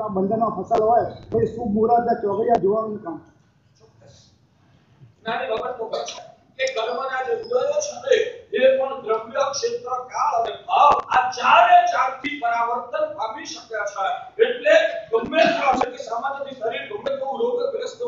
બંધનમાં ફસાયેલો હોય તો એ શુભ મુહૂર્ત ચોગડિયા જોવાનું કામ ક્ષેત્ર કાળ અને ભાવ આ ચારે ચારથી પરાવર્તન પામી શકે છે એટલે ગમે તે સામાન્ય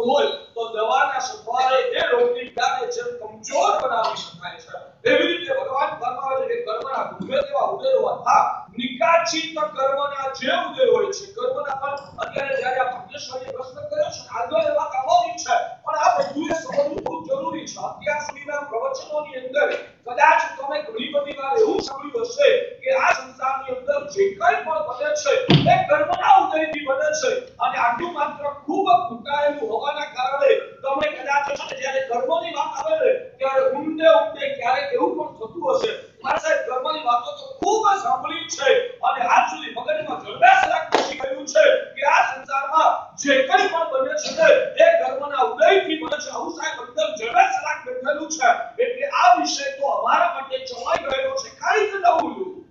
કરવું હોય તો દવાના સથવારે એ રોગની પીડાને જેમ કમજોર બનાવી શકાય છે એવી રીતે ભગવાન ફરમાવે છે કે કર્મના ભૂગે તેવા ઉદેરો હતા નિકાચિત કર્મના જે ઉદેરો હોય છે કર્મના પણ અત્યારે જ્યારે આ ભાગ્યશાળી પ્રશ્ન કર્યો છે આગળ એ વાત આવવાની છે પણ આ બધું સમજવું ખૂબ જરૂરી છે અત્યાર સુધીના પ્રવચનોની અંદર કદાચ તમે ઘણી બધી વાર એવું સાંભળ્યું હશે કે આ સંસારની અંદર જે કંઈ પણ બને છે એ કર્મના ઉદયથી બને છે અને આટલું માત્ર ખૂબ ઘૂંટાયેલું હોવાના કારણે તમને કદાચ જ્યારે કર્મોની વાત આવે ને ત્યારે ઊંડે ક્યારેક એવું પણ થતું હશે મારા સાહેબ કર્મની વાતો તો ખૂબ સાંભળી છે અને આજ સુધી મગજમાં જળવાસ રાખી ગયું છે કે આ સંસારમાં જે કંઈ પણ બને છે ને એ કર્મના ઉદયથી બને છે આવું સાહેબ અંદર જળવાસ રાખ બેઠેલું છે એટલે આ વિષય તો અમારા માટે ચલાઈ ગયેલો છે કાંઈ જ નવું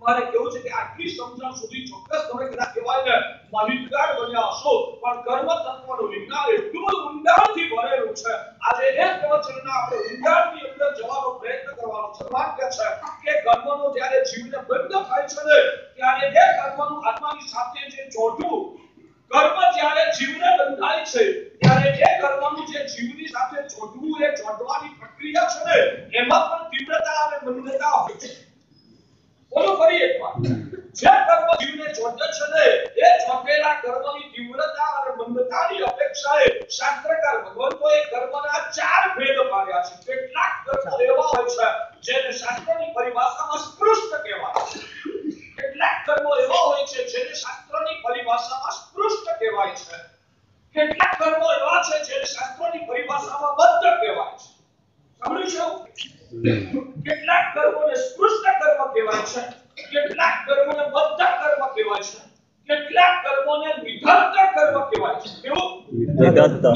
તમારે કેવું છે કે આટલી સમજણ સુધી ચોક્કસ તમે કદાચ કહેવાય ને માહિતગાર બન્યા હશો પણ કર્મ તત્વનું વિજ્ઞાન એટલું ઊંડાણથી ભરેલું છે આજે એક પ્રવચનના આપણે ઊંડાણની અંદર જવાનો પ્રયત્ન કરવાનો છે વાક્ય છે કે કર્મનો જ્યારે જીવને બંધ થાય છે ને ત્યારે એ કર્મનું આત્માની સાથે જે જોડવું કર્મ જ્યારે જીવને બંધાય છે ત્યારે એ કર્મનું જે જીવની સાથે જોડવું એ જોડવાની પ્રક્રિયા છે ને એમાં પણ તીવ્રતા અને મંદતા હોય છે બોલો ફરી એકવાર જે કર્મ જીવને જોડે છે ને એ જોડેલા કર્મની તીવ્રતા અને મંદતાની અપેક્ષાએ શાસ્ત્રકાર ભગવંતોએ કર્મના ચાર ભેદ પાડ્યા છે કેટલાક કર્મો એવા હોય છે જેને શાસ્ત્રની પરિભાષામાં સ્પૃષ્ટ કહેવાય છે કેટલાક કર્મો એવા હોય છે જેને શાસ્ત્રની પરિભાષામાં સ્પૃષ્ટ કહેવાય છે કેટલાક કર્મો એવા છે જેને શાસ્ત્રની પરિભાષામાં બદ્ધ કહેવાય છે સમજો કેટલાક કર્મોને સ્પૃષ્ટ કર્મ કહેવાય છે કેટલાક કર્મોને બદ્ધ કર્મ કહેવાય છે કેટલાક કર્મોને નિધત્ત કર્મ કહેવાય છે કેવું નિધત્ત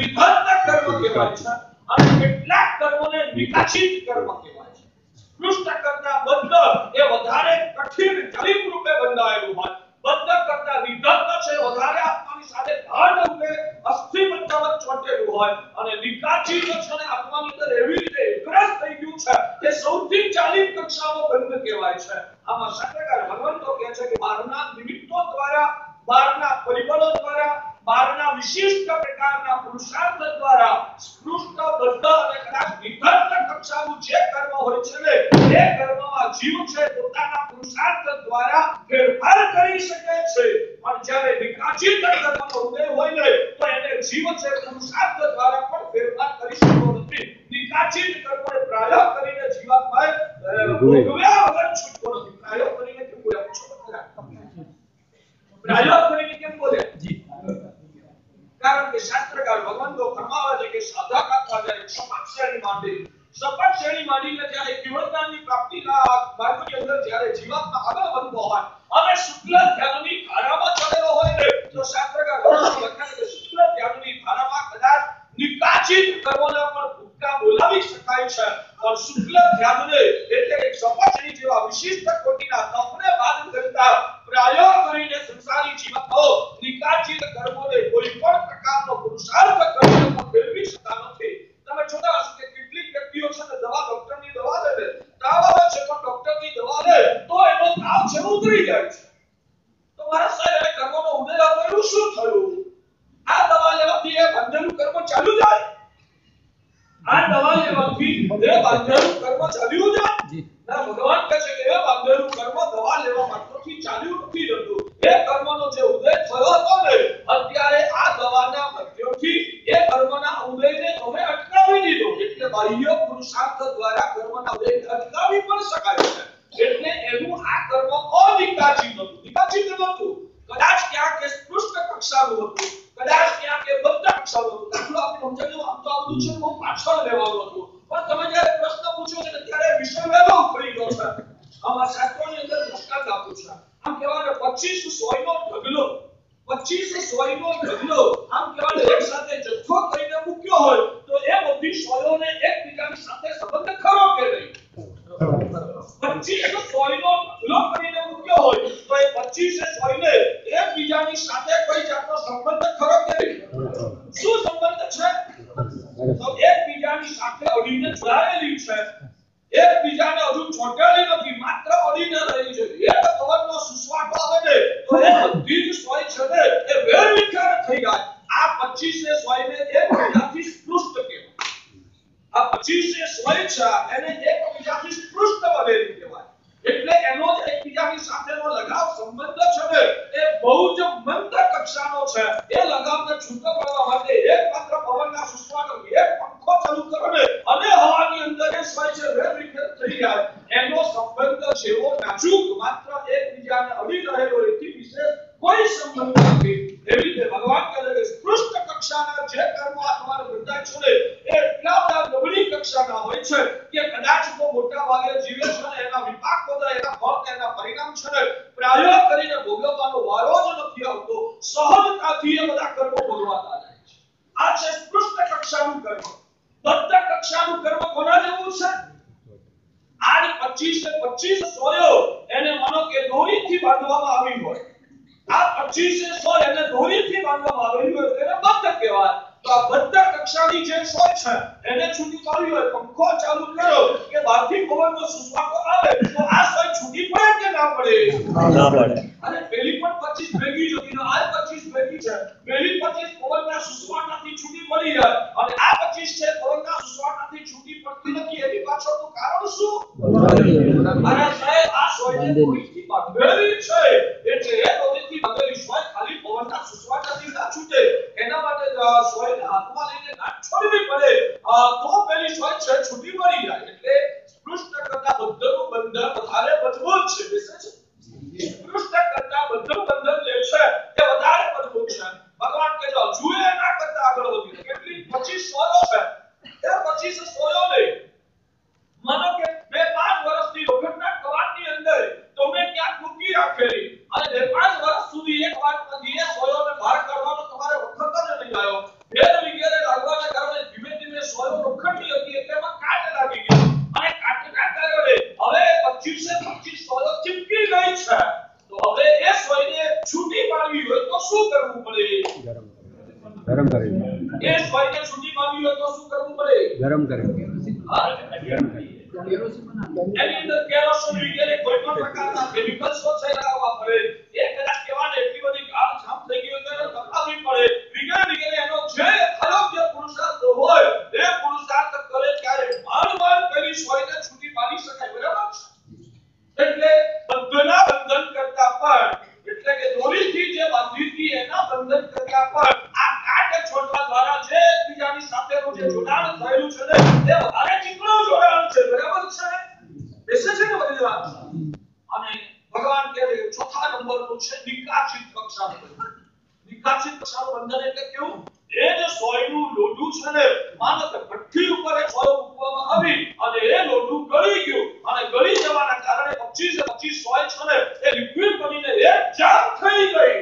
કર્મ કહેવાય છે અને કેટલાક કર્મોને નિકાચિત કર્મ કહેવાય છે સ્પૃષ્ટ કરતા બદ્ધ એ વધારે કઠિન જલિત રૂપે બંધાયેલું હોય બદ્ધ કરતા નિધત્ત છે વધારે આત્માની સાથે ગાઢ રૂપે અસ્થિ પંચવત ચોટેલું હોય અને નિકાચિત છે ને આત્માની અંદર એવી રીતે એકરસ થઈ ગયું છે કે સૌથી ચાલિત કક્ષાનો બંધ કહેવાય છે આમાં શાસ્ત્રકાર ભગવંતો કહે છે કે બહારના નિમિત્તો દ્વારા બહારના પરિબળો દ્વારા બહારના વિશિષ્ટ પ્રકારના પુરુષાર્થ દ્વારા સ્પૃષ્ટ બદ્ધ અને કદાચ નિધત્ત કક્ષાનું જે કર્મ હોય છે ને એ કર્મમાં જીવ છે પોતાના પુરુષાર્થ દ્વારા ફેરફાર કરી શકે છે પણ જ્યારે નિકાચિત કર્મનો ઉદય હોય ને તો એને જીવ છે પુરુષાર્થ દ્વારા પણ ફેરફાર કરી શકતો નથી નિકાચિત કર્મને પ્રાયોગ કરીને જીવાત્માએ ભોગવ્યા વગર છૂટકો નથી પ્રાયોગ કરીને કેમ બોલ્યા પ્રાયોગ કરીને કેમ બોલ્યા જી કારણ કે શાસ્ત્રકાર ભગવંતો ફરમાવે છે કે સાધક આત્મા જ્યારે શપથ શ્રેણી માંડીને જ્યારે કેવળતાની પ્રાપ્તિના માર્ગની અંદર જ્યારે જીવાત્મા આગળ વધતો હોય અને શુક્લ ધ્યાનની ધારામાં ચડેલો હોય ને તો શાસ્ત્રકાર ભગવંતો લખાય કે શુક્લ ધ્યાનની ધારામાં કદાચ નિકાચિત કર્મોના પણ ભૂતકા બોલાવી શકાય છે પણ શુક્લ ધ્યાનને એટલે કે શપથની જેવા વિશિષ્ટ કોટીના તપને બાદ કરતા પ્રાયોગ કરીને સંસારી જીવાત્માઓ નિકાચિત કર્મોને કોઈ પણ પ્રકારનો પુરુષાર્થ કરીને પણ મેળવી શકતા નથી તમે જોતા હશો કે કેટલીક વ્યક્તિઓ છે ને ડોક્ટરની દવા લે તાવ આવે છે પણ ડોક્ટરની દવા લે તો એનો તાવ છે ઉતરી જાય છે તો મારા સાહેબ કર્મનો ઉદય આવ્યો શું થયું આ દવા લેવાથી એ બંધેલું કર્મ ચાલુ જાય આ દવા લેવાથી એ બંધેલું કર્મ ચાલ્યું જાય ના ભગવાન કહે છે કે એ બંધેલું કર્મ દવા લેવા માત્રથી ચાલ્યું નથી જતું એ કર્મનો જે ઉદય થયો હતો ને અત્યારે આ દવાના મધ્યમથી એ કર્મના ઉદયને તમે અટકાવી દીધો એટલે બાહ્ય પુરુષાર્થ દ્વારા કર્મના ઉદયને અટકાવી પણ શકાય છે એટલે એનું આ કર્મ અનિકાચિત હતું નિકાચિત નહોતું કદાચ ક્યાંક કે સ્પૃષ્ટ કક્ષાનું હતું કદાચ ક્યાંક કે બદ્ધ કક્ષાનું હતું દાખલો આપણે સમજાવ્યું આમ તો આ બધું છે બહુ પાછળ લેવાનું હતું પણ તમે જ્યારે પ્રશ્ન પૂછ્યો છે ત્યારે વિષય વહેલો ઉતરી ગયો છે આમાં શાસ્ત્રોની અંદર દૃષ્ટાંત આપું છું આમ કહેવાય 25 સોયનો ઢગલો 25 સોયનો ઢગલો આમ કહેવાય એક સાથે જથ્થો કરીને મૂક્યો હોય તો એ બધી સોયોને એકબીજાની સાથે સંબંધ ખરો કે નહીં 25 સોયનો ઢગલો કરીને મૂક્યો હોય તો એ 25 સોયને એકબીજાની સાથે કોઈ જાતનો સંબંધ ખરો કે નહીં શું સંબંધ છે તો એકબીજાની સાથે અડીને જોડાયેલી છે એકબીજાને હજુ છોટેલી નથી માત્ર અડીને રહી છે એક પવનનો સુસવાટો આવે ને તો એ બધી જ સોય છે ને એ વેરવિખેર થઈ જાય આ 25 સોયને એક 25 સોય છે એને એકબીજાથી સ્પૃષ્ટ બનેલી કહેવાય. એટલે એનો જે એકબીજાની સાથેનો લગાવ સંબંધ છે ને એ બહુ જ મંદ કક્ષાનો છે. એ લગાવને છૂટો કરવા માટે એકમાત્ર પવનના સુસવાટો એક પંખો ચાલુ કરો ને અને હવાની અંદર એ સોય છે વેરવિખેર થઈ જાય. એનો સંબંધ જેવો નાજુક માત્ર એકબીજાને અડી રહેલો એથી વિશેષ કોઈ સંબંધ નથી. એવી રીતે ભગવાન કહે છે કે સ્પૃષ્ટ કક્ષાના જે કર્મો આ તમારે બંધાય છે ને એ એટલા બધા નબળી કક્ષાના હોય છે કે કદાચ તો મોટા ભાગે જીવે છે ને એના વિપાક બધા એના ફળ એના પરિણામ છે ને પ્રાય કરીને ભોગવવાનો વારો જ નથી આવતો. સહજતાથી એ બધા કર્મો ભોગવાતા જાય છે. આ છે સ્પૃષ્ટ કક્ષાનું કર્મ. બદ્ધ કક્ષાનું કર્મ કોના જેવું છે? આ 25 સોયો એને માનો કે દોરીથી બાંધવામાં આવી હોય. આ 25 સોય એને દોરીથી બાંધવામાં આવેલી હોય તેને બદ્ધ કહેવાય. તો આ બદ્ધ કક્ષાની જે સોય છે એને છૂટી પાડવી હોય પંખો ચાલુ કરો કે બહારથી પવનનો સુસવાટો આવે તો આ સોય છૂટી પડે કે ના પડે? ના પડે. અને પેલી પણ 25 ભેગી જ હતી ને આ 25 ભેગી છે. પેલી 25 પવનના સુસવાટાથી છૂટી પડી જાય અને આ 25 છે પવનના સુસવાટાથી છૂટી પડતી નથી. એની પાછળનું કારણ શું? અને સાહેબ આ સોયને દોરીથી બાંધેલી છે એટલે એ દોરીથી બાંધેલી સોય ખાલી પવનના સુસવાટાથી ના છૂટે. એના માટે સોયને હાથમાં લઈને ગાંઠ છોડવી પડે તો પેલી સોય છે છૂટી પડી જાય. એટલે સ્પૃષ્ટ કરતા બદ્ધનું બંધન વધારે મજબૂત છે. બેસે છે સ્પૃષ્ટ કરતા બદ્ધનું બંધન જે છે તે વધારે મજબૂત છે. ભગવાન કહે છે જુએ ના કરતા આગળ વધી. કેટલી 25 સોયો છે એ 25 સોયો ને માનો કે મેં 5 વર્ષથી લોખંડના કવાટની અંદર તમે ક્યાં મૂકી રાખેલી અને 5 વર્ષ સુધી એક વાટમાંથી એ સોયોને બહાર કાઢવાનો તમારે વખત જ નહીં આવ્યો. ભેદ વગેરે લાગવાના કારણે ધીમે ધીમે સોયો લોખંડની હતી એટલે એમાં કાટ લાગી ગયો અને કાટના કારણે હવે 25 સોયો ચીપકી ગઈ છે. તો હવે એ સોયને છૂટી પાડવી હોય તો શું કરવું પડે? ગરમ કરી એ સોયને છૂટી પાડવી હોય તો શું કરવું પડે? ગરમ કરી એની અંદર કેરોસીન વગેરે કોઈ પણ પ્રકારના કેમિકલ્સ છે લગાવવા પડે. એ કદાચ કહેવાને એટલી બધી ગાઢ છાપ થઈ ગઈ હોય તો તપાસવી પડે વગેરે એનો જે અયોગ્ય પુરુષાર્થ હોય એ પુરુષાર્થ કરે ત્યારે માંડ પેલી સોયને છૂટી પાડી શકાય. બરાબર છે? એટલે બંધના બંધન કરતા પણ એટલે કે દોરીથી જે બાંધી હતી એના બંધન કરતા પણ આ કાટ છોડવા દ્વારા જે એકબીજાની સાથેનું જે જોડાણ થયેલું છે ને એ વધારે ચીકણું જોડાણ છે. બરાબર છે? બેસે છે ને બધી વાત. અને ભગવાન કહે છે ચોથા નંબરનું છે નિકાચિત કક્ષાનું બંધન. નિકાચિત કક્ષાનું બંધન એટલે કેવું? એ જે સોયનું લોઢું છે ને માનો કે ભઠ્ઠી ઉપર એ સોય મૂકવામાં આવી અને એ લોઢું ગળી ગયું અને ગળી જવાના કારણે 25 સોય છે ને એ લિક્વિડ બનીને એક જામ થઈ ગઈ.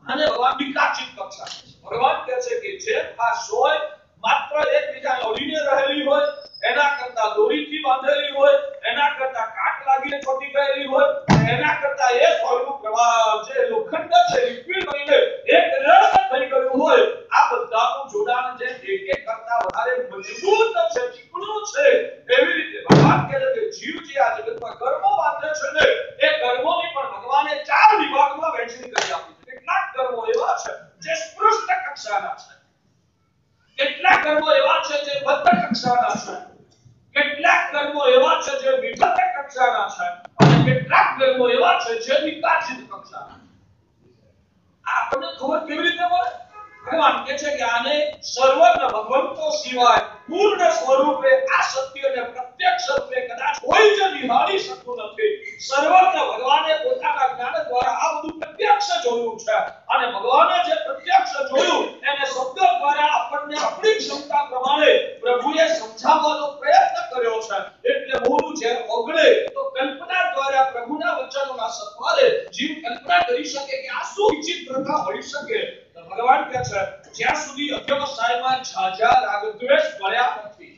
અને ભગવાન નિકાચિત કક્ષા. ભગવાન કહે છે કે જે આ સોય માત્ર એકબીજાને અડીને રહેલી હોય એના કરતા દોરીથી બાંધેલી હોય એના કરતા કાટ લાગીને ચોટી ગયેલી હોય એના કરતા એ સોયનું પ્રવાહ જે લોખંડ છે લિક્વિડ બનીને એક રસ થઈ ગયું હોય આ બધાનું જોડાણ જે એક કરતા વધારે મજબૂત છે ચીકણું છે. એવી રીતે ભગવાન કહે છે કે જીવ જે આ જગતમાં કર્મો બાંધે છે ને એ કર્મોની પણ ભગવાને 4 વિભાગમાં વહેંચણી કરી આપી છે. કેટલાક કર્મો એવા છે જે સ્પૃષ્ટ કક્ષાના છે, કેટલાક કર્મો એવા છે જે બદ્ધ કક્ષાના છે, કેટલાક કર્મો એવા છે જે વિભક્ત કક્ષાના છે અને કેટલાક કર્મો એવા છે જે નિકાચિત કક્ષાના. આપણને ખબર કેવી રીતે પડે? ભગવાન કહે છે કે આને સર્વજ્ઞ ભગવંતો સિવાય પૂર્ણ સ્વરૂપે આ સત્યને પ્રત્યક્ષ રૂપે કદાચ કોઈ જ નિહાળી શકતું નથી. સર્વજ્ઞ ભગવાને પોતાના જ્ઞાન દ્વારા આ બધું પ્રત્યક્ષ જોયું છે અને ભગવાને જે પ્રત્યક્ષ જોયું એને શબ્દ દ્વારા આપણને આપણી ક્ષમતા પ્રમાણે પ્રભુએ સમજાવવાનો પ્રયત્ન કર્યો છે. એટલે મોરું જે ઓગળે તો કલ્પના દ્વારા પ્રભુના વચનોના સત્વારે જીવ કલ્પના કરી શકે કે આ શું વિચિત્રતા હોઈ શકે. ભગવાન કહે છે જ્યાં સુધી અધ્યવસાયમાં ઝાઝા રાગ દ્વેષ ભળ્યા નથી,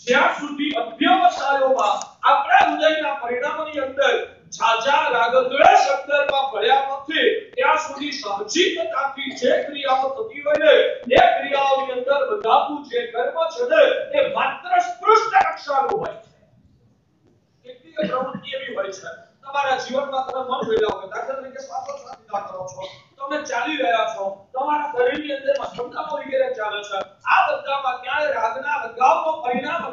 જ્યાં સુધી અધ્યવસાયોમાં આપણા હૃદયના પરિણામોની અંદર ઝાઝા રાગ દ્વેષ અંદરમાં ભળ્યા નથી ત્યાં સુધી સહજીવતાથી જે ક્રિયાઓ થતી હોય ને એ ક્રિયાઓની અંદર બધાતું જે કર્મ છે ને એ માત્ર સ્પૃષ્ટ કક્ષાનું હોય છે. કેટલીક પ્રવૃત્તિ એવી હોય છે તમારા જીવનમાં તમે મન ભેળા હોય દાખલા તરીકે શ્વાસોચ્છ્વાસ કરો છો, તમે ચાલી રહ્યા છો, તમારા શરીરની અંદર મસલતાઓ વગેરે ચાલે છે, આ બધામાં ક્યાંય રાગના લગાવનો પરિણામ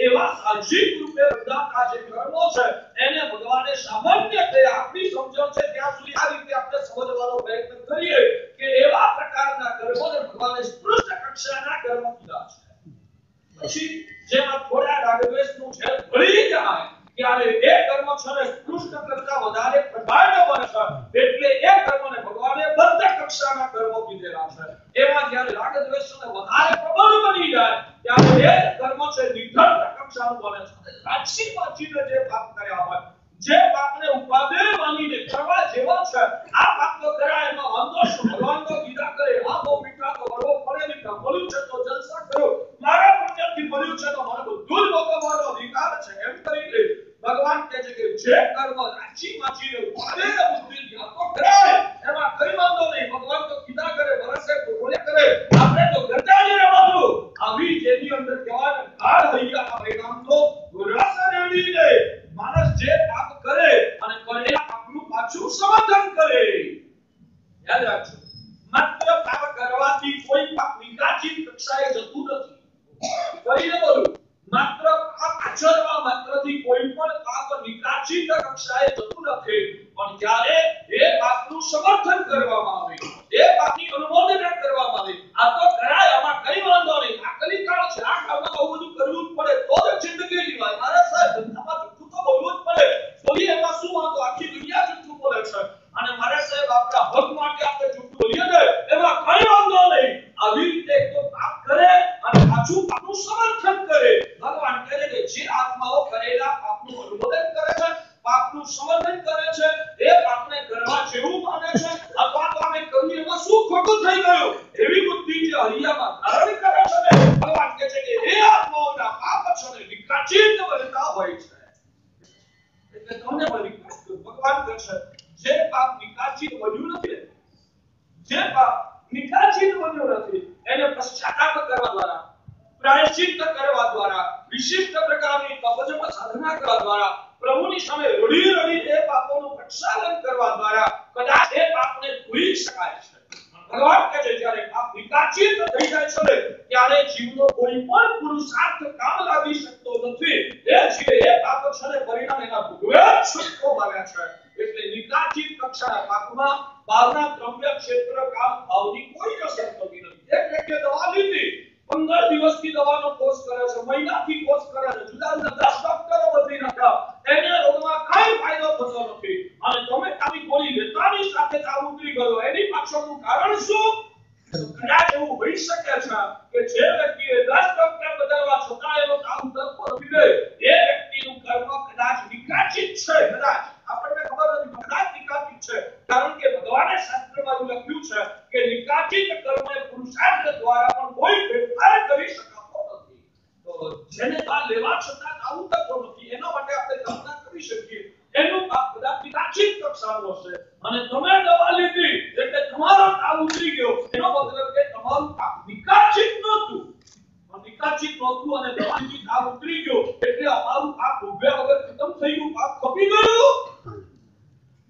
એવા સાહજિક રૂપે બંધાતા જે કર્મો છે એને ભગવાને સામાન્ય તે આપણી સમજણ છે ત્યાં સુધી આ રીતે આપણે સમજવાનો પ્રયત્ન કરીએ કે એવા પ્રકારના કર્મોને ભગવાને સ્પષ્ટ કક્ષાના કર્મો કીધા છે. પછી જેમાં થોડા રાગદ્વેષનું છે ભળી જાય ત્યારે એ કર્મ છે ને સ્પષ્ટ કરતા વધારે પ્રબળ બને છે એટલે એ કર્મને ભગવાને બંધ કક્ષાના કર્મો કીધેલા છે. એમાં જ્યારે રાગદ્વેષને વધારે પ્રબળ બની જાય ત્યારે એ કર્મ છે નિધન કક્ષાનું બને છે. સાક્ષી વાંચીને જે પાપ કર્યા હોય જે પાપને ઉપાદેય માનીને કરવા જેવા છે આ પાપ તો કરાય એમાં વાંધો શું? ભગવાન તો કીધા કરે આ બહુ મીઠા તો બળવો પડે નહીં, બોલ્યું છે તો જલસા કરો, મારા પુણ્યથી બોલ્યું છે તો મને બધું જ ભોગવવાનો અધિકાર છે એમ કરીને ભગવાન કહે છે કે જે કર્મ સાક્ષી વાંચીને ઉપાદેય બુદ્ધિ ધ્યાન તો કરાય એમાં કઈ વાંધો નહીં. ભગવાન તો કીધા કરે વરસે તો બોલ્યા કરે આપણે તો કરતા જ રહેવાનું. આવી જેની અંદર કહેવાય ગાઢ હૈયાના પરિણામ તો રસ રેડી દે. માણસ જે પાપ કરે અને કરેલા પાપનું પાછું સમાધાન કરે. યાદ રાખજો, માત્ર પાપ કરવાથી કોઈ પાપ નિકાચિત કક્ષાએ જતું નથી. કરીને બોલું, માત્ર પાપ આચરવા માત્રથી કોઈ પણ પાપ નિકાચિત કક્ષાએ જતું નથી. પણ જ્યારે એ પાપનું સમર્થન કરવામાં આવે, એ પાપની અનુમોદના કરવામાં આવે, આ તો કરાય આમાં કઈ વાંધો નહીં, આ કલિકાળ છે, આ કામમાં બહુ બધું કરવું જ પડે તો જ જિંદગી જીવાય. મારા સાહેબ ધંધામાં જૂઠું તો બોલવું જ પડે, બોલીએ એમાં શું વાંધો? આખી દુનિયા જૂઠું બોલે છે અને મારા સાહેબ આપણા હક માટે આપણે જૂઠું બોલીએ ને એમાં કઈ વાંધો નહીં. આવી રીતે તો પાપ કરે અને પાછું પાપનું સમર્થન કરે. ભગવાન કહે છે કે જે આત્માઓ કરેલા પાપનું અનુમોદન કરે છે, પાપનું સમર્થન કરે છે, એ પાપને કરવા જેવું માને છે અથવા તો અમે કર્યું એમાં શું ખોટું થઈ ગયું એવી બુદ્ધિ જે હૈયામાં ધારણ કરે છે ને ભગવાન કહે છે કે એ આત્માઓના પાપ છે ને વિકાચિત બનતા હોય છે. એટલે તમને ભગવાન કહે છે જે પાપ વિકાચિત બન્યું નથી, જે પાપ વિકાચિત બન્યું નથી એને પશ્ચાતાપ કરવા દ્વારા, પ્રાયશ્ચિત્ત કરવા દ્વારા, વિશિષ્ટ પ્રકારની તપજપ સાધના કરવા દ્વારા, પ્રભુની સામે રડી રડી એ પાપોનું પ્રક્ષાલન કરવા દ્વારા કદાચ એ પાપને ધોઈ શકાય છે. ભગવાન કહે છે જ્યારે પાપ વિકાચિત થઈ જાય છે ત્યારે જીવનો કોઈ પણ પુરુષાર્થ કામ લાગી શકતો નથી. એ જીવે એ પાપ છે ને પરિણામ એના ભોગવે છૂટકો આવ્યા છે. એટલે વિકાચિત કક્ષાના પાપમાં બહારના દ્રવ્ય ક્ષેત્ર કાળ ભાવની કોઈ અસર થતી નથી. એક વ્યક્તિએ દવા લીધી, 15 દિવસથી દવાનો કોર્સ કરે છે, મહિનાથી કોર્સ કરે છે, જુદા જુદા 10 ડોક્ટરો બદલી નાખ્યા, એને રોગમાં કાંઈ ફાયદો થતો નથી અને તમે આવી ગોળી લેતાની સાથે જ આ ઉતરી ગયો. એની પાછળનું કારણ શું? કદાચ એવું હોઈ શકે છે કે જે વ્યક્તિએ 10 ડોક્ટર બદલવા છતાં એનો કામ ઉતરતો નથી, એ વ્યક્તિનું કર્મ કદાચ વિકાચિત છે. કદાચ આપણને ખબર નથી, કદાચ વિકાચિત છે કારણ કે ભગવાને શાસ્ત્રમાં એવું લખ્યું છે કે વિકાચિત કર્મને પુરુષાર્થ દ્વારા પણ કોઈ ફેરફાર કરી શકાતો નથી. તો જેને આ લેવા છતાં આવું થતો નથી એના માટે આપણે કલ્પના કરી શકીએ એનું પાપ કદાચ વિકાચિત કક્ષાનું હશે અને તમે દવા લીધી એટલે તમારો તાવ ઉતરી ગયો, એનો મતલબ કે તમારું પાપ વિકાચિત નહોતું. વિકાચિત નહોતું અને દવાથી તાવ ઉતરી ગયો એટલે અમારું પાપ ભોગવ્યા વગર ખતમ થઈ ગયું, પાપ ખપી ગયું.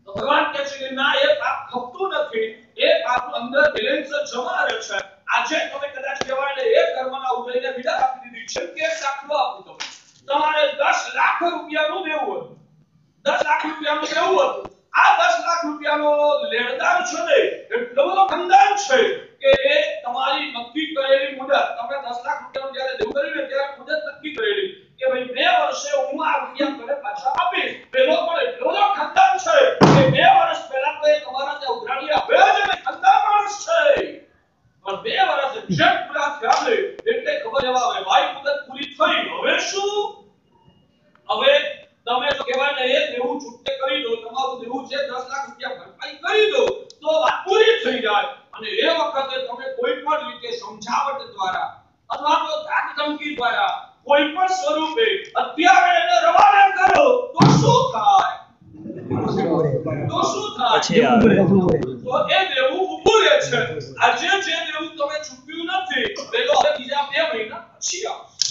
તો ભગવાન કહે છે કે ના, એ પાપ ખપતું નથી, એ પાપ અંદર બેલેન્સ જમા રહે છે. આજે તમે કદાચ કહેવાય ને એ કર્મના ઉદયને વિડા આપી દીધી છે કે એક દાખલો આપું તમને. તમારે 10 લાખ રૂપિયાનું દેવું હતું, 10 લાખ રૂપિયાનું દેવું હતું. આ 10 લાખ રૂપિયાનો લેણદાર છે ને એટલો બધો ખંડાન છે કે એ તમારી નક્કી કરેલી મુદત, તમે 10 લાખ રૂપિયાનું જ્યારે દેવું કર્યું ને ત્યારે મુદત નક્કી કરેલી કે ભાઈ 2 વર્ષે હું આ રૂપિયા મને પાછા આપીશ. પેલો પણ એટલો બધો ખંડાન છે કે 2 વર્ષ પહેલા તો એ તમારા ત્યાં ઉઘરાણી આપે જ ને, ખંડાન માણસ છે. પણ 2 વર્ષ એક્ઝેક્ટ પૂરા થયા ને એટલે ખબર એવા આવે ભાઈ મુદત પૂરી થઈ, હવે શું? હવે તમે તો કહેવાય ને એ દેવું છૂટે કરી દો, તમારું દેવું છે 10 લાખ રૂપિયા ભરપાઈ કરી દો તો વાત પૂરી થઈ જાય. અને એ વખતે તમે કોઈ પણ રીતે સમજાવટ દ્વારા અથવા તો ધાક ધમકી દ્વારા કોઈ પણ સ્વરૂપે અત્યારે એને રવાના કરો તો શું થાય? તો શું થાય? તો એ દેવું ઊભું રહે છે. આજે જે દેવું તમે ચૂક્યું નથી પેલો હવે બીજા 2 મહિના પછી આવશે,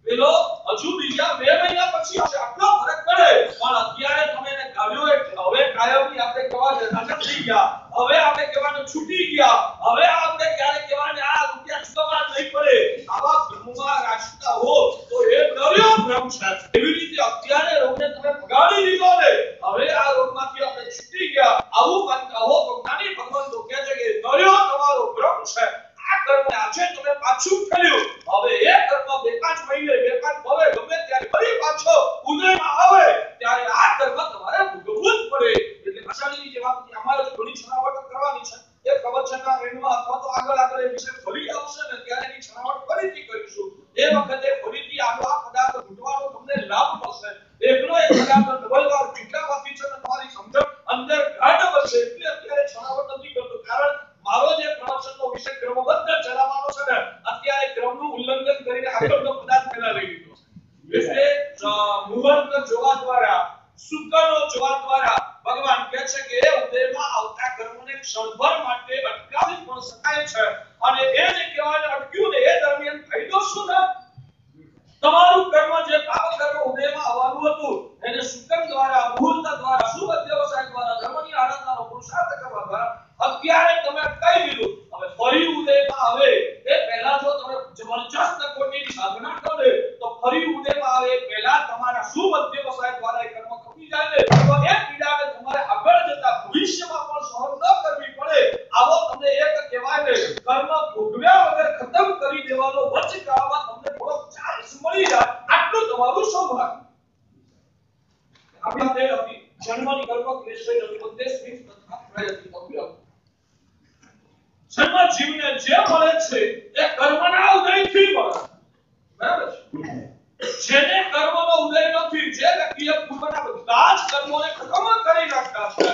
પેલો હજુ બીજા 2 મહિના પછી આવશે. આટલો ફરક પડે. પણ અત્યારે તમે એને ગાળ્યો એટલે હવે કાયમની આપણે કહેવાય રાજા થઈ ગયા, હવે આપણે કહેવાનું છૂટી ગયા, હવે આપણે ક્યારે કહેવાય આ રૂપિયા ચૂકવવા નહીં પડે. આવા ભ્રમમાં રાખતા હો તો એ ડર્યો ભ્રમ છે એવી રીતે અત્યારે રોગને તમે ભગાડી દીધો ને હવે આ રોગમાંથી આપણે છૂટી ગયા આવું માનતા હો તો જ્ઞાની ભગવાન તો કહે છે કે દરિયો તમારો ભ્રમ છે આ કર્મ આજે તમે પાછું કર્યું હવે એ કર્મ બે પાંચ મહિને બે પાંચ ભવે ગમે ત્યારે ફરી પાછો ઉદયમાં આવે ત્યારે આ કર્મ તમારે ભોગવવું જ પડે એટલે ભાષાની જે વાત અમારે ઘણી છણાવટ કરવાની છે એ પ્રવચનના એન્ડમાં અથવા તો આગળ એ વિષય ફરી આવશે ને ત્યારે એની છણાવટ ફરીથી કરીશું એ વખતે ફરીથી આ પદાર્થ ઘૂંટવાનો તમને લાભ મળશે એકનો એક પદાર્થ ડબલ વાર કેટલા વાથી છે તમારી સમજણ અંદર ગાઢ બનશે એટલે અત્યારે છણાવટ નથી કરતો કારણ મારો જે પ્રવચનનો વિષય ક્રમબદ્ધ ચલાવવાનો છે ને અત્યારે ક્રમનું ઉલ્લંઘન કરીને આગળનો પદાર્થ પેલા લઈ લીધો એટલે મુહૂર્ત જોવા દ્વારા શુક્રનો જોવા દ્વારા ભગવાન કહે છે કે એ ઉદયમાં આવતા કર્મને ક્ષણભર માટે અટકાવી પણ શકાય છે અને એ જે કહેવાય અટક્યું ને એ દરમિયાન ફાયદો શું થાય તમારું કર્મ જે પાપ કર્મ ઉદયમાં આવવાનું હતું એને શુક્ર દ્વારા મુહૂર્ત દ્વારા શુભ વ્યવસાય દ્વારા ધર્મની આરાધનાનો પુરુષાર્થ કરવા દ્વારા અત્યારે તમે અટકાવી દીધું હવે ફરી ઉદયમાં આવે એ પહેલા જો તમે જબરજસ્ત કોટીની સાધના કરો તો ફરી ઉદયમાં આવે પહેલા તમારા શુભ વ્યવસાય દ્વારા એ કર્મ કપી જાય ને તો એ પીડાને તમારે આગળ જતા ભવિષ્યમાં પણ સહન ન કરવી પડે આવો તમને એક કહેવાય ને કર્મ ભોગવ્યા વગર ખતમ કરી દેવાનો વચગાળામાં તમને થોડો ચાન્સ મળી જાય આટલું તમારું સૌભાગ્ય આપણે તે હતી જન્મની કર્મ ક્લેશય ઉપદેશની તથા પ્રયત્ન કર્યો જન્મ જીવને જે મળે છે એ કર્મના ઉદયથી મળે બરાબર છે જેને કર્મનો ઉદય નથી જે વ્યક્તિએ પૂર્વના બધા જ કર્મોને ખતમ કરી નાખ્યા છે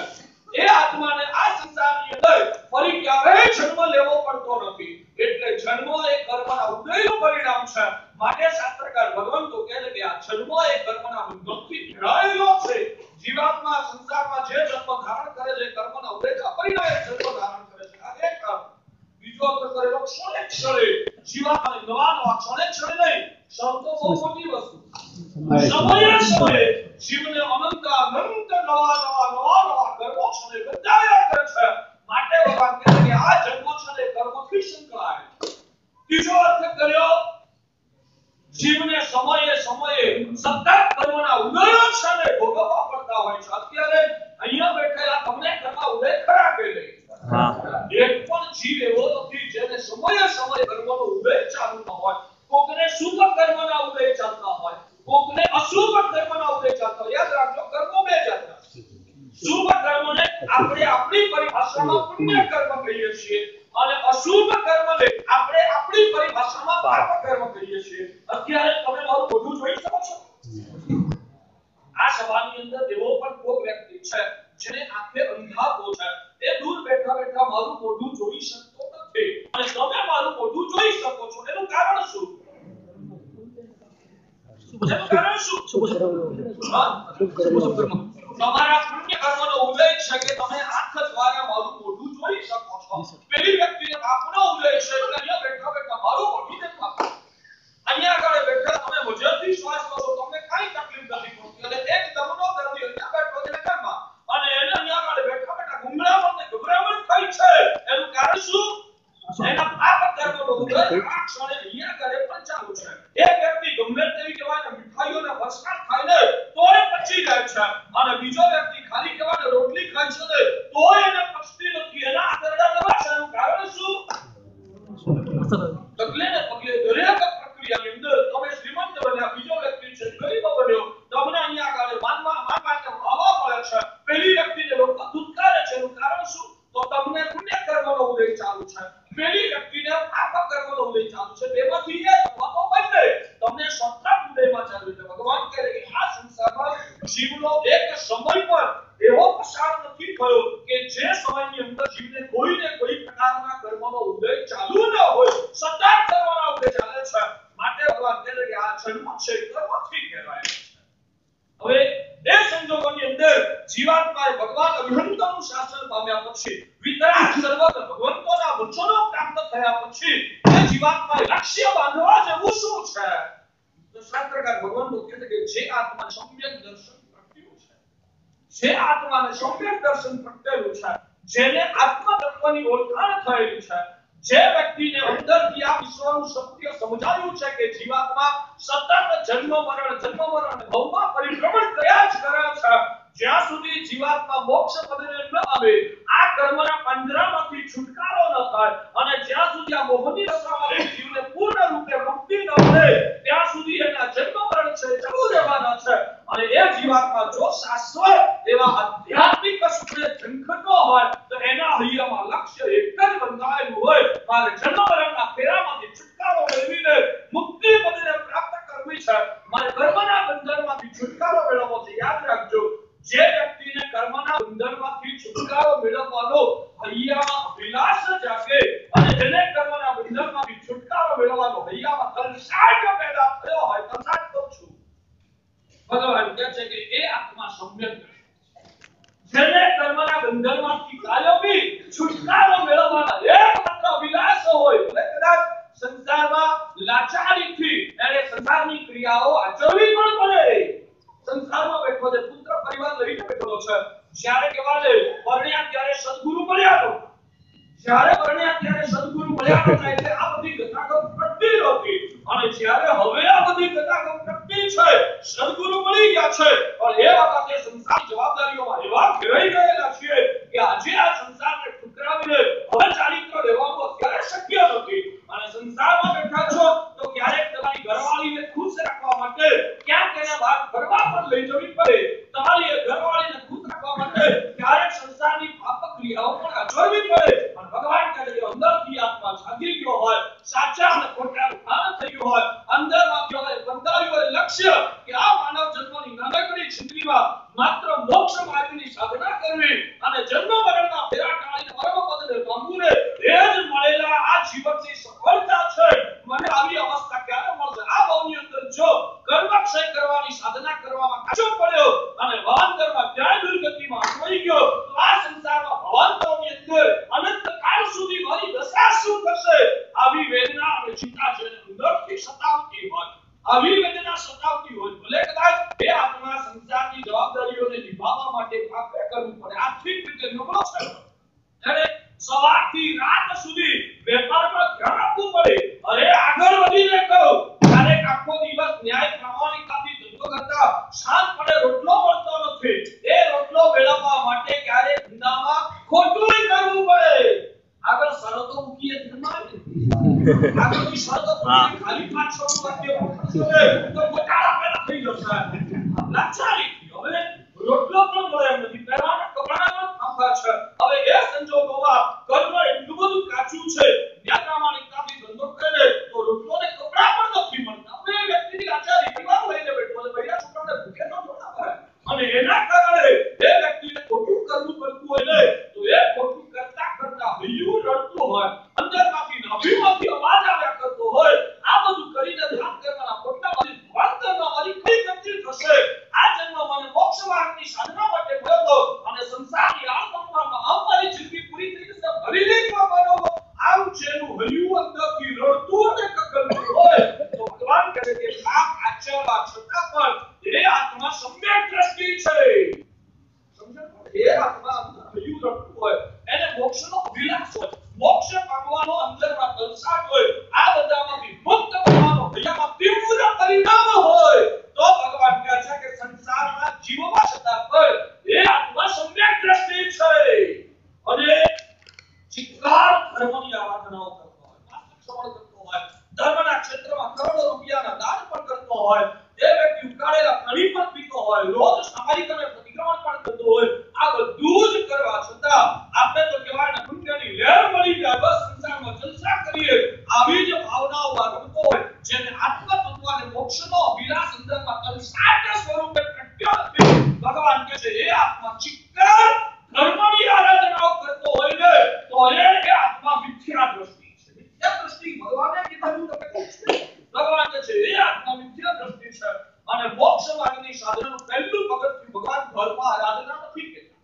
એ આત્માને આ સંસારની અંદર ફરી ક્યારેય જન્મ લેવો પડતો નથી એટલે જન્મ એ કર્મના ઉદયનું પરિણામ છે માટે શાસ્ત્રકાર ભગવાન તો કહે છે કે આ જન્મ એ કર્મના બંધનથી ઘેરાયેલો છે જીવાત્મા સંસારમાં જે જન્મ ધારણ કરે છે કર્મના ઉદયના પરિણામે જન્મ ધારણ કરે છે આ એક બીજો અર્થ કરેલો ક્ષણે ક્ષણે જીવાત્માને નવા ક્ષણે ક્ષણે નહીં ક્ષણ તો બહુ મોટી વસ્તુ સમયે સમયે જીવને અનંત નવા કર્મો છે બધાયા કરે છે માટે ભગવાન કહે છે કે આ જન્મ છે કર્મથી સંકળાયેલ ત્રીજો અર્થ કર્યો જીવને સમયે સમયે સતત કર્મના ઉદયો છે ને ભોગવવા પડતા હોય છે અત્યારે અહીંયા બેઠેલા તમને કર્મના ઉદય ખરા કે નહીં એક પણ જીવ એવો નથી જેને સમયે સમયે કર્મનો ઉદય ચાલુ ન હોય કોકને શુભ કર્મના ઉદય ચાલતા હોય કોકને અશુભ કર્મના ઉદય ચાલતા હોય યાદ રાખજો કર્મો બે જાતના શુભ કર્મને આપણે આપણી પરિભાષામાં પુણ્ય કર્મ કહીએ છીએ અને અશુભ કર્મને આપણે આપણી પરિભાષામાં પાપ કર્મ કહીએ છીએ અત્યારે તમે મારું મોઢું જોઈ શકો છો આ સભાની અંદર એવો પણ કોઈ વ્યક્તિ છે જેને આંખે અંધાપો છે એ દૂર બેઠા બેઠા મારું મોઢું જોઈ શકતો નથી અને તમે મારું મોઢું જોઈ શકો છો એનું કારણ શું તમારા પુણ્ય કર્મનો ઉદય છે કે તમે આંખ દ્વારા મારું મોઢું જોઈ શકો છો પેલી વ્યક્તિને પાપનો ઉદય છે એટલે અહીંયા બેઠા બેઠા મારું મોઢું દેખાય અહીંયા આગળ બેઠા તમે મજરથી શ્વાસ લો છો તમને કાઈ તકલીફ નથી પડતી અને એક દમનો દર્દી અહીંયા બેઠો છે કાનમાં અને એને અહીંયા આગળ બેઠા બેઠા ગુંગળામણ ને ગભરામણ થઈ છે એનું કારણ શું એના પાપ કર્મનો ઉદય આ ક્ષણે અહીંયા આગળ પણ ચાલુ છે એક વ્યક્તિ ગમે તેવી કહેવાય ને મીઠાઈઓના વસકાટ ખાય ને તોય પચી જાય છે અને બીજો વ્યક્તિ ખાલી કહેવાય રોટલી ખાય છે ને તોય એને પચતી નથી એના આંતરડા દબાય છે એનું કારણ શું પગલે ને પગલે દરેક પ્રક્રિયાની અંદર તમે શ્રીમંત બન્યા બીજો વ્યક્તિ છે ગરીબ બન્યો તમને અહીંયા આગળ માનવા હવા મળે છે પેલી વ્યક્તિને લોકો દુત્કારે છે એનું કારણ શું તો તમને પુણ્ય કર્મનો ઉદય ચાલુ છે પેલી વ્યક્તિને પાપ કર્મનો ઉદય ચાલુ છે બેમાંથી એક વાતો બંને તમને સત્રાપ ઉદયમાં ચાલુ છે ભગવાન કહે કે આ સંસારમાં જીવનો એક સમય પર એવો પસાર નથી થયો કે જે સમયની અંદર જીવને કોઈ ને કોઈ પ્રકારના કર્મનો ઉદય ચાલુ ન હોય સતત કર્મનો ઉદય ચાલે છે માટે ભગવાન કહે કે આ જન્મ છે કર્મથી કહેવાય છે હવે એ સંજોગોની અંદર જીવાત્માએ ભગવાન અભિહંતાનું શાસન પામ્યા પછી વિતરાગ સર્વત્ર ભગવંતોના વચનો પ્રાપ્ત થયા પછી એ જીવાત્માએ લક્ષ્ય બાંધવા જેવું શું છે તો શાસ્ત્રકાર ભગવાન તો કહે છે કે જે આત્મા સમ્યક દર્શન પ્રગટ્યું છે જે આત્માને સમ્યક દર્શન પ્રગટેલું છે જેને આત્મ તત્વની ઓળખાણ થયેલી છે જે વ્યક્તિને અંદરથી આ વિશ્વનું સત્ય સમજાયું છે કે જીવાત્મા સતત જન્મ મરણ ભવમાં પરિભ્રમણ કર્યા જ કરે છે, જ્યાં સુધી જીવાત્મા મોક્ષ પદને ન આવે, આ કર્મના પાંજરામાંથી છુટકારો ન થાય અને જ્યાં સુધી આ મોહની દશામાંથી જીવને પૂર્ણ રૂપે મુક્તિ ન મળે, ત્યાં સુધી એના જન્મ મરણ છે ચાલુ રહેવાના છે. અને એ જીવાત્મા જો શાશ્વત એવા આધ્યાત્મિક સુખને ઝંખતો હોય તો એના હૈયામાં લક્ષ્ય એક જ બંધાયેલું હોય, મારે જન્મ મરણના ફેરામાંથી છુટકારો મેળવીને મુક્તિ પદને પ્રાપ્ત કરવી છે, મારે કર્મના બંધનમાંથી છુટકારો મેળવવો છે. યાદ રાખજો, જે વ્યક્તિને કર્મના બંધનમાંથી છુટકારો મેળવવાનો હૈયામાં અભિલાષ જાગે અને જેને કર્મના બંધનમાંથી છુટકારો મેળવવાનો હૈયામાં તલસાટ પેદા થયો હોય, તલસાટ કહું છું, ભગવાન કહે છે કે એ આત્મા સમ્યક જેને કર્મના બંધનમાંથી કાયમી છુટકારો મેળવવાનો એકમાત્ર અભિલાષ હોય, ભલે કદાચ સંસારમાં લાચારીથી એને સંસારની ક્રિયાઓ આચરવી પણ પડે, સંસારમાં બેઠો છે, પુત્ર પરિવાર લઈને બેઠો છે, જ્યારે કહેવાય પરણ્યા ત્યારે સદગુરુ મળ્યા નો, જ્યારે પરણ્યા ત્યારે સદગુરુ મળ્યા નો, એટલે આ બધી ઘટનાઓ ઘટતી હતી અને જ્યારે હવે આ બધી ઘટનાઓ ઘટતી છે, સદગુરુ મળી ગયા છે, પણ એ વખતે સંસાર જવાબદારીઓમાં એવા ઘેરાઈ ગયેલા છે કે આજે આ સંસારને ઠુકરાવીને હવે ચારિત્ર રહેવાનું અત્યારે શક્ય નથી. અને સંસારમાં બેઠા છો તો ક્યારેક તમારી ઘરવાળીને ખુશ રાખવા માટે ક્યાંક એને બહાર ફરવા પણ લઈ જવી પડે, તમારી ઘરવાળીને ખુશ રાખવા માટે ક્યારેક સંસારની પાપ ક્રિયાઓ પણ આચરવી પડે. અને ભગવાન કહે છે અંદરથી આત્મા જાગી ગયો હોય, સાચા અને ખોટાનું ભાન થઈ ગયું હોય, અંદરમાંથી હવે બંધાયું હોય લક્ષ્ય કે આ માનવ જન્મની નાનકડી જિંદગીમાં માત્ર મોક્ષ માર્ગની સાધના કરવી અને જન્મ મરણના ફેરા ટાળીને પરમ પદને પામવું, એ જ મળેલા આ જીવનની સફળતા છે. મને આવી અવસ્થા ક્યારે મળશે? આ ભાવની અંદર જો કર્મક્ષય કરવાની સાધના કરવામાં કાચો પડ્યો અને ભવાંતરમાં ક્યાંય દુર્ગતિમાં ખોઈ ગયો તો આ સંસારમાં ભવાંતરની અંદર અનંત કાળ સુધી મારી દશા શું થશે? આવી વેદના અને ચિંતા જેને અંદરથી સતાવતી હોય, આવી વેદના સતાવતી હોય, ભલે કદાચ એ આત્મા સંસારની જવાબદારીઓને નિભાવવા માટે પાપે કરવું પડે, આર્થિક રીતે નબળો છે, ત્યારે સવારથી રાત સુધી વેપારમાં ધ્યાન આપવું પડે, અરે આગળ વધીને કહો, ક્યારેક આખો દિવસ ન્યાય પ્રામાણિકતાથી ધંધો કરતા શાંત પડે રોટલો મળતો નથી, એ રોટલો મેળવવા માટે ક્યારેક ધંધામાં ખોટું કરવું પડે. આગળ શરતો મૂકીએ આગળની શરતો ખાલી 500 વાક્ય તો ગોટાળા પેદા થઈ જશે. લાચારી હવે રોટલો પણ મળે એમ નથી, પહેરવાના કપડાના થાંભા છે. હવે એ સંજોગોમાં કર્મ એટલું બધું કાચું છે, ન્યાય પ્રામાણિકતાથી ધંધો કરે તો રોટલો ને કપડા પણ નથી મળતા. હવે એ વ્યક્તિની લાચારી પરિવાર લઈને બેઠો છે, ભૈયા છોકરાને ભૂખે ન છોડાવાય અને એના કારણે એ વ્યક્તિને ખોટું કરવું પડતું હોય ને, તો એ ખોટું કરતા કરતા હૈયું રડતું હોય, અંદરમાંથી નાભીમાંથી અવાજ આવ્યા કરતો હોય, આ બધું કરીને ધ્યાન કરવાના ખોટામાંથી ભવાંતરમાં મારી કઈ ગતિ થશે? આ જન્મ મને મોક્ષ માર્ગની સાધના માટે મળ્યો અને સંસારની આળંબમાં અમારી જિંદગી પૂરી થઈ જશે, ભરી લેવા માનો આમ જેનું હૈયું અંદરથી રડતું અને કકલતું હોય તો ભગવાન કહે છે કે પાપ આચરવા છતાં પણ એ આત્મા સમ્યક દ્રષ્ટિ છે. સમજો? એ આત્મા અંદર હૈયું રડતું હોય, એને મોક્ષનો અભિલાષ હોય, મોક્ષ પામવાનો અંદરમાં તલસાટ હોય, આ બધામાંથી મુક્ત થવાનો હૈયામાં તીવ્ર પરિણામ હોય, તો ભગવાન કહે છે કે સંસારમાં જીવવા છતાં પણ એ આત્મા સમ્યક દ્રષ્ટિ છે. અને ચિત્કાર ધર્મની આરાધનાઓ કરતો હોય, વાસ્તવિક શ્રવણ કરતો હોય, ધર્મના ક્ષેત્રમાં કરોડો રૂપિયાના દાન પણ કરતો હોય, એ વ્યક્તિ ઉકાળેલા પાણી પણ પીતો હોય, રોજ સામાજિક અને પ્રતિક્રમણ પણ કરતો હોય, આ બધું જ કરવા છતાં આપણે તો કહેવાય ને પુણ્યની લહેર મળી જાય, બસ સંસારમાં જલસા કરીએ, આવી જ ભાવનાઓમાં રમતો હોય, જેને આત્મતત્વ અને મોક્ષનો અભિલાષ અંદરમાં તલસાટ સ્વરૂપે પ્રગટ્યો નથી. ભગવાન કહે છે એ આત્મા ચિત્કાર ધર્મની આરાધનાઓ કરતો હોય ને, તો એ આત્મા મિથ્યા દ્રષ્ટિ છે. મિથ્યા દ્રષ્ટિ ભગવાને કીધું તમે કહો છો. ભગવાન કહે છે એ આત્મા મિથ્યા દ્રષ્ટિ છે. અને મોક્ષ માર્ગની સાધનાનું પહેલું પગથિયું ભગવાન ધર્મ આરાધના નથી કહેતા.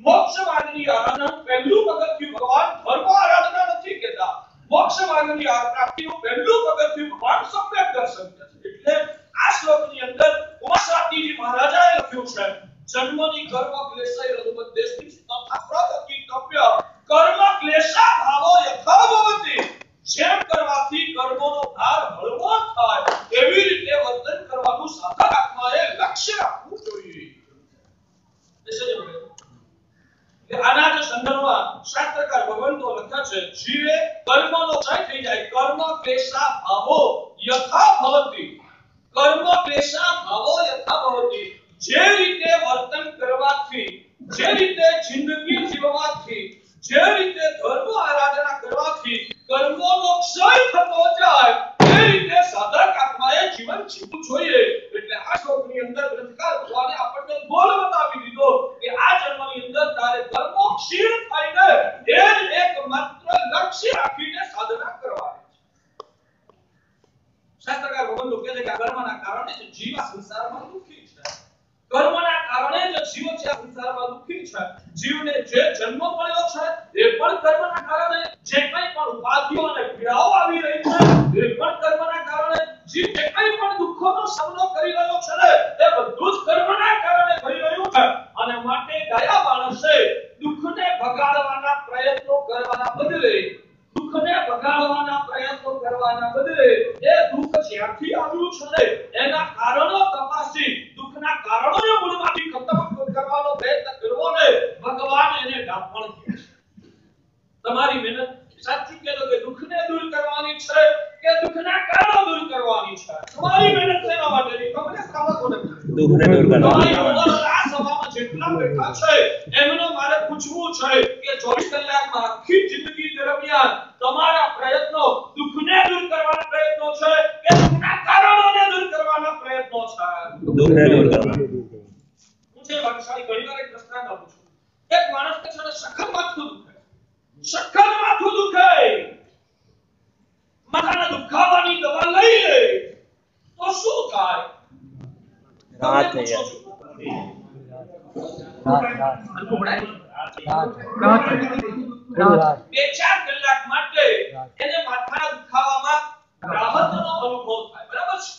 મોક્ષ માર્ગની આરાધનાનું પહેલું પગથિયું ભગવાન ધર્મ આરાધના નથી કહેતા. મોક્ષ માર્ગની પ્રાપ્તિનું પહેલું પગથિયું ભગવાન સમ્યક દર્શન છે. એટલે આ શ્લોકની અંદર ઉમાશ્વાતીજી મહારાજાએ લખ્યું છે, જન્મની કર્મ ક્લેશય રઘુપત દેશની તથા પ્રગતિ તપ્ય કર્મ ક્લેશા ભાવો યથા ભવતિ, જેમ કરવાથી કર્મોનો ભાર હળવો થાય એવી રીતે વર્તન કરવાનું સાધક આત્માએ લક્ષ્ય રાખવું જોઈએ. આના જે સંદર્ભમાં શાસ્ત્રકાર ભગવંતો લખ્યા છે, જીવે કર્મનો ક્ષય થઈ જાય, કર્મ ક્લેશા ભાવો યથા ભવતિ, કર્મ ક્લેશા ભાવો યથા ભવતિ, જે રીતે વર્તન કરવાથી, જે રીતે જિંદગી જીવવાથી, જે રીતે ધર્મ આરાધના કરવાથી કર્મોનો ક્ષય થતો જાય એ રીતે સાધક આત્માએ જીવન જીવવું જોઈએ. એટલે આ શ્લોકની અંદર ગ્રંથકાર ભગવાને આપણને ગોલ બતાવી દીધો કે આ જન્મની અંદર તારે કર્મો ક્ષીણ થઈને એ જ એકમાત્ર લક્ષ્ય રાખીને સાધના કરવાની છે. શાસ્ત્રકાર ભગવાન કહે છે કે આ કર્મના કારણે જ જીવ આ સંસારમાં દુઃખી છે. કર્મના કારણે જ જીવ છે આ સંસારમાં દુઃખી છે. જીવને જે જન્મ મળ્યો છે એ પણ કર્મના કારણે, જે કંઈ પણ ઉપાધિઓ અને પીડાઓ આવી રહી છે એ પણ કર્મના કારણે, જીવ જે કંઈ પણ દુઃખોનો સામનો કરી રહ્યો છે ને એ બધું જ કર્મના કારણે થઈ રહ્યું છે. અને માટે ગયા માણસે દુઃખને ભગાડવાના પ્રયત્નો કરવાના બદલે, દુઃખને ભગાડવાના પ્રયત્નો કરવાના બદલે એ દુઃખ જ્યાંથી આવ્યું છે ને એના કારણો તપાસી દુઃખના કારણોને મૂળમાંથી ખતમ કરવાનો પ્રયત્ન કરવો ને ભગવાન એને ડાપણ કહે છે. તમારી મહેનત સાચું કહેતો કે દુઃખને દૂર કરવાની છે કે દુઃખના કારણો દૂર કરવાની છે? તમારી મહેનત શેના માટેની? તમને સાવકોને દુઃખને દૂર કરવાની. આ સભામાં જેટલા બેઠા છે એમને મારે પૂછવું છે કે 24 કલાકમાં આખી જિંદગી દરમિયાન તમારા પ્રયત્નો દુઃખને દૂર કરવાના પ્રયત્નો છે કે દુઃખના કારણોને દૂર કરવાના પ્રયત્નો છે? દુઃખને દૂર કરવાના. હું છે ભાગશાળી ઘણીવાર એક દ્રષ્ટાંત આપું છું. એક માણસને છે ને સખત માથું દુખે, સખત માથું દુખે, માથાના દુખાવાની દવા લઈ લે તો શું થાય? રાહત થઈ જાય. બે ચાર કલાક માટે એને માથાના દુખાવામાં રાહતનો અનુભવ થાય, બરાબર છે?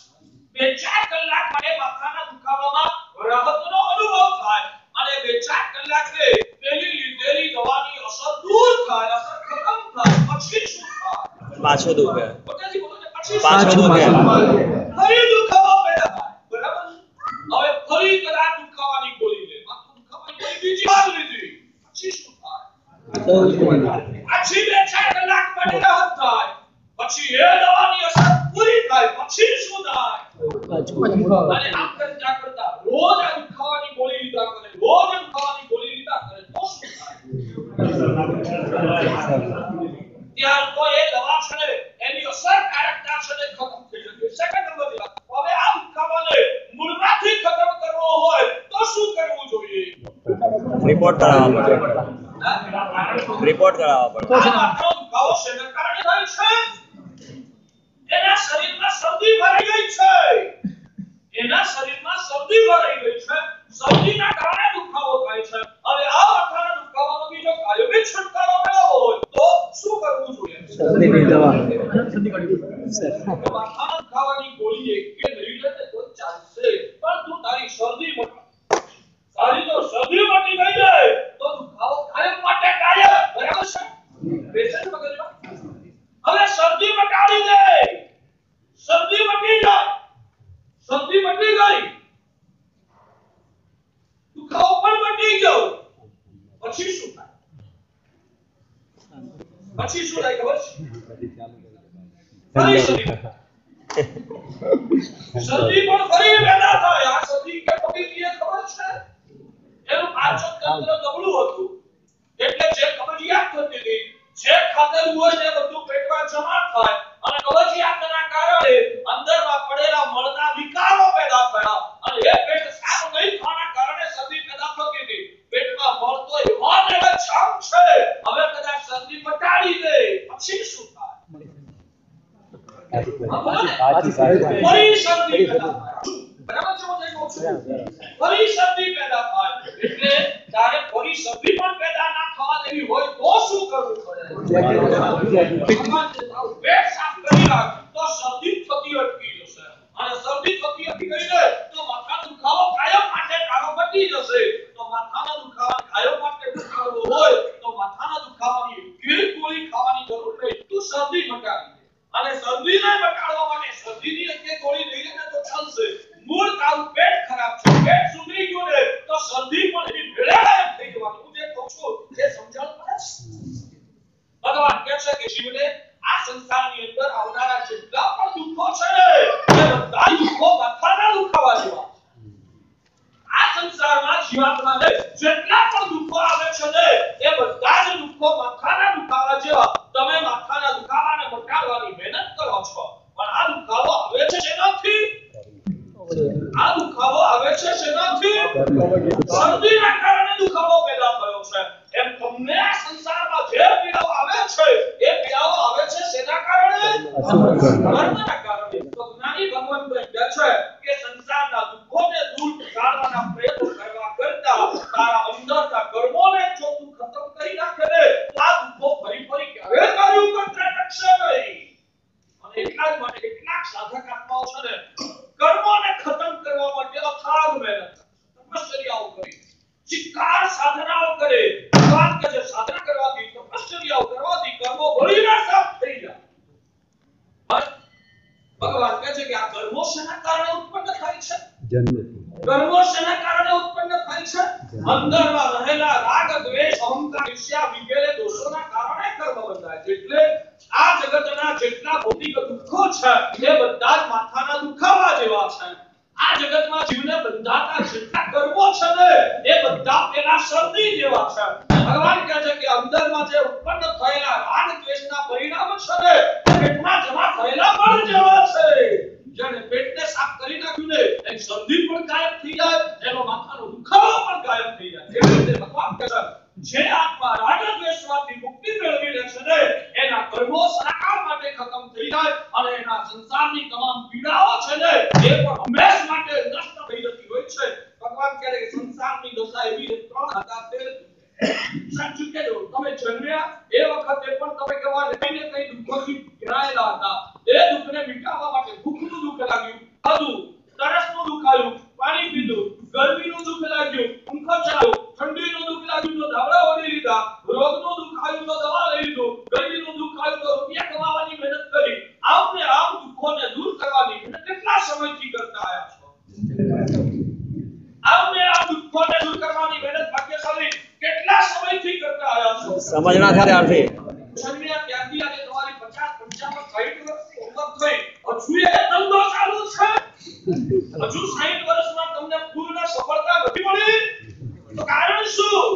બે ચાર કલાક માટે માથાના દુખાવામાં રાહતનો અનુભવ થાય અને બે ચાર કલાકે પેલી લીધેલી દવાની અસર દૂર થાય, અસર ખતમ થાય, પછી શું થાય? પાછો દુખે. પોતાથી બોલો કે પછી પાછો દુખે. ફરી દુખાવો પેદા થાય, બરાબર છે? હવે ફરી કદાચ દુખાવાની ગોળી લે, માથું દુખાવાની ગોળી બીજી વાર લીધી, પછી શું થાય? પછી બે ચાર કલાક માટે રાહત થાય, પછી એ દવાની અસર પૂરી થાય, પછી શું થાય? અને આમ કરતા કરતા રોજ આ દુખાવાની ગોળી લીધા કરે, રોજ દુખાવાની ગોળી લીધા કરે તો શું થાય? ત્યાર તો એ દવા છે ને એની અસરકારકતા છે ને ખતમ થઈ જશે. સેકન્ડ નંબરની વાત, હવે આ દુખાવાને મૂળમાંથી ખતમ કરવો હોય તો શું કરવું જોઈએ? રિપોર્ટ કરાવવા પડે. રિપોર્ટ કરાવવા પડે. આ માથાનો દુખાવો શેના કારણે થાય છે? એના શરીરમાં શરદી ભરાઈ ગઈ છે, એના શરીરમાં શરદી ભરાઈ ગઈ છે, શરદીના કારણે દુખાવો થાય છે. હવે આ માથાના દુખાવાનો બીજો કાયમી છુટકારો મેળવવો હોય તો શું કરવું જોઈએ? માથાના દુખાવાની ગોળી એક કે લઈ લે તો ચાલશે, પણ તું તારી શરદી તારી તો શરદી મટી ગઈ ને તો દુખાવો કાયમ માટે ગાયબ, બરાબર છે? પેશન્ટ મગજમાં હવે શરદી મટાડી દે, શરદી મટી જાય, શરદી મટી ગઈ, દુખાવો પણ મટી ગયો, પછી શું થાય? પછી શું થાય ખબર છે? ફરી શરદી પણ ફરી પેદા થાય. આ શરદી કે પડી ખબર છે? એનું પાચન તંત્ર નબળું હતું એટલે જે કબજિયાત થતી હતી, જે ખાધેલું હોય ને બધું પેટમાં જમા થાય અને કબજિયાતના કારણે અંદરમાં પડેલા મળના વિકારો પેદા થયા અને એ પેટ સાફ નહીં થવાના કારણે શરદી પેદા થતી હતી. પેટમાં મળ તો એવા ને એવા જામ છે, હવે કદાચ શરદી મટાડી દે પછી શું થાય? ફરી શરદી પેદા થાય, બરાબર છે? હું કહું છું ફરી શરદી પેદા થાય એટલે તારે ફરી શરદી પણ પેદા ના થવા દેવી હોય તો શું કરવું પડે? પેટ સાફ કરી રાખ તો શરદી થતી અટકી જશે અને શરદી થતી અટકી ગઈ ને તો માથાનો દુખાવો કાયમ માટે તારો મટી જશે. તો માથાના દુખાવા કાયમ માટે દૂર કરવો હોય તો માથાના દુખાવા જીવાત્માને જેટલા પણ દુઃખો આવે છે ને એ બધા જ દુઃખો માથાના દુખાવા જેવા. તમે માથાના દુખાવાને મટાડવાની મહેનત કરો છો, પણ આ દુખાવો આવે છે શેનાથી? આ દુખાવો આવે છે શેનાથી? શરદીના કારણે દુખાવો પેદા થયો છે. એમ તમને આ સંસારમાં જે પીડાઓ આવે છે એ પીડાઓ આવે છે શેના કારણે? કર્મના કારણે. તો જ્ઞાની ભગવાન કહે છે કે સંસારના દુઃખોને દૂર કાઢવાના પ્રયત્નો કરવા કરતા તારા અંદરના કર્મોને જો તું ખતમ કરી નાખે ને તો આ દુઃખો ફરી ક્યારે તારી ઉપર ત્રાટકશે નહીં. અને એટલા જ માટે કેટલાક સાધક આત્માઓ છે ને કર્મોને ખતમ કરવા માટે અથાગ મહેનત તપશ્ચર્યાઓ કરે, ચિત્કાર સાધનાઓ કરે. ભગવાન કહે છે સાધના કરવાથી, તપશ્ચર્યાઓ કરવાથી કર્મો બળીને સાફ થઈ જાય. ભગવાન કહે છે કે આ કર્મો શેના કારણે ઉત્પન્ન થાય છે? કર્મો શેના કારણે ઉત્પન્ન થાય છે? અંદરમાં રહેલા રાગ, દ્વેષ, અહંકાર, ઈર્ષ્યા વગેરે દોષોના કારણે કર્મ બંધાય છે. એટલે આ જગતના જેટલા ભૌતિક દુઃખો છે એ બધા જ માથાના દુખાવા જેવા છે. આ જગતમાં જીવને બંધાતા જેટલા કર્મો છે ને એ બધા પેલા શરદી જેવા છે. ભગવાન કહે છે કે અંદરમાં જે ઉત્પન્ન થયેલા રાગ દ્વેષના પરિણામ છે ને પેટમાં જમા થયેલા બળ જેવા છે. જેને પેટને સાફ કરી નાખ્યું ને એની શરદી પણ ગાયબ થઈ જાય, એનો માથાનો દુખાવો પણ ગાયબ થઈ જાય. એ રીતે ભગવાન કહે છે જે આત્મા રાગ દ્વેષમાંથી મુક્તિ મેળવી લે છે ને એના કર્મો સદાકાળ માટે ખતમ થઈ જાય અને એના સંસારની તમામ પીડાઓ છે ને એ પણ હંમેશ માટે નષ્ટ થઈ જતી હોય છે. ભગવાન કહે છે કે સંસારની દશા એવી 3 હતા તે સાચું કે તમે જન્મ્યા એ વખતે પણ તમે કેવા લઈને કઈ દુઃખોથી ઘેરાયેલા હતા. એ દુઃખને મિટાવવા માટે ભૂખનું દુઃખ લાગ્યું, ખાધું, તરસનું દુઃખ આવ્યું, પાણી પીધું, ગરમીનું દુઃખ લાગ્યું, પંખો ચાલ્યો, ઠંડીનું દુઃખ લાગ્યું તો ધાબળા ઓઢી લીધા, રોગનું દુઃખ આવ્યું તો દવા લઈ લીધું, ગરમીનું દુઃખ આવ્યું તો રૂપિયા કમાવાની મહેનત કરી. આમને આમ દુઃખોને દૂર કરવાની મહેનત કેટલા સમયથી કરતા આવ્યા છો? આમને આમ દુઃખોને દૂર કરવાની મહેનત ભાગ્યશાળી કેટલા સમયથી કરતા આવ્યા છો? સમજના થાય આથી જન્મ્યા ત્યારથી આજે તમારી 50, 55, 60 વર્ષની ઉંમર થઈ, હજુ એ ધંધો ચાલુ છે? હજુ 60 વર્ષમાં તમને પૂર્ણ સફળતા નથી મળી? તો કારણ શું?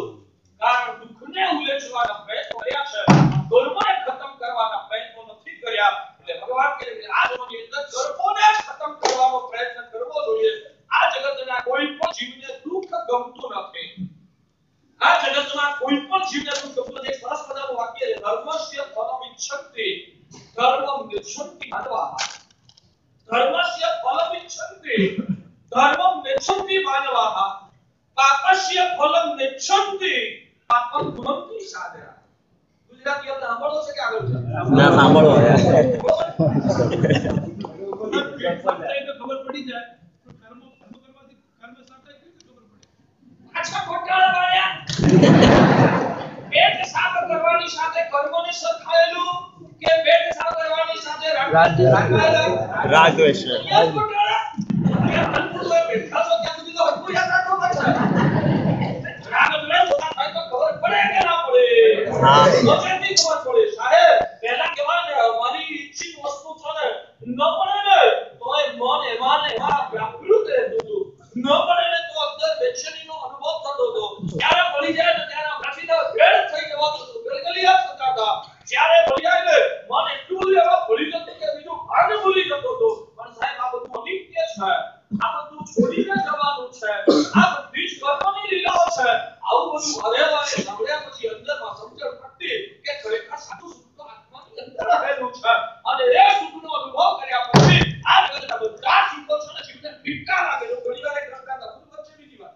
કારણ દુઃખને ઉલેચવાના પ્રયત્નો કર્યા છે, કર્મને ખતમ કરવાના પ્રયત્નો નથી કર્યા. એટલે ભગવાન કહે છે આ જન્મની અંદર કર્મોને ખતમ કરવાનો પ્રયત્ન કરવો જોઈએ. આ જગતના કોઈ પણ જીવને દુઃખ ગમતું નથી. આ જગતમાં કોઈ પણ જીવને દુઃખ ગમતું નથી. સરસ મજાનું વાક્ય છે ધર્મસ્ય ફલમ ઇચ્છન્તિ ધર્મમ નિચ્છન્તિ માનવાઃ. ધર્મસ્ય ફલમ ઇચ્છન્તિ ધર્મમ નિચ્છન્તિ માનવાઃ. પાપસ્ય ફલમ નિચ્છન્તિ પાપમ ગુણંતિ સાધયા. ગુજરાતી આપણે સાંભળો છે કે આગળ છે? ના સાંભળો ખબર પડી જાય તો કર્મ કરવાથી કર્મ સાધે કેવી ખબર પડે? પાછા ખોટાળા વાળ્યા. પેટ સાફ કરવાની સાથે કર્મોને સરખાયેલું કે પેટ સાફ કરવાની સાથે રાગ દ્વેષ ખોટાળા. કે અંતમાં બેઠા છો ત્યાં સુધી તો હકું યાદ રાખો પડશે. રાગ દ્વેષ હોતા થાય તો ખબર પડે કે ના પડે? હા. મજેથી ખબર પડે. સાહેબ પહેલા કહેવાય ને મારી ઈચ્છિત વસ્તુ છે ને ન પડે ને તોય મન એમાં વ્યાપૃત રહેતું હતું. ન પડે ને તો અંદર બેચેનીનો અનુભવ થતો હતો. જ્યારે પડી જાય ને ત્યારે માથીનો ભેળ થઈ જવાતો હતો, ગલગલિયા થતા હતા. જ્યારે પડી જાય ને મન એટલું એવા ભળી જતું કે બીજું ભાગ ભૂલી જતો હતો. પણ સાહેબ આ બધું અનિત્ય છે, આ બધું છોડીને જવાનું છે, આ બધી જ કર્મની લીલાઓ છે. આવું બધું હરેવાએ સાંભળ્યા પછી અંદરમાં સમજણ પડતી કે ખરેખર સાચું સુખ તો આત્માની અંદર રહેલું છે. અને એ સુખનો અનુભવ કર્યા પછી આ જગતના બધા સુખો છે ને જીવને ફિક્કા લાગે. જો ઘણીવાર એક કરતા હતા ખુદ વચ્ચે બીજી વાત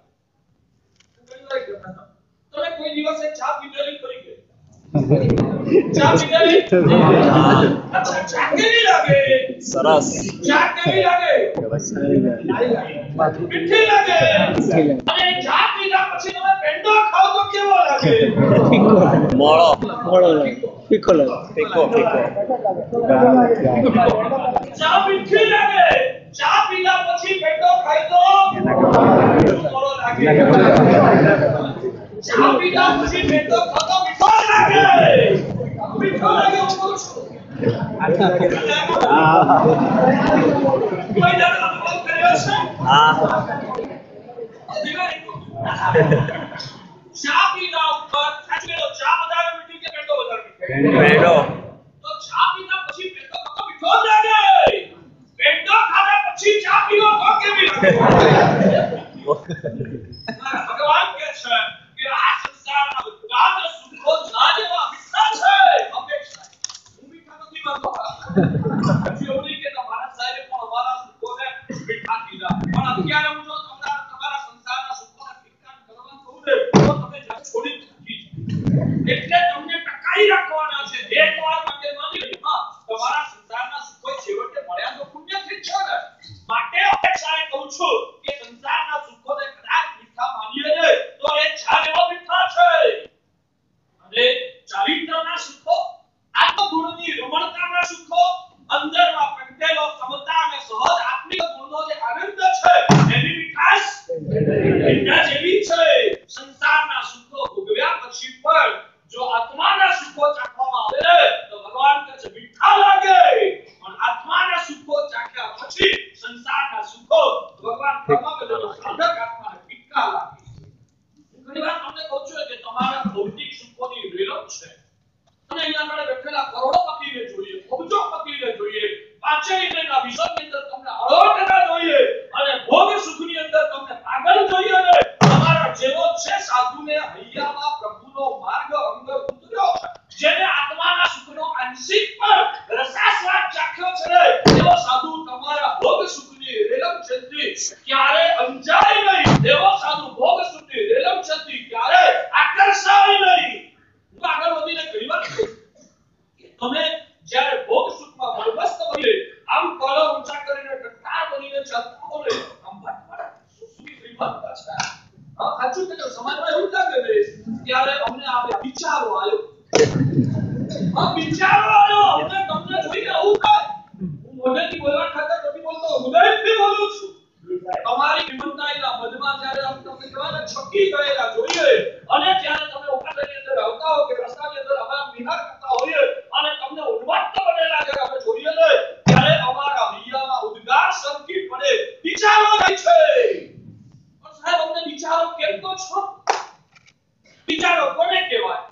ઘણીવાર એક કરતા હતા તમે કોઈ દિવસે ચા પીધેલી કરી ગઈ? ચા પીધેલી? અચ્છા ચા કેવી લાગે? સરસ. ચા કેવી લાગે? મીઠી લાગે. અને ચા પીધા પછી તમે પેંડો ખાઓ તો કેવો લાગે? મોળો ફીકો લાગે. ફીકો ચા મીઠી લાગે. ચા પીધા પછી પેંડો ખાય તો મોળો લાગે. ચા પીધા પછી પેંડો ખાઓ તો મીઠો લાગે. મીઠો લાગે હું બોલું છું. કોઈ દાડો અનુભવ કર્યો છે? હા. ચા પીધા ઉપર સાચવેલો ચા વધારે મીઠી કે પેટો વધારે મીઠો? પેડો તો ચા પીધા પછી પેટો તો મીઠો જ લાગે. પેટો ખાધા પછી ચા પીવો તો કેવી લાગે? ભગવાન કહે છે કે આ સંસારના બધા જ સુખો જા જેવા મીઠા છે. અપેક્ષા હું મીઠા નથી માંગતો. પછી એવું નહીં કે તમારા સાહેબે પણ અમારા સુખોને મીઠા કીધા. પણ અત્યારે હું જો તમારા સંસારના સુખોને ઠીકઠાક કરવા કહું ને તો તમે છોડી મૂકી એટલે તમને ટકાઈ રાખવાના છે. એકવાર માટે માની લો તમારા સંસારના સુખો છેવટે મળ્યા તો પુણ્યથી જ છે ને. માટે અપેક્ષાએ કહું છું કે સંસારના સુખોને કદાચ મીઠા માનીએ ને તો એ ચા જેવા મીઠા છે. અને ચારિત્રના સુખો, આત્મગુણની રમણતાના સુખો, અંદરમાં પ્રગટેલો સમતા અને સહજ આત્મિક ગુણનો જે આનંદ છે એની મીઠાશ એના જેવી છે. સંસારના સુખો ભોગવ્યા પછી પણ જો આત્માના સુખો ચાખવામાં આવે તો ભગવાન કહે છે મીઠા લાગે. પણ આત્માના સુખો ચાખ્યા પછી સંસારના સુખો ભગવાન પરમાત્માનો સાધક આત્માને ફીકા લાગે. ઘણી વાર તમને કહું છું કે તમારા ભૌતિક સુખોની રેલમ છે. અને અહીંયા આગળ બેઠેલા કરોડોપતિને જોઈએ, અબજોપતિને જોઈએ, પાંચેય ઇન્દ્રિયના વિષયની અંદર તમને અરોગતા જોઈએ અને ભોગ સુખની અંદર તમને પાગલ જોઈએ ને તમારા જેવો છે સાધુને હૈયામાં પ્રભુનો માર્ગ અંગ ઉતર્યો છે. જેને આત્માના સુખનો આંશિક પણ રસાસ્વાદ ચાખ્યો છે ને એવો સાધુ તમારા ભોગ સુખની રેલમ છેતી ક્યારે અંજાય નહીં. એવો સાધુ ભોગ સુખની રેલમ છેતી ક્યારે આકર્ષાય નહીં. હું આગળ વધીને ઘણી વાર કહું કે તમે જ્યારે ભોગ સુખમાં મનમસ્ત બનીને આમ કળો ઊંચા કરીને ટટ્ટાર બનીને ચાલતા હો ને આમ ભટભટ સુખી શ્રીમંત છે. હા સાચું કે સમાજમાં એવું લાગે ને ત્યારે અમને આ વિચારો આવ્યો. હા વિચારો આવ્યો અમને તમને જોઈને આવું થાય. હું મોઢેથી બોલવા ખાતર નથી બોલતો, હૃદયથી બોલું છું. તમારી વિમલતાઈના મધમાં જ્યારે આમ તમને કહેવાય છકી ગયેલા જોઈએ અને જ્યારે તમે ઉપાસની અંદર આવતા હો કે રસ્તાની અંદર અમે વિહાર કરતા હોઈએ અને તમને ઉન્મત્ત બનેલા જ્યારે અમે જોઈએ ને ત્યારે અમારા હૈયામાં ઉદ્ગાર સરકી પડે. વિચારો થાય છે. પણ સાહેબ અમને વિચારો કેમ કહો છો? વિચારો કોને કહેવાય?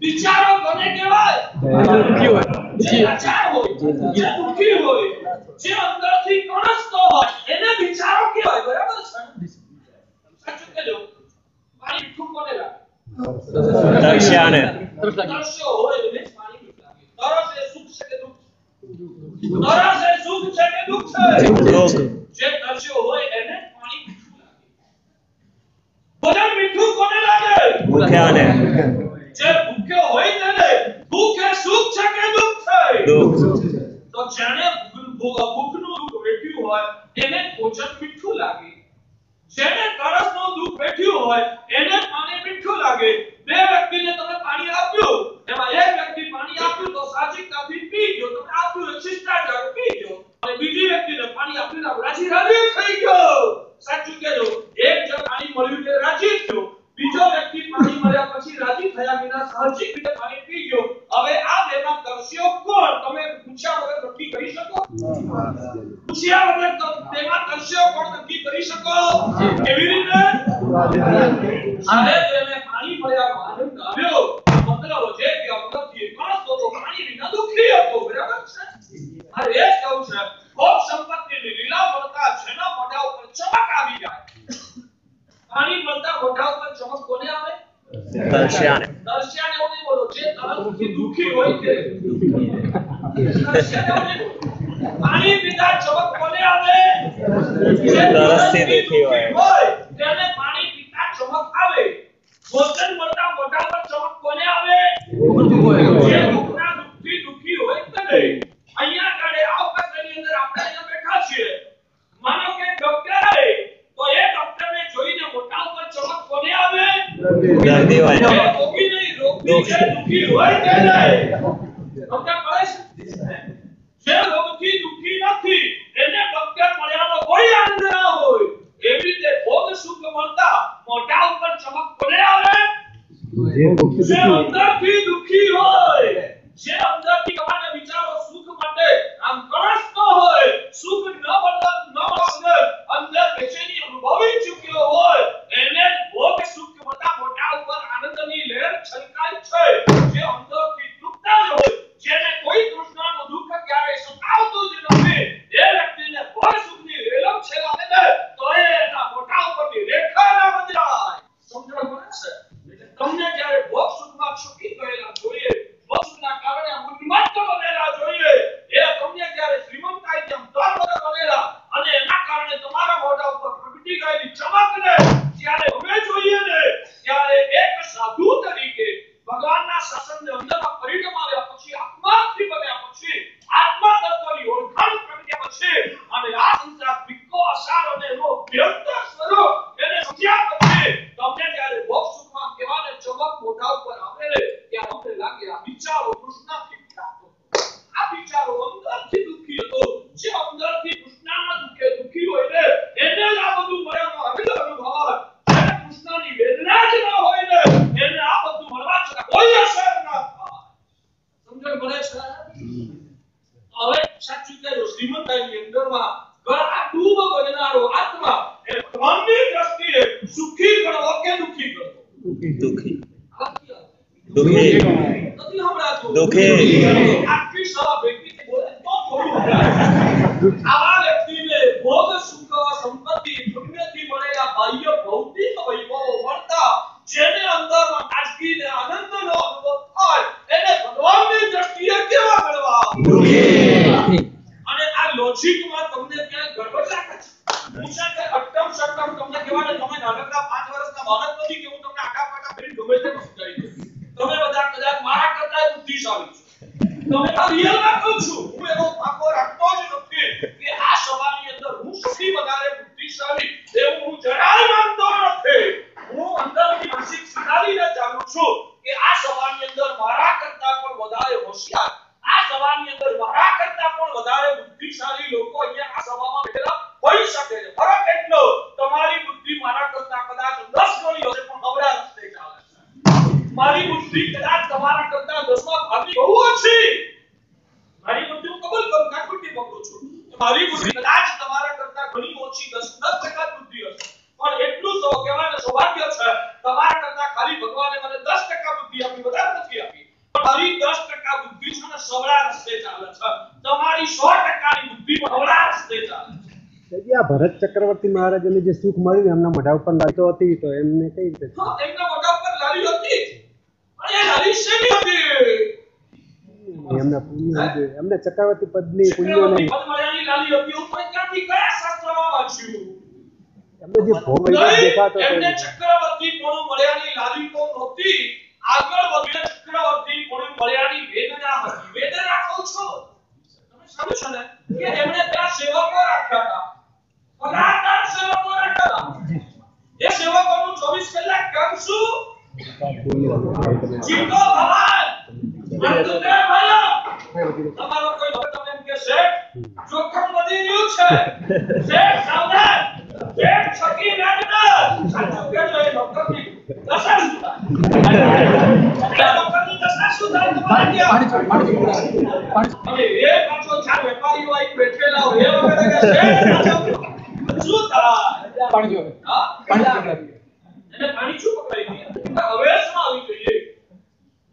વિચારો કોને કહેવાય? જે લાચાર હોય, જે દુઃખી હોય, જે અંદરથી કણસતો હોય એને વિચારો કહેવાય. બરાબર છે? સાચું કહેજો. પાણી મીઠું કોને લાગે? તરસ્યાને તરસ્યો હોય એને પાણી મીઠું લાગે. તરસ એ સુખ છે કે દુઃખ? તરસ એ સુખ છે કે દુઃખ છે? જે તરસ્યો હોય એને પાણી મીઠું લાગે. ભોજન મીઠું કોને લાગે? ભૂખ્યાને જે ભૂખ્યો હોય તેને ભૂખ એ સુખ છે કે દુઃખ છે? દુઃખ. તો જેને ભૂખનું દુઃખ વેઠ્યું હોય એને ભોજન મીઠું લાગે. જેને તરસનું દુઃખ વેઠ્યું હોય એને પાણી મીઠું લાગે. બે વ્યક્તિને તમે પાણી આપ્યું એમાં એક વ્યક્તિ પાણી આપ્યું તો સાચિકતાથી પી ગયો, તમે આપ્યું એ શિષ્ટાચાર પી ગયો અને બીજી વ્યક્તિને પાણી આપ્યું તો રાજી રાજી થઈ ગયો. સાચું કહેજો. એક જણ પાણી મળ્યું કે રાજી થયો, બીજો વ્યક્તિ પાણી મળ્યા પછી રાજી થયા વિના સાહજિક રીતે પાણી પી ગયો. હવે આ બેમાં તરસ્યો કોણ? તમે પૂછ્યા વગર નક્કી કરી શકો? પૂછ્યા વગર તેમાં તરસ્યો કોણ નક્કી કરી શકો? કેવી રીતે? અરે તેને પાણી મળ્યાનો આનંદ આવ્યો. મતલબ છે કે અંદરથી કણસતો તો પાણી વિના દુઃખી હતો. બરાબર છે? અરે એ જ કહું છે ભોગ સંપત્તિની લીલા મળતા જેના મોઢા ઉપર ચમક આવી જાય. પાણી મળતા મોઢા ઉપર ચમક કોને આવે? તરસ્યાને. તરસ્યાને એવું નહીં બોલો. જે તરસથી દુઃખી હોય તે તરસ્યાને એવું નહીં બોલો. પાણી પીતા ચમક કોને આવે? જે તરસથી દુઃખી હોય તેને પાણી પીતા ચમક આવે. ભોજન મળતા મોઢા પર ચમક કોને આવે? જે દુઃખના દુઃખથી દુઃખી હોય તે. અહીંયા આગળ આ અવકાશની અંદર આપણે અહીંયા બેઠા છીએ. માનો કે ડોક્ટર આવે તો એ ડોક્ટરને જોઈને મોઢા ઉપર ચમક કોને આવે? દર્દી હોય રોગી નહીં, રોગી જે દુઃખી હોય તેને. તમને કહે છે જે રોગથી દુઃખી નથી એને ડોક્ટર મળ્યાનો કોઈ આનંદ ના હોય. એવી રીતે ભોગ સુખ મળતા મોઢા ઉપર ચમક કોને આવે? જે અંદરથી દુઃખી હોય, જે અંદરથી તમારા વિચારો સુખ માટે આમ કણસતો હોય, સુખ ન મળવા અંદર બેચેની અનુભવી ચૂક્યો હોય એને ચમકને જ્યારે અમે જોઈએ ને ત્યારે એક સાધુ તરીકે ભગવાનના શાસનને અંદરમાં પરિણમાવ્યા પછી આત્માથી બન્યા પછી આત્મા તત્વની ઓળખાણ પ્રગટ્યા પછી અને આ સંસાર વિકો અસાર અને એનો વ્યર્થ સ્વરૂપ એને સમજ્યા પછી તમને જ્યારે ભોગ સુખમાં કહેવાને ચમક મોઢા ઉપર આવે ને ત્યારે અમને લાગે આ વિચારો કૃષ્ણથી પ્રાપ્ત આ વિચારો અંદરથી દુઃખી હતો જે અંદરથી કૃષ્ણના દુઃખે દુઃખી હોય ને એને જ આ બધું મળ્યાનો અગલો અનુભવ જેને કૃષ્ણની વેદના જ ન હોય ને એને આ બધું મળવા છતાં કોઈ અસર ન થાય સમજણ પડે છે હવે સાચું કહ્યું શ્રીમંતની અંદરમાં ગળા ડૂબ બનનારો આત્મા એ ભગવાનની દ્રષ્ટિએ સુખી ગણવો કે દુઃખી ગણવો દુઃખી દુઃખી દુઃખી નથી હમણાં દુઃખી આખી સભા ભેગી બોલે તો થોડું આવા વ્યક્તિને ભોગ સુખ સંપત્તિ પુણ્યથી મળેલા બાહ્ય ભૌતિક વૈભવો મળતા જેને અંદરમાં તાજગી ને આનંદનો અનુભવ થાય એને ભગવાનની દ્રષ્ટિએ કેવા ગણવા દુઃખી અને આ લોજિકમાં તમને ક્યાં ગડબડ લાગે છે પૂછા કે અટ્ટમ સટ્ટમ તમને કહેવાને તમે નાનકડા 5 વર્ષના બાળક નથી કે હું તમને આટા પાટા ફેરી ગમે તે સમજાવી દઉં તમે બધા કદાચ મારા કરતા બુદ્ધિશાળી છો તમે આ રિયલમાં કહું છું હું એવો પાકો રાખતો જ નથી કે આ સવાલની અંદર હું સૌથી વધારે બુદ્ધિશાળી એવું હું જરાય માનતો નથી હું અંદરથી માનસિક સુધારીને જાણું છું કે આ સવાલની અંદર મારા કરતા પણ વધારે હોશિયાર આ સવાલની અંદર મારા કરતા પણ વધારે બુદ્ધિશાળી લોકો અહીંયા આ સભામાં બેઠેલા હોઈ શકે છે ફરક એટલો તમારી બુદ્ધિ મારા કરતા કદાચ 10 ગણી હશે પણ અવળા રસ્તે ચાલે છે મારી બુદ્ધિ કદાચ તમારા કરતા 10માં ભાગની બહુ ઓછી મારી બુદ્ધિ હું કબૂલ કરું કાકુટી પકડું છું મારી બુદ્ધિ કદાચ તમારા કરતા ઘણી ઓછી 10% બુદ્ધિ હશે પણ એટલું તો કહેવાય સૌભાગ્ય છે તમારા કરતા ખાલી ભગવાને મને 10% બુદ્ધિ આપી વધારે નથી આપી મારી 10% બુદ્ધિ છે ને સવળા રસ્તે ચાલે છે તમારી 100% ની બુદ્ધિ સવળા રસ્તે ચાલે છે આ ભરત ચક્રવર્તી મહારાજને જે સુખ મળ્યું એમના મોઢા ઉપર લાગતો હતી તો એમને કઈ રીતે હા એમના મોઢા ઉપર લાલી હતી અને એ લાલી શેની હતી એમને ચક્રવર્તી પદની પુણ્ય નહીં પદ મળ્યાની લાલી હતી ઉપર ક્યાંથી કયા શાસ્ત્રમાં વાંચ્યું એમને જે ભોગ દેખાતો એમને ચક્રવર્તી પણ મળ્યાની લાલી તો નહોતી આગળ વધીને ચક્રવર્તી પણ મળ્યાની વેદના હતી વેદના કહું છું તમે સમજો ને કે એમણે ત્યાં સેવકો રાખ્યા હતા પગારદાર સેવકો રાખ્યા હતા એ સેવકોનું 24 કલાક કામ શું જીતો ભગવાન અંતુતે ભલો તમારો કોઈ લોકો તમને એમ કે શેઠ જોખમ વધી રહ્યું છે શેઠ સાવધાન શેઠ છકી રાખના સાચું કહેજો એ ડોક્ટરની દશા શું થાય ડોક્ટરની દશા શું થાય તમારે ત્યાં હવે એ પાછો ચાર વેપારીઓ આવી બેઠેલા હોય એ વખતે કે શેઠ શું થાય પાણી જો હા પાણી એને પાણી શું પકડાઈ ગયા અવેશમાં આવી જોઈએ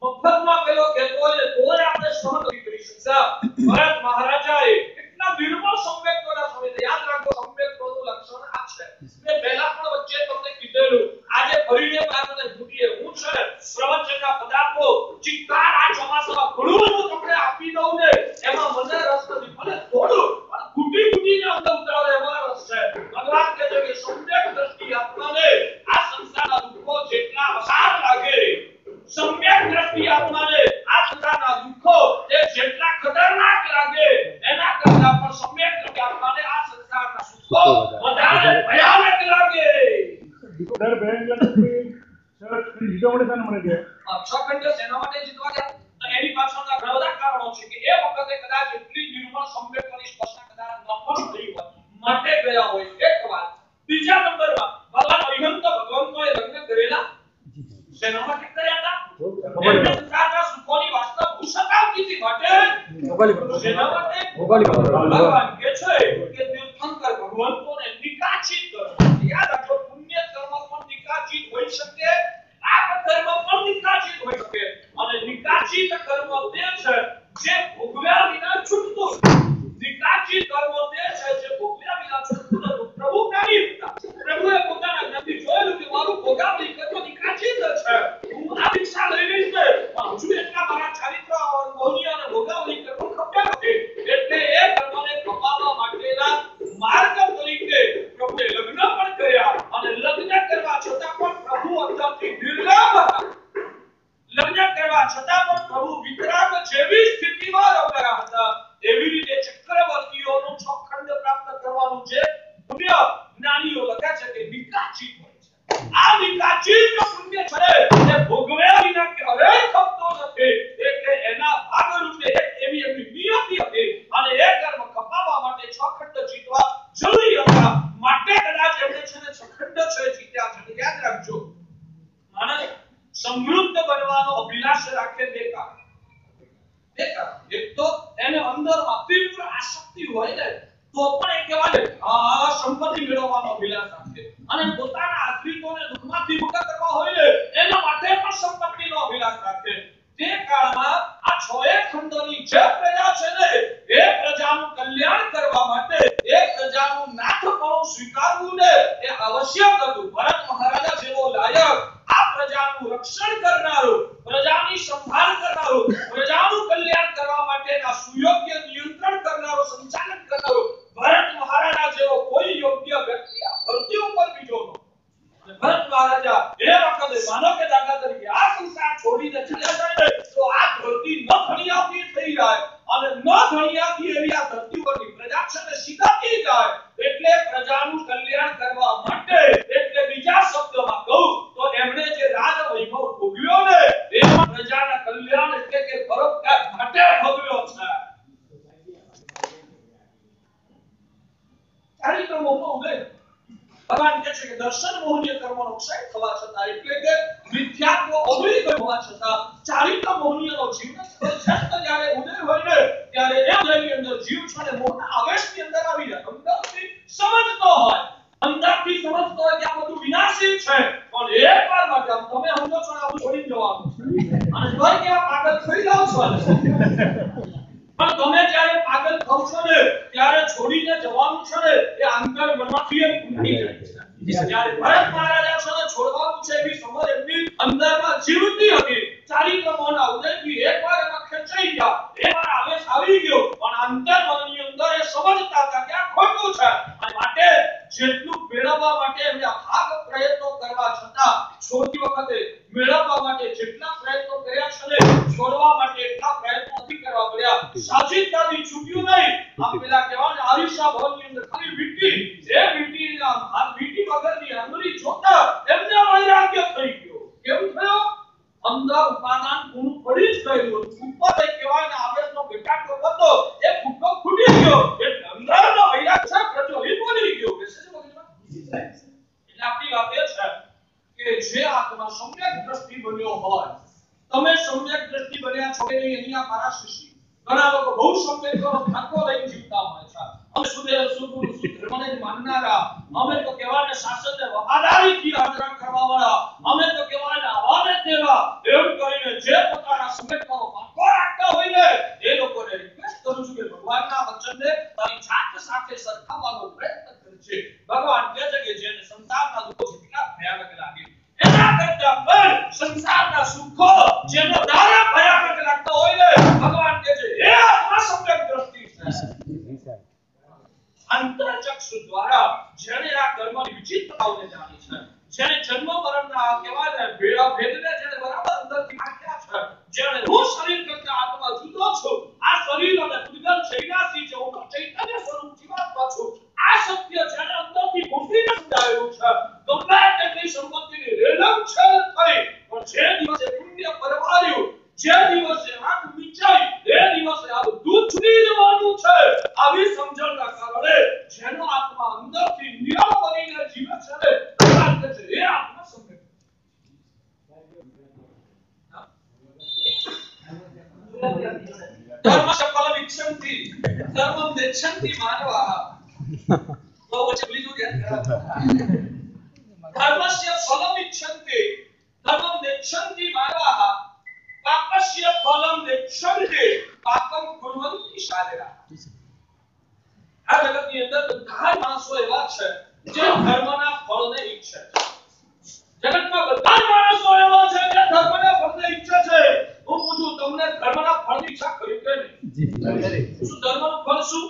મફતમાં પેલો કહેતો હોય તોય આપણે સહન નથી કરી શકતા ભરત મહારાજાએ એટલા નિર્મળ સંવેગોના સમય યાદ રાખો સંવેગોનું લક્ષણ આ છે મેં પહેલા પણ વચ્ચે તમને કીધેલું આજે ફરીને બાદને ભૂટીએ હું છે પ્રવચનના પદાર્થો ચિત્કાર આ ચોમાસામાં ઘણું હું તમને આપી દઉં ને એમાં મને રસ નથી ભલે થોડું પણ ઘૂટી ઘૂટીને અંદર ઉતારે એમાં રસ છે ભગવાન કહે છે કે સંવેગ દ્રષ્ટિ આત્માને આ સંસારના દુઃખો જેટલા વસાર લાગે સમ્યક દ્રષ્ટિ આત્માને આ સંસારના દુઃખો એ જેટલા ખતરનાક લાગે એના કરતા પણ સમ્યક દ્રષ્ટિ આત્માને આ સંસારના સુખો વધારે ભયાનક લાગે દર ભયંકર જીતો મળે છે ને મને કે અક્ષખંડ સેના માટે જીતવા ગયા એની પાછળના ઘણા બધા કારણો છે કે એ વખતે કદાચ એટલી નિર્મળ સમ્યકની સ્પર્શના કદાચ ન પણ થઈ હોય માટે ગયા હોય એક વાત બીજા નંબરમાં ભગવાન અરિહંત ભગવાનનો લગ્ન કરેલા સેના માટે કર્યા હતા એમને સંસારના સુખોની વાસ્તવ ભૂષકાવતી માટે સેના માટે ભગવાન કહે છે કે તીર્થંકર ભગવંતોને નિકાચિત કરો યાદ રાખો પુણ્ય કર્મ પણ નિકાચિત હોઈ શકે પાપ કર્મ પણ નિકાચિત હોઈ શકે અને નિકાચિત કર્મ તે છે જે ભોગવ્યા વિના છૂટતું નિકાચિત કર્મ તે છે જે ભોગવ્યા વિના છૂટતું નથી પ્રભુ કાઢી હતા પ્રભુએ પોતાના જ્ઞાનથી જોયેલું કે મારું ભોગાવલી કર્મ નિકાચિત છે હું આ દીક્ષા લઈ રહી છે હજુ એટલા મારા ચારિત્ર મોહની અને ભોગાવલી કર્મ ખપ્યા નથી એટલે એ કર્મને કપાવવા માટે છે કે નિકાચિત હોય છે. આ નિકાચિત પુણ્ય છે એ ભોગવ્યા વિના ક્યારેય ખપતો નથી. એટલે એના ભાગરૂપે એવી એવી નિયતિ હતી અને એ કર્મ કપાવવા માટે 6 ખંડ જીતવા જરૂરી હતા. માટે કદાચ એમણે છે ને 6 ખંડ છે જીત્યા છે. યાદ રાખજો, માણસ સમૃદ્ધ બનવાનો અભિલાષ રાખે બે કારણ. એક તો એને અંદર તીવ્ર આસક્તિ હોય ને તો પણ એ કહેવાય આ સંપત્તિ મેળવવાનો અભિલાષ રાખે, અને પોતાના આશ્રિતોને દુઃખમાંથી મુક્ત કરવા હોય ને એના માટે પણ સંપત્તિનો અભિલાષ રાખે. તે કાળમાં આ 6 ખંડોની જે પ્રજા છે ને એ પ્રજાનું કલ્યાણ કરવા માટે એ પ્રજાનું નાથપણું સ્વીકારવું ને એ આવશ્યક હતું. ભરત મહારાજા જેવો લાયક આ પ્રજાનું રક્ષણ કરનારો, પ્રજાની સંભાળ કરનારો, પ્રજાનું કલ્યાણ કરવા માટેના સુયોગ્ય નિયંત્રણ કરનારો, સંચાલન કરનારો ભરત મહારાજા જેવો કોઈ યોગ્ય વ્યક્તિ આ ધરતી ઉપર બીજો નહોતો. ભરત મહારાજા એ વખતે માનો કે દાખલા તરીકે આ સંસાર છોડીને ચલ્યા જાય ને તો આ ધરતી ન ધણિયાતી થઈ જાય, અને ન ધણિયાતી એવી આ ધરતી પરની પ્રજા છે ને સીધાતી જાય. એટલે પ્રજાનું કલ્યાણ કરવા માટે, એટલે બીજા શબ્દોમાં કહું તો એમણે જે રાજ વૈભવ ભોગવ્યો ને એ પ્રજાના કલ્યાણ એટલે કે પરોપકાર માટે ભોગવ્યો છે. ચારિત્ર મોહનો ઉદય ભગવાન કહે છે કે દર્શન મોહનીય કર્મનો ક્ષય થવા છતાં, એટલે કે મિથ્યાત્વ અવૈધ હોવા છતાં ચારિત્ર મોહનીયનો જીવન શ્રેષ્ઠ જ્યારે ઉદય હોય ને ત્યારે એ ઉદયની અંદર જીવ છે ને મોહના આવેશની અંદર આવી જાય. અંદરથી સમજતો હોય, અંદરથી સમજતો હોય કે આ બધું વિનાશી છે, પણ એકવાર માટે તમે સમજો છો ને આવું છોડીને જવાનું છે અને તોય કે આ પાગલ થઈ જાવ છો. પણ તમે જ્યારે પાગલ થાવ છો ને ત્યારે છોડીને જવાનું છે ને એ આંતર મનમાંથી જ ઉઠી જાય છે. જ્યારે ભરત મહારાજા છે ને છોડવાનું છે એવી સમજ એમની અંદરમાં જીવતી હતી. ચારિત્ર મોહના ઉદયથી એકવાર એમાં ખેંચાઈ ગયા, એકવાર આવેશ આવી ગયો, પણ આંતર મનની અંદર એ સમજતા હતા કે આ ખોટું છે. અને માટે જેટલું મેળવવા માટે એમને અથાગ પ્રયત્નો કરવા છતાં છોડતી વખતે મેળવવા માટે જેટલા પ્રયત્નો કર્યા છે ને છોડવા માટે એટલા પ્રયત્નો નથી કરવા પડ્યા. સાજીદતાથી છૂટ્યું નહીં. આ પેલા કહેવાય આરિશા ભવનની અંદર ખાલી વીંટી, એ વીંટીના આ વીંટી વગરની આંગળી જોતા એમને વૈરાગ્ય થઈ ગયો. કેમ થયો? અંદર ઉપાદાન પૂરું પડી જ ગયું. ઉપર એ કહેવાય ને આવેશનો ઘટાડો હતો, એ ફૂટકો ફૂટી ગયો. એટલે અંદરનો વૈરાગ્ય પ્રજ્વલિત બની ગયો. એટલે આપણી વાત એ છે કે જે આત્મા સમ્યક દ્રષ્ટિ બન્યો હોય, તમે સમ્યક દ્રષ્ટિ બન્યા છો કે નહીં અહીંયા મારા શિષ્ય ઘણા લોકો બહુ સમ્યકનો ઠાકો લઈને જીવતા હોય છે. અમે સુદેવ સુગુરુ સુધર્મને માનનારા, અમે તો કહેવાય ને શાસનને વફાદારીથી આચરણ કરવાવાળા, અમે તો કહેવાય ને આવા ને તેવા એમ કરીને જે પોતાના સમ્યકનો ઠાકો રાખતા હોય ને એ લોકોને રિક્વેસ્ટ કરું છું કે ભગવાનના વચનને તારી જાત સાથે સરખાવવાનો પ્રયત્ન કરજે. ભગવાન કહે છે કે જેને સંસારના દુઃખો જેટલા ભયાનક લાગે એના કરતા પણ સંસારના સુખો જેનો દારા ભયાનક લાગતા હોય ને ભગવાન કહે છે એ આત્મા સમ્યક દ્રષ્ટિ છે. અંતરચક્ષુ દ્વારા જેણે આ કર્મની વિચિત્રતાઓને જાણી છે, જેણે જન્મ મરણના કહેવાય ને ભેદને જેણે બરાબર અંદરથી આખ્યા છે, જેણે હું શરીર કરતા આત્મા જુદો છું, આ શરીર અને ઉદ્ગમ વિનાશી છે, હું તો ચૈતન્ય સ્વરૂપ જીવાત્મા છું, આ સત્ય જેણે અંદરથી ઘૂંટીને સમજાયેલું છે, ગમે તેટલી સંપત્તિની રેલમ છેલ થઈ પણ જે દિવસે પુણ્ય પરવાર્યું, જે દિવસે આંખ મીચાઈ એ દિવસે આ બધું છૂટી જવાનું છે. આવી સમજણના કારણે જેનો આત્મા અંદરથી નિયમ બનીને જીવે છે ને ભગવાન કહે છે એ આત્મા સમ્યક. ધર્મસ્ય ફલમ ઇચ્છન્તિ ધર્મં નેચ્છન્તિ માનવાઃ. તો પછી બીજું ધ્યાન ધર્મસ્ય ફલમ ઇચ્છન્તિ ધર્મં નેચ્છન્તિ માનવાઃ પાપસ્ય ફલમ નેચ્છન્તિ પાપમ કુર્વન્તિ શાલિરાઃ. આ જગતની અંદર બધા માણસો એવા છે જે ધર્મના ફળને ઈચ્છે છે. જગતમાં બધા માણસો એવા છે જે ધર્મના ફળને ઈચ્છે છે. હું પૂછું તમને ધર્મના ફળની ઈચ્છા કરી કે નહીં? શું ધર્મનું ફળ શું?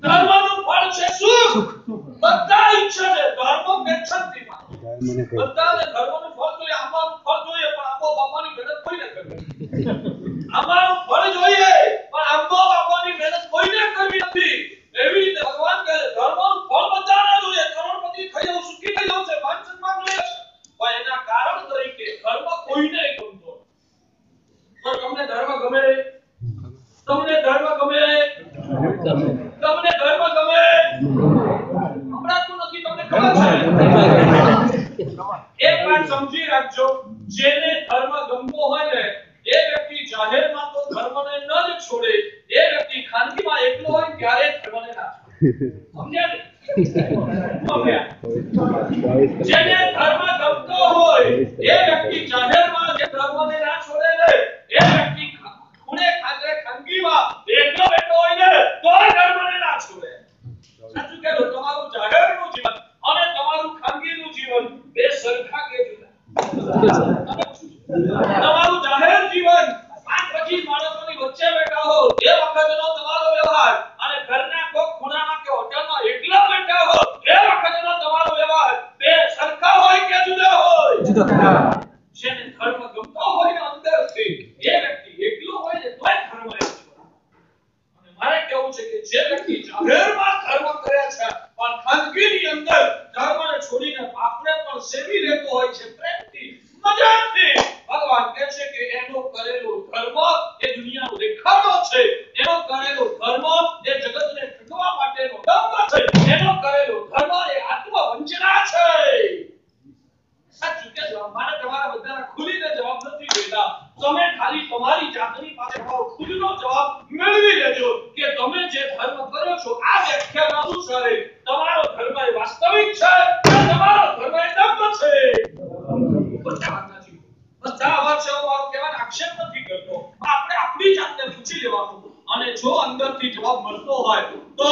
ધર્મનું ફળ છે સુખ. બધા ઈચ્છે છે ધર્મ નેચ્છન્તિ માં. બધાને ધર્મનું ફળ જોઈએ, આંબાનું ફળ જોઈએ, પણ આંબો બાપાની મહેનત કોઈને કરવી નથી. આંબાનું ફળ જોઈએ પણ આંબો બાપાની મહેનત કોઈને કરવી નથી. એવી રીતે ભગવાન કહે ધર્મનું ફળ બધાને જોઈએ, એક વાત સમજી રાખજો, જેને ધર્મ ગમતો હોય ને એ વ્યક્તિ જાહેરમાં તો ધર્મને ન જ છોડે, એ વ્યક્તિ ખાનગીમાં એકલો હોય ત્યારે ધર્મને ના છોડે. સમજ્યા ને? જેને ધર્મ ગમતો હોય એ વ્યક્તિ જાહેરમાં જે ધર્મને ના છોડે ને એ વ્યક્તિ ખૂણે ખાતરે ખાનગીમાં એકલો બેઠો હોય ને તો ધર્મને ના છોડે. સાચું કહેજો, તમારું જાહેરનું જીવન અને તમારું ખાનગીનું જીવન બે સરખા કે જુદા? તમારું જાહેર જીવન 5-25 માણસોની વચ્ચે બેઠા હો એ વખતનો તમારો વ્યવહાર અને ઘરના કોક ખૂણામાં કે હોટલમાં એકલા બેઠા હો એ વખતનો તમારો વ્યવહાર બે સરખા હોય કે જુદા હોય? જેને ધર્મ ગમતો હોય ને અંદરથી એ વ્યક્તિ એકલો હોય ને તોય ધર્મ રહે છે. અને મારે કહેવું છે કે જે વ્યક્તિ જાહેરમાં ધર્મ કરે છે પણ ખાનગીની અંદર ધર્મને છોડીને પાપને પણ સેવી લેતો હોય છે પ્રેમથી, મજાકથી, ભગવાન કહે છે કે એનો કરેલો ધર્મ એ દુનિયાનો દેખાડો છે, એનો કરેલો ધર્મ એ જગતને ઠગવા માટેનો દંભ છે, એનો કરેલો ધર્મ એ આત્મવંચના છે. સાચું કે મારે તમારા બધાના ખુલીને જવાબ નથી દેતા. તમે ખાલી તમારી જાતની પાસે તમારો ખુદનો જવાબ મેળવી લેજો કે તમે જે ધર્મ કરો છો આ વ્યાખ્યા અનુસાર તમારો ધર્મ એ વાસ્તવિક છે કે તમારો ધર્મ એ દંભ છે? બધા અવાજ છે, હું મારો કહેવાનો આક્ષેપ નથી કરતો. આપણે આપણી જાતને પૂછી લેવાનું અને જો અંદરથી જવાબ મળતો હોય તો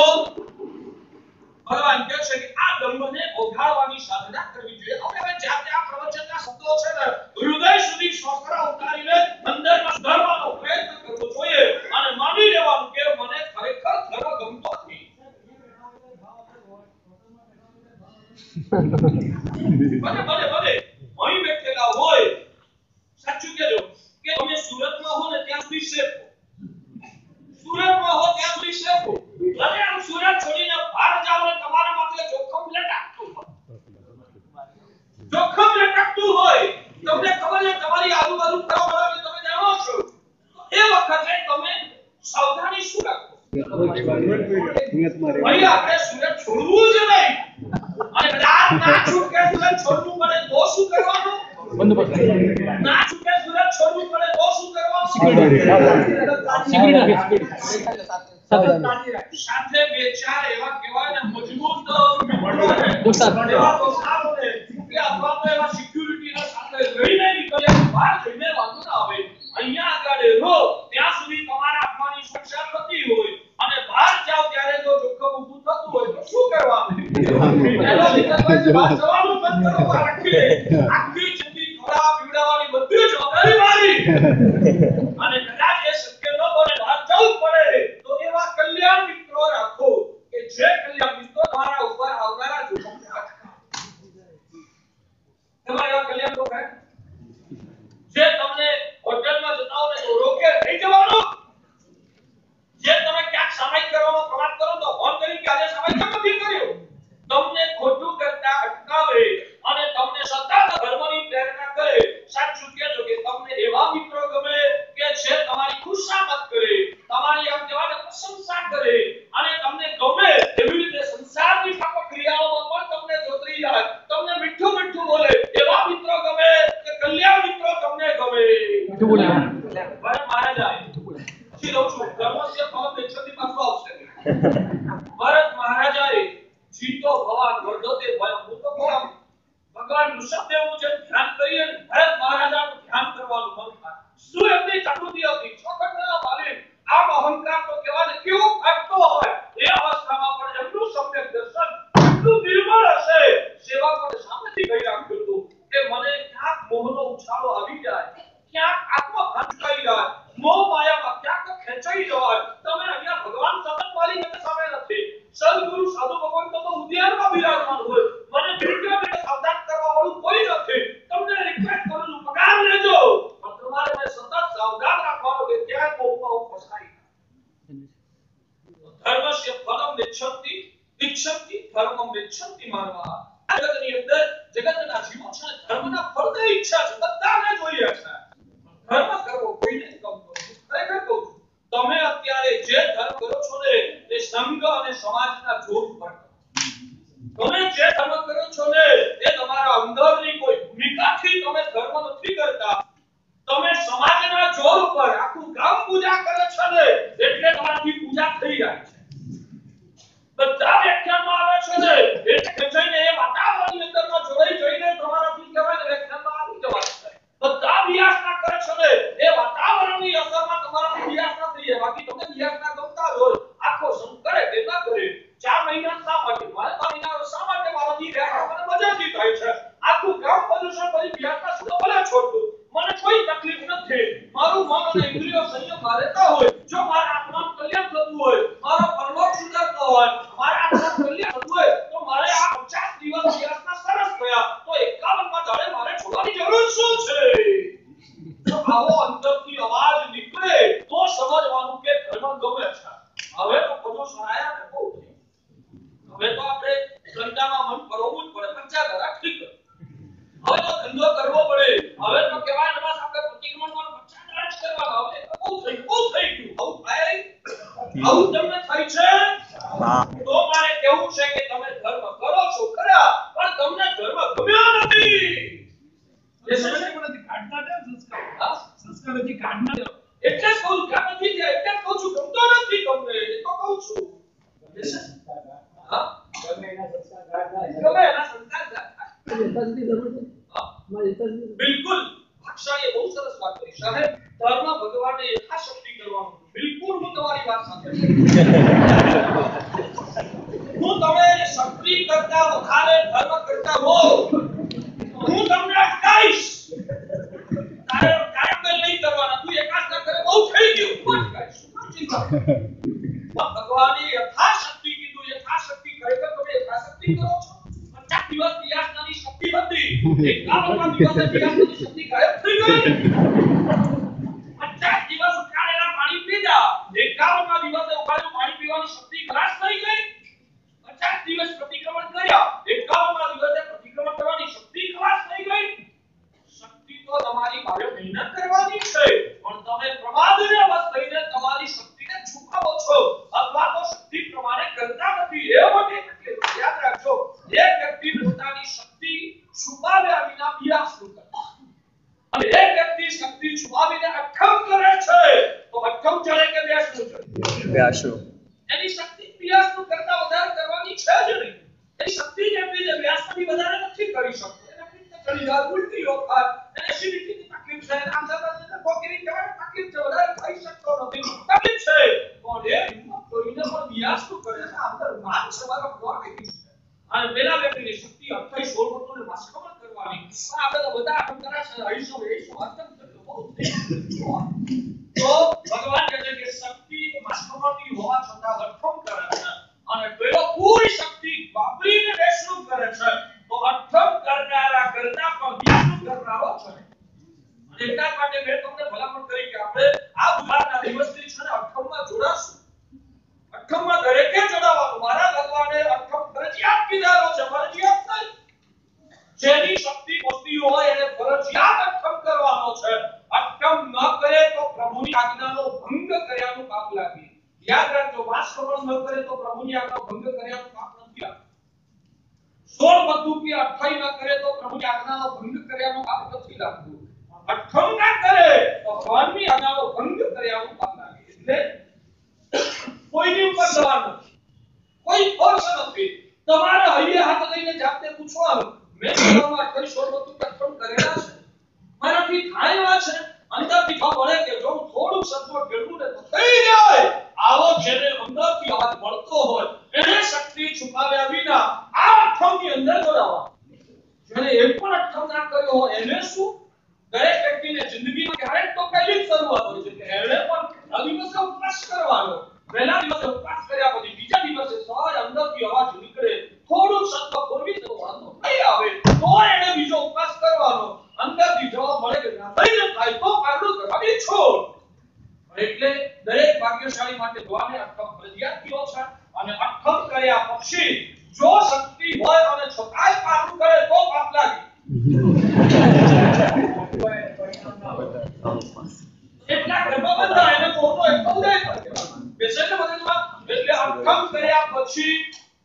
ભગવાન કહે છે કે આ દંભને ઓગાળવાની સાધના કરવી જોઈએ. હવે જાતે આ પ્રવચનના શબ્દો છે ને હૃદય સુધી શ્વાસરા ઉતારીને અંદરમાં સુધારવાનો પ્રયત્ન કરવો જોઈએ અને માની લેવાનું કે મને ખરેખર ધર્મ ગમતો નથી. ભલે અહીં બેઠેલા હોય, સાચું કહેજો કે તમે સુરતમાં હો ને ત્યાં સુધી સેફ હો, સુરતમાં હો ત્યાં સુધી સેફ હો. અને આમ સુરત છોડીને બહાર જાવ ને તમારા માટે જોખમ લટકતું હોય, તમને ખબર છે તમારી આજુબાજુ કયો મળે તમે જાણો છો, એ વખતે તમે સાવધાની શું રાખો? ભાઈ આપણે સુરત છોડવું જ નહીં અને કદાચ ના છૂટકે સુરત છોડવું પડે તો શું કરવાનું? ના છૂટકે સુરત છોડવું પડે તો શું કરવાનું? સાથે બે ચાર એવા કહેવાય ને મજબૂત અથવા તો એવા સિક્યુરિટીના સાથે લઈને નીકળ્યા બહાર જઈને વાંધો ના આવે. અહીંયા આગળ રહો ત્યાં સુધી તમારા આત્માની સુરક્ષા થતી હોય અને બહાર જાવ ત્યારે જો જોખમ ઊભું થતું હોય તો શું કરવાનું? એનો વિકલ્પ બહાર જવાનું બંધ કરો. આખી જિંદગી ખોરાક પીવડાવવાની બધી જવાબદારી મારી અને કદાચ એ શક્ય ન બને બહાર જવું પડે તો એવા કલ્યાણ મિત્રો રાખો કે જે કલ્યાણ મિત્રો તમારા ઉપર આવનારા જોખમને અટકાવે. તમારા એવા કલ્યાણ લોકો જે તમને હોટલમાં જતા હો ને તો રોકે નહીં જવાનું, જે તમે ક્યાંક સામાયિક કરવાનો પ્રમાણ કરો તો ફોન કરી કે આજે સામાયિક નથી કર્યો, તમને ખોટું કરતા અટકાવે અને તમને સતત ધર્મની પ્રેરણા કરે. સાચું કહેજો કે તમને એવા મિત્રો ગમે કે જે તમારી ખુશામત કરે, તમારી આમ કહેવાય પ્રશંસા કરે અને તમને ગમે એવી રીતે સંસારની ક્રિયાઓમાં પણ તમને જોતરી જાય, તમને મીઠું મીઠું બોલે, એવા મિત્રો ગમે કે કલ્યાણ મિત્રો તમને ગમે? ભરત મહારાજા પછી લઉં છું ધર્મસ્ય ફલમ નિચ્છતિ પાછો આવશે. ભરત મહારાજાએ જીતો ભવાન વર્ધતે ભયમ, હું તો કહું ભગવાન ઋષભદેવનું જે ધ્યાન કરીએ ભરત મહારાજાનું ધ્યાન કરવાનું મન થાય. શું એમની જાગૃતિ હતી? ચોખંડના માલિક આમ અહંકાર તો કહેવાય કેવું ફાટતો હોય એ અવસ્થામાં પણ એમનું સમ્યક દર્શન એટલું નિર્મળ હશે, સેવા પણ સામેથી કહી રાખ્યું હતું કે મને ક્યાંક મોહનો ઉછાળો આવી જાય, ક્યાંક આત્મભાન થઈ જાય, મોહ માયામાં ક્યાંક ખેંચાઈ જવાય, તમે અહીંયા ભગવાન સતત મારી સામે નથી, સદગુરુ સાધુ ભગવાન તો ઉદ્યાનમાં બિરાજમાન હોય, મને બેઠે સાવધાન કરવા વાળું કોઈ નથી, તમને રિક્વેસ્ટ કરું છું પગાર લેજો પણ તમારે મને સતત સાવધાન રાખવાનું કે ક્યાંય મોહમાં હું ફસાઈ. ધર્મસ્ય ફલમ નિચ્છતિ ઇચ્છતિ ધર્મમ નિચ્છતિ માનવા. જગતની અંદર જગતના જીવો છે ધર્મના ફળની ઈચ્છા છે, બધાને જોઈએ છે, ધર્મ કરવો કોઈને ગમતો નથી. ખરેખર કહું છું તમે અત્યારે જે ધર્મ કરો છો ને તે સંઘ અને સમાજના જોગ પર, તમે જે ધર્મ કરો મજાથી થાય છે. આખું ગામ પ્રદૂષણ કરી વ્યાસના સુનો ભલે છોડતું, મને કોઈ તકલીફ નથી. મારું મન અને ઇન્દ્રિયો સંયમમાં રહેતા હોય, જો મારા આત્માનું કલ્યાણ થતું હોય, મારો પરલોક સુધરતો હોય, મારા આત્માનું કલ્યાણ થતું હોય, તો મારે આ 50 દિવસ વ્યાસના સરસ ગયા, તો 51માં દાડે મારે છોડવાની જરૂર શું છે? જો આવો અંદરથી અવાજ નીકળે તો સમજવાનું કે ધર્મ ગમે છે. હવે તો પ્રદૂષણ આયા ને બહુ થઈ. હવે તો આપણે ધંધામાં મન પરોવવું જ પડે, 50 રાખી દો. હવે તો ધંધો કરવો પડે. હવે તો કહેવાય ને બસ આપણે પ્રતિક્રમણમાં 50 જ કરવાના. હવે તો બહુ થઈ ગયું. આવું થાય? આવું તમને થાય છે? તો મારે કહેવું છે કે તમે ધર્મ કરો છો ખરા, પણ તમને ધર્મ ગમ્યો નથી. સંસ્કારથી કાઢના દે. એટલે જ કહું કે નથી થયા, એટલે જ કહું છું ગમતો નથી તમને. એ તો કહું છું. હા? ગમે એના સંસ્કાર બિલકુલ. ભાષાએ બહુ સરસ વાત કરી. સાહેબ, ધર્મ ભગવાને યથાશક્તિ કરવાનું. બિલકુલ હું તમારી વાત સાથે હું તમે શક્તિ કરતા વધારે ધર્મ કરતા હો, હું તમને અટકાઈશ. તારે નહીં કરવાના. તું એકાદ ના કરે બહુ થઈ ગયું. હું અટકાઈશ. ભગવાને યથાશક્તિ કીધું. યથાશક્તિ ખરેખર તમે યથાશક્તિ કરો છો. 50 દિવસ વ્યાસની શક્તિ હતી. 51માં દિવસે વ્યાસની શક્તિ ગાયબ થઈ ગઈ. 50 દિવસ ઉકાળેલા પાણી પીધા. 51માં દિવસે ઉકાળેલું પાણી પીવાની શક્તિ ખલાસ થઈ ગઈ. 50 દિવસ પ્રતિક્રમણ કર્યા. 51માં દિવસે પ્રતિક્રમણ કરવાની શક્તિ ખલાસ થઈ ગઈ. શક્તિ તો તમારી ભારે મહેનત કરવાની છે, પણ તમે પ્રમાદને વશ થઈને તમારી શક્તિને છુપાવો છો અથવા તો શક્તિ પ્રમાણે કરતા નથી. એ મોટી તકલીફ. યાદ રાખજો, એક વ્યક્તિ પોતાની શક્તિ છુપાવ્યા વિના વ્યાસનું કરે અને એક વ્યક્તિ શક્તિ છુપાવીને અઠમ કરે છે, તો અઠમ ચડે કે વ્યાસનું ચડે? વ્યાસનું. એની શક્તિ વ્યાસનું કરતા વધારે કરવાની છે જ નહીં. એની શક્તિ જેટલી છે વ્યાસની વધારે નથી કરી શકતો. એને પિત્ત ચડી જાય, ઉલટી થાય, એને એસિડિટીની તકલીફ છે, આમ જતા કોકરી કહેવાય તકલીફ છે, વધારે ખાઈ શકતો નથી, તકલીફ છે. પણ એ હિંમત કરીને પણ વ્યાસનું કરે છે. અંદર માન સવારો પ્રોટેક્ટ છે. અને પેલા વ્યક્તિની શક્તિ 28 16 માસ્કમાં કરવાની. આપણે તો બધા આમ કરે છે, 800 આતંક કર્યો બહુ થઈ ગયું. તો ભગવાન કહે છે કે શક્તિ માસ્કમાંથી હોવા છતાં અઠમ કરે છે અને પેલો પૂરી શક્તિ વાપરીને વૈષ્ણવ કરે છે, તો અઠમ કરનારા કરતા પણ વિષ્ણુ કરનારો છે. અને એટલા માટે મેં તમને ભલામણ કરી કે આપણે આ બુધવારના દિવસથી છે ને અઠમમાં જોડાશું. અઠમમાં દરેકે જોડાવાનું. મારા ભગવાને અઠમ ફરજિયાત કીધેલો છે, ફરજિયાત નહીં. જેની શક્તિ મોટી હોય એને ફરજિયાત અઠમ કરવાનો છે. અઠમ ન કરે તો પ્રભુની આજ્ઞાનો ભંગ કર્યાનું પાપ લાગે. યાદ રાખજો, વાસકરણ ન કરે તો પ્રભુની આજ્ઞાનો ભંગ કર્યાનું પાપ નથી લાગતું. 16 બધું કે 28 ન કરે તો પ્રભુની આજ્ઞાનો ભંગ કર્યાનું પાપ નથી લાગતું. અઠમ ના કરે તો ભગવાનની આજ્ઞાનો ભંગ કર્યાનું પાપ લાગે. એટલે કોઈની ઉપર દબાણ નથી, કોઈ ફોર્સ નથી. તમારે હૈયે હાથ લઈને જાતે પૂછવાનું, મેં તમારા 28 16 બધું અઠમ કરેલા છે, મારાથી થાય છે? અંદરથી ખબર પડે કે જો થોડું સત્વ ભેળવું ને તો થઈ જાય. આવો જેને અંદરથી અવાજ મળતો હોય એને શક્તિ છુપાવ્યા વિના આ અઠમની અંદર જોડાવા. જેને એક પણ અઠમ ના કર્યો હોય એને શું? દરેક વ્યક્તિને જિંદગીમાં ક્યારેક તો પહેલી જ શરૂઆત હોય છે કે એને પણ આ દિવસે ઉપવાસ કરવાનો. પહેલા દિવસે ઉપવાસ કર્યા પછી બીજા દિવસે સવારે અંદરથી અવાજ નીકળે, થોડું સત્વ પૂરવી તો વાંધો નહીં આવે, તો એને બીજો ઉપવાસ કરવાનો. અંદરથી જવાબ મળે કે ના થઈ જાય તો આગળ કરવાની છોડ. એટલે દરેક ભાગ્યશાળી માટે દ્વાને અઠમ ફરજિયાત થયો છે. અને અઠમ કર્યા પછી જો શક્તિ હોય અને છતાંય પાછું કરે તો પાપ લાગે. એટલા ગર્ભ બંધા એને કોનો એટલો ઉદય કરે. બેસેને મગજમાં. એટલે અઠમ કર્યા પછી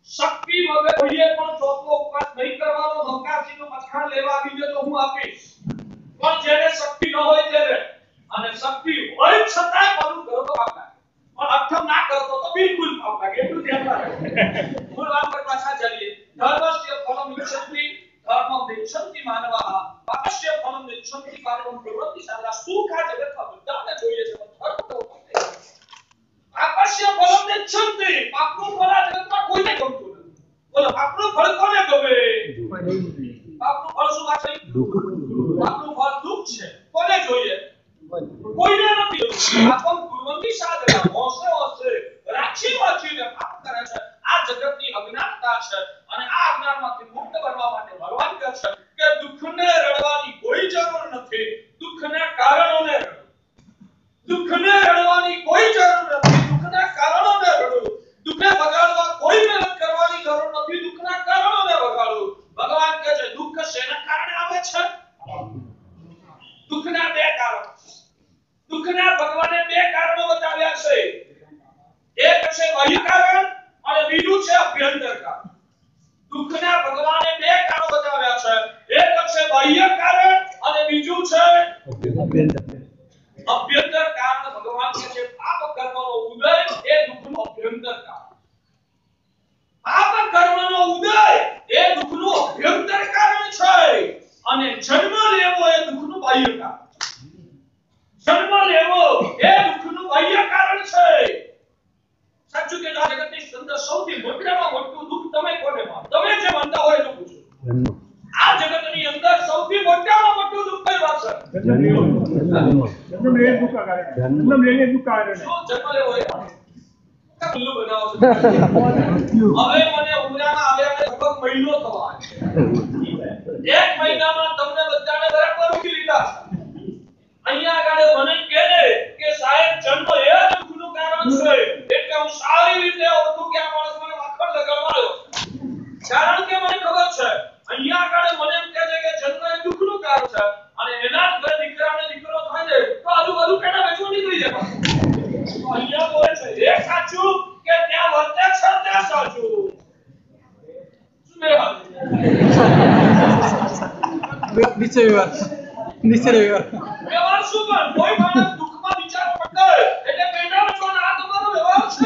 શક્તિ વગર કોઈએ પણ ચોથો ઉપવાસ નહીં કરવાનો. નૌકાસીનું મખાણ લેવા આવી જજો, હું આપીશ. પણ જેને શક્તિ ન હોય તેને, અને શક્તિ હોય છતાંય પાલું કરો તો પાપ લાગે. પણ અઠમ ના કરો તો બિલકુલ પાપ લાગે. એટલું ધ્યાન રાખજો. મૂળ વાત પર પાછા ચાલીએ. ધર્મસ્ય ફલમ ઇચ્છન્તિ ધર્મમ નિચ્છન્તિ માનવાઃ પાપસ્ય ફલમ નિચ્છન્તિ પાપમ પ્રવૃત્તિ સારા. સુખ આ જગતમાં બધાને જોઈએ છે, પણ ધર્મ તો પાપસ્ય ફલમ નિચ્છન્તિ. પાપનું ફળ આ જગતમાં કોઈને ગમતું નથી. બોલો પાપનું ફળ કોને ગમે? પાપનું ફળ શું છે? દુઃખ. પાપનું ફળ દુઃખ છે. કોને જોઈએ? કોઈને નથી. આપણ ગુણવંતી સાધના હોશે રાખી વાંચીને પાપ કરે છે. આ જગતની અજ્ઞાનતા છે અને આ અજ્ઞાનમાંથી મુક્ત બનવા માટે ભગવાન કહે છે કે દુઃખને રડવાની કોઈ જરૂર નથી. દુઃખના કારણોને રડો. દુઃખને રડવાની કોઈ જરૂર નથી. દુઃખના કારણોને રડો. દુઃખને ભગાડવા કોઈ મહેનત કરવાની જરૂર નથી. દુઃખના કારણોને ભગાડો. ભગવાન કહે છે દુઃખ શેના કારણે આવે છે? દુઃખના બે કારણો. દુઃખના ભગવાને બે કારણો બતાવ્યા છે. એક છે બાહ્ય કારણ અને બીજું છે અભ્યંતર કારણ. દુઃખના ભગવાને બે કારણો બતાવ્યા છે. એક છે બાહ્ય કારણ અને બીજું છે અભ્યંતર કારણ. ભગવાન કહે છે પાપ કર્મનો ઉદય એ દુઃખનું અભ્યંતર કારણ. પાપ કર્મનો ઉદય એ દુઃખનું અભ્યંતર કારણ છે અને જન્મ લેવો એ દુઃખનું બાહ્ય કારણ. જન્મ લેવો એ દુઃખનું બાહ્ય કારણ છે. સાચું કે આ જગતની અંદર સૌથી મોટામાં મોટું દુઃખ તમે કોને માનો? તમે જે માનતા હોય એનું પૂછો. આ જગતની અંદર સૌથી મોટામાં મોટું દુઃખ કઈ વાત છે? જન્મ લેવો એ શું જન્મ લેવો એ? ઉલ્લુ બનાવો છો. હવે મને ઉમરામાં આવ્યા લગભગ મહિનો થવા આવ્યો. એક મહિનામાં તમને બધાને બરાબર ઉઠી લીધા છે. અહીંયા આગળ મને કહે કે સાહેબ જન્મ એ જ દુઃખનું કારણ છે. એટલે હું સારી રીતે ઓળખું કે આ માણસ મને માખણ લગાડવા આવ્યો. કારણ કે મને ખબર છે અહીંયા આગળ મને એમ કહે છે કે જન્મ એ દુઃખનું કારણ છે અને એના જ ઘરે દીકરાને દીકરો થાય છે તો આજુબાજુ કેના વેચવા નીકળી જાય. તો અહીંયા બોલે છે એ સાચું કે ત્યાં વર્તે છે ત્યાં સાચું. શું મેં વ્યવહાર શું પણ કોઈ માણસ દુઃખમાં વિચારો પટકાય એટલે પેંડા વેચવાનો આ તમારો વ્યવહાર છે.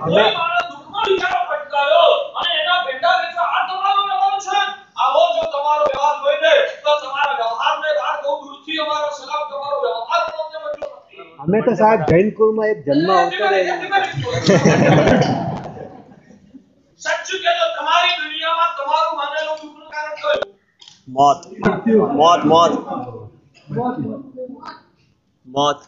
કોઈ માણસ દુઃખમાં વિચારો પટકાયો અને એના પેંડા વેચવા આ તમારો વ્યવહાર છે. આવો જો તમારો વ્યવહાર હોય ને તો તમારા વ્યવહારને બહાર બહુ દૂરથી અમારો સલામ તમારો વ્યવહાર તમને મંજૂર નથી. અમે તો સાહેબ જૈન કુળમાં એક જન્મ અવતરે સાચું કે તમારી દુનિયામાં તમારું માનેલું દુઃખનું કારણ કયું? મોત મોત મોત મોત.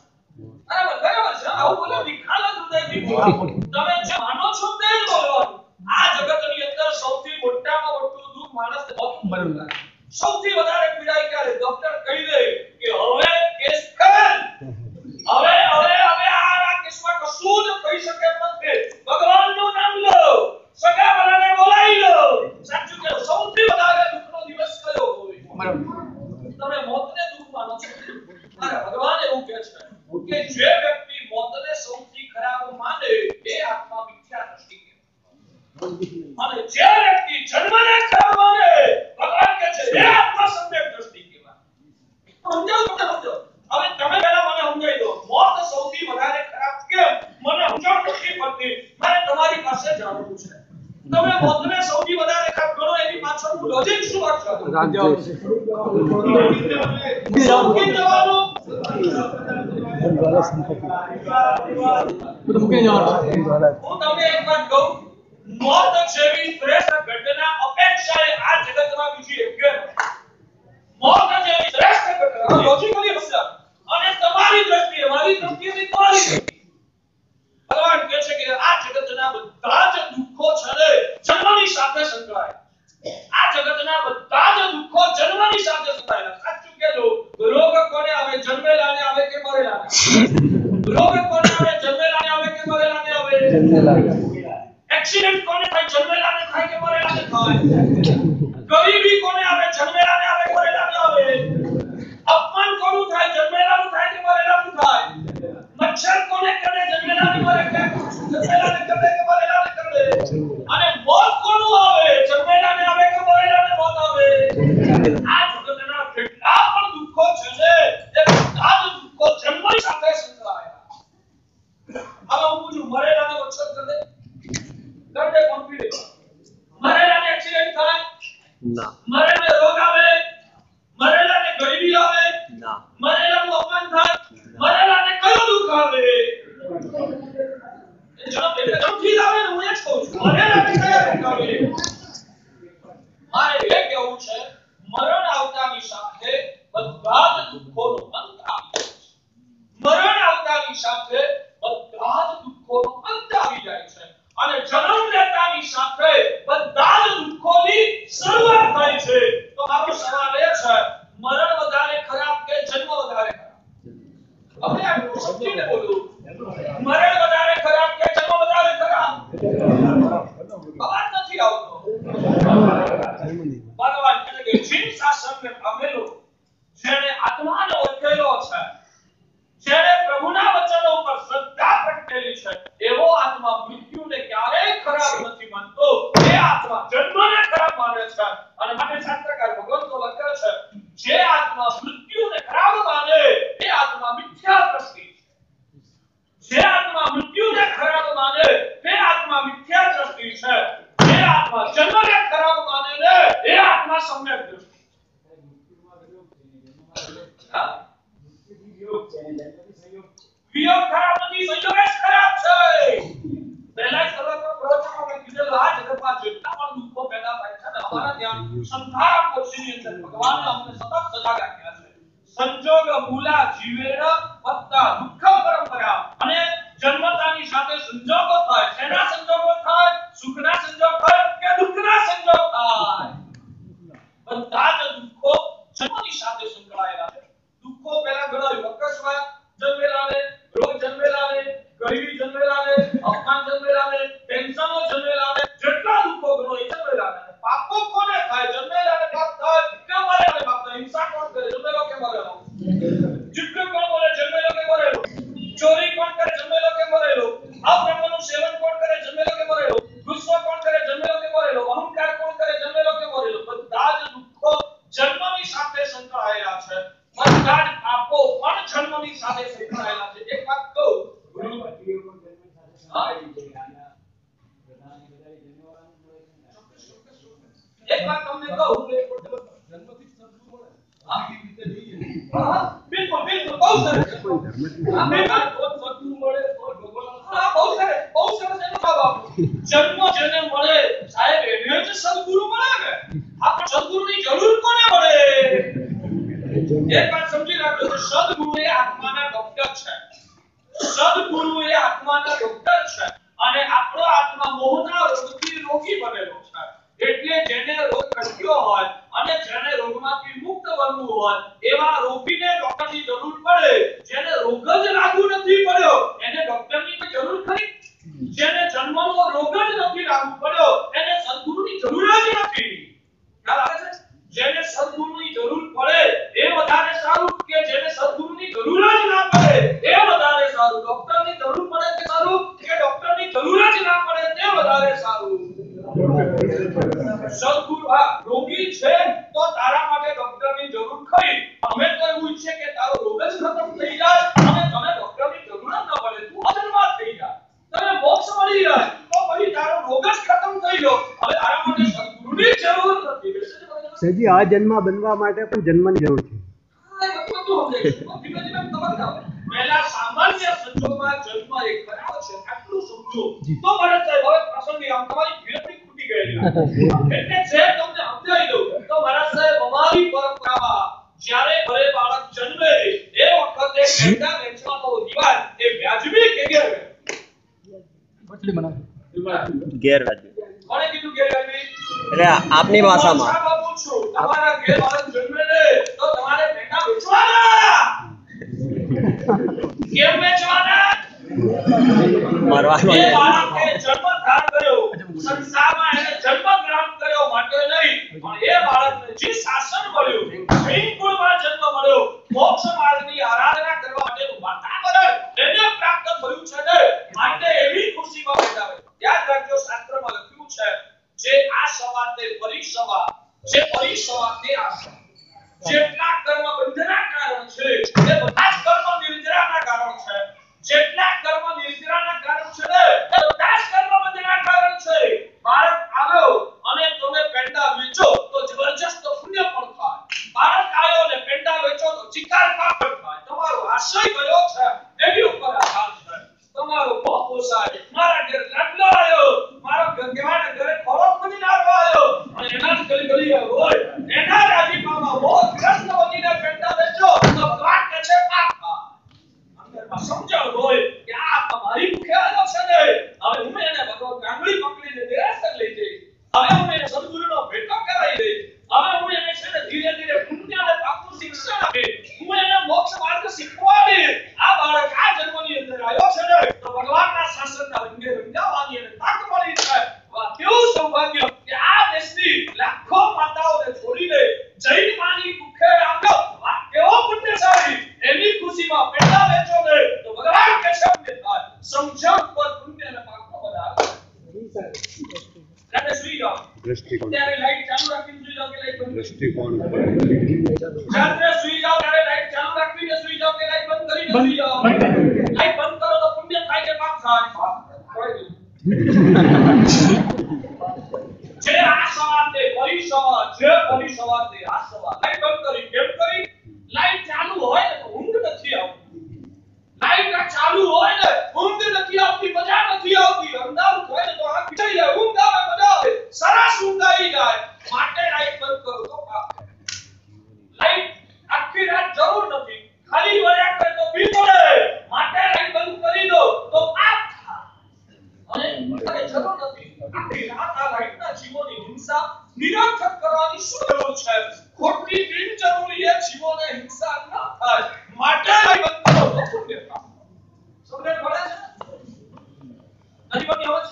બરાબર છે. આવું બોલે નિખાલસ હૃદયથી બોલો. તમે જે માનો છો તે જ બોલવાનું. આ જગતની અંદર સૌથી મોટામાં મોટું દુઃખ માણસને મોતનું લાગે. સૌથી વધારે પીડાય ક્યારે? ડોક્ટર કહી દે કે હવે કેસ ફેલ. હવે આ કેસમાં કશું જ કહી શકે એમ નથી. ભગવાનનું નામ લો. સગા વાળાને બોલાવી લો. સાચું કે સૌથી વધારે દુઃખનો દિવસ કયો હોય? તમે મોતને દુઃખ માનો છો? ભગવાન એવું કહે છે કે જે વ્યક્તિ મોતને સૌથી ખરાબ માને એ આત્મા મિથ્યા દ્રષ્ટિ કહેવાય. અને જે વ્યક્તિ જન્મને ખરાબ માને ભગવાન કહે છે એ આત્મા સમ્યક દ્રષ્ટિ કહેવાય. સમજાવ તમે સમજો. હવે તમે પહેલા મને સમજાવી દો મોત સૌથી વધારે ખરાબ કેમ? મને સમજણ નથી પડતી. મારે તમારી પાસે જાણવું છે. તમે મોતને સૌથી વધારે ખરાબ ગણો એની પાછળનું લોજિક શું છે? મૂકી જવાનું. હું તમને એક વાત કહું. મોત જેવી શ્રેષ્ઠ ઘટના અપેક્ષાએ આ જગતમાં બીજી એક નથી. મોત જેવી શ્રેષ્ઠ ઘટના લોજિકલી સમજાવ. અને તમારી દ્રષ્ટિએ મારી દ્રષ્ટિએ તમારી દ્રષ્ટિએ ભગવાન કહે છે કે આ જગતના બધા જ દુઃખો છે ને જન્મની સાથે સંકળાયેલા. આ જગતના બધા જ દુઃખો જન્મની સાથે સંકળાયેલા. સાચું કહેજો. રોગ કોને આવે? જન્મેલાને આવે કે મરેલાને? રોગ કોને આવે? જન્મેલાને આવે કે મરેલાને આવે? એક્સિડન્ટ કોને થાય? જન્મેલાને થાય કે મરેલાને થાય? ગરીબી કોને આવે? જન્મેલાને આવે કે મરેલાને આવે? અપમાન કોનું થાય? જન્મેલાનું થાય કે મરેલાનું થાય? મચ્છર કોને કરે? જન્મેલાને મરે કે જન્મેલાને કરે કે મરેલાને કરે? અને મોત કોનું આવે? જન્મેલાને આવે કે મરેલાને મોત આવે? આ જગતના કેટલા પણ દુઃખો છે ને એ બધા જ દુઃખો જન્મની સાથે સંકળાયેલા. હવે હું પૂછું મરેલાને મચ્છર કરે? કરે કોન્ફિડન્સ. મરેલાને એક્સિડન્ટ થાય? ના. મરેલાને રોગ આવે? મરેલાને ગરીબી આવે? ના. મરેલાનું અપમાન થાય? મરેલાને કયું દુઃખ આવે? જવાબ એટલે જમથી જ આવે ને હું એ જ કહું છું. મરેલાને કયા દુઃખ આવે? મારે એ કહેવું અને શાસ્ત્રકાર ભગવંતો લખે છે જે આત્મા મૃત્યુને ખરાબ માને એ આત્મા મિથ્યા દ્રષ્ટિ છે. જે આત્મા મૃત્યુને ખરાબ માને તે આત્મા મિથ્યા દ્રષ્ટિ છે. જે આત્મા જન્મને ખરાબ માને ને એ આત્મા સમ્યક દ્રષ્ટિ છે. વિયોગ ખરાબ નથી, સંયોગ જ ખરાબ છે. પહેલા સર્વત્ર પ્રવચનોમાં કીધેલું આ જગતમાં જેટલા પણ દુઃખો પેદા થાય છે ને અમારા ત્યાં સંસાર કોશની અંદર ભગવાને અમને સતત સજા રાખ્યા છે. સંજોગ મૂલા જીવેણ વત્તા દુઃખ પરંપરા. અને જન્મતાની સાથે સંજોગો થાય. શેના સંજોગો થાય? સુખના સંજોગ થાય કે દુઃખના સંજોગ થાય? બધા જ દુઃખો જન્મની સાથે સંકળાયેલા છે. દુઃખો પહેલા ગણાવ્યું અકસ્માત જન્મેલા ને, રોગ જન્મેલા ને, ગરીબી જન્મેલા ને, અપમાન જન્મેલા ને, ટેન્શનો જન્મેલા ને, જેટલા દુઃખો ગણો એ જન્મેલા ને. પાપો કોને થાય? જન્મેલા ને પાપ થાય કે મરેલા ને પાપ થાય? હિંસા કોણ કરે? જન્મેલો કે મરેલો? જુઠ્ઠું કોણ બોલે? જન્મેલો કે મરેલો? ચોરી કોણ કરે? જન્મેલો કે મરેલો? અબ્રહ્મનું સેવન કોણ કરે? જન્મેલો કે મરેલો? ગુસ્સો કોણ કરે? જન્મેલો કે મરેલો? અહંકાર કોણ કરે? જન્મેલો કે મરેલો? બધા જ દુઃખો જન્મની સાથે સંકળાયેલા છે. બધા જ પાપો પણ જન્મની સાથે સંકળાયેલા છે. એક વાત કહું, એક વાત તમને કહું, બિલકુલ બિલકુલ બહુ સરસ. જન્મ જેને મળે સાહેબ એને જ સદગુરુ મળે ને. આપણે સદગુરુની જરૂર કોને મળે? એક વાત સમજી રાખજો, સદગુરુ એ આત્માના ડોક્ટર છે. સદગુરુ એ આત્માના ડોક્ટર છે અને આપણો આત્મા મોહના રોગથી રોગી બનેલો છે. એટલે જેને રોગ કટ્યો હોય અને જેને રોગમાંથી મુક્ત બનવું હોય એવા રોગીને ડોક્ટરની જરૂર પડે. જેને રોગ જ લાગુ નથી પડ્યો એને ડોક્ટરની જરૂર ખરી? જેને જન્મનો રોગ જ નથી લાગુ પડ્યો એને સદગુરુની જરૂર જ નથી. ખ્યાલ આવે છે? જેને સદગુરુની જરૂર પડે એ વધારે સારું કે જેને સદગુરુની જરૂર જ ના પડે એ વધારે સારું? ડોક્ટરની જરૂર પડે તે સારું કે ડોક્ટરની જરૂર જ ના પડે તે વધારે સારું? સદગુરુ રોગી છે તો તારા માટે ડોક્ટરની જરૂર ખરી. અમે તો એવું ઈચ્છે કે તારો રોગ જ ખતમ થઈ જાય અને તને ડોક્ટરની જરૂર જ ન પડે, તું અજન્મા થઈ જા, તને મોક્ષ મળી જાય તો પછી તારો રોગ જ ખતમ થઈ ગયો. હવે તારા માટે સદગુરુની જરૂર નથી. સજી આ જન્મ બનવા માટે પણ જન્મની જરૂર છે. પહેલા સામાન્ય સંજોગમાં જન્મ એ ખરાબ છે, આટલું સમજો તો ભરત સાહેબ હવે પ્રસંગી આમ તમારી ભેટની ખૂટી ગયેલી એટલે જે તમને સમજાવી દઉં તો ભરત સાહેબ અમારી પરંપરામાં જ્યારે ઘરે બાળક જન્મે એ વખતે પેંડા વેચવાનો રિવાજ એ વ્યાજબી કે ગેરવાજબી. કોણે કીધું ગેરવાજબી? એટલે આપની ભાષામાં તમારા ઘરે બાળક જન્મે ને તો તમારે પેંડા વેચવાના. કેમ વેચવાના? મરવાનો એ બાળકે જન્મ ધારણ કર્યો, સંસારમાં એને જન્મ ગ્રહણ કર્યો માટે નહીં, પણ એ બાળકને જે શાસન મળ્યું, જૈન કુળમાં જન્મ મળ્યો, મોક્ષ માર્ગની આરાધના કરવા માટેનું વાતાવરણ એને પ્રાપ્ત થયું છે ને માટે એવી ખુશીમાં બેઠા. યાદ રાખજો, શાસ્ત્રમાં લખ્યું છે જે આ સવા તે પરિસવા, જે પરિસવા તે આસવા. જેટલા કર્મ બંધના કારણ છે તે બધા જ કર્મ નિર્જરાના કારણ છે. જેટલા કર્મ નિર્જરાના કારણ છે ને તે બધા જ કર્મ બંધના કારણ છે. બાળક આવ્યો અને તમે પેંડા વેચો તો જબરજસ્ત પુણ્ય પણ થાય. બાળક આવ્યો અને પેંડા વેચો તો ચિકાર પાપડ થાય. તમારો આશય કયો છે એની ઉપર આધાર છે. તમારો ભોગ પોસાય. મારા ઘરે લાડલો આવ્યો, મારો ઘરવાળા ઘરે ખોરાક બની નાખવા આવ્યો અને એના જ ગલી હોય એના રાજીપામાં મોહ ગ્રસ્ત બનીને પેંડા વેચો તો ભગવાન કહે છે પાપ થાય. અંદરમાં સમજણ હોય કે આ તમારી દ્રષ્ટિકોણ રાત્રે સુઈ જાઓ ત્યારે લાઈટ ચાલુ રાખીને સુઈ જાઓ કે લાઈટ બંધ કરીને સુઈ જાઓ? લાઈટ બંધ કરો તો પુણ્ય થાય કે પાપ થાય? જે આ સવાલ તે પરી સવાલ, જે પરી સવાલ તે આ સવાલ. લાઈટ બંધ કરી કેમ કરી? લાઈટ ચાલુ હોય ને તો ઊંઘ નથી આવતી. લાઈટ ચાલુ હોય ને ઊંઘ નથી આવતી, મજા નથી આવતી. અંધારું હોય ને તો આંખ ખીચાઈ જાય, ઊંઘ આવે, મજા આવે, સરસ ઊંઘ આવી જાય. માટે લાઈટ બંધ કરો તો પાપ. લાઈટ આખી રાત જરૂર નથી, ખાલી વળ્યા કરે તો બી પડે. માટે લાઈટ બંધ કરી દો તો પાપ થાય. અને જરૂર નથી આખી રાત આ લાઈટના જીવોની હિંસા નિરર્થક કરવાની શું જરૂર છે? ખોટી બિનજરૂરી જીવોને હિંસા ન થાય માટે લાઈટ બંધ કરો તો પુણ્ય થાય. સમજણ પડે છે? નથી પડતી અવાજ?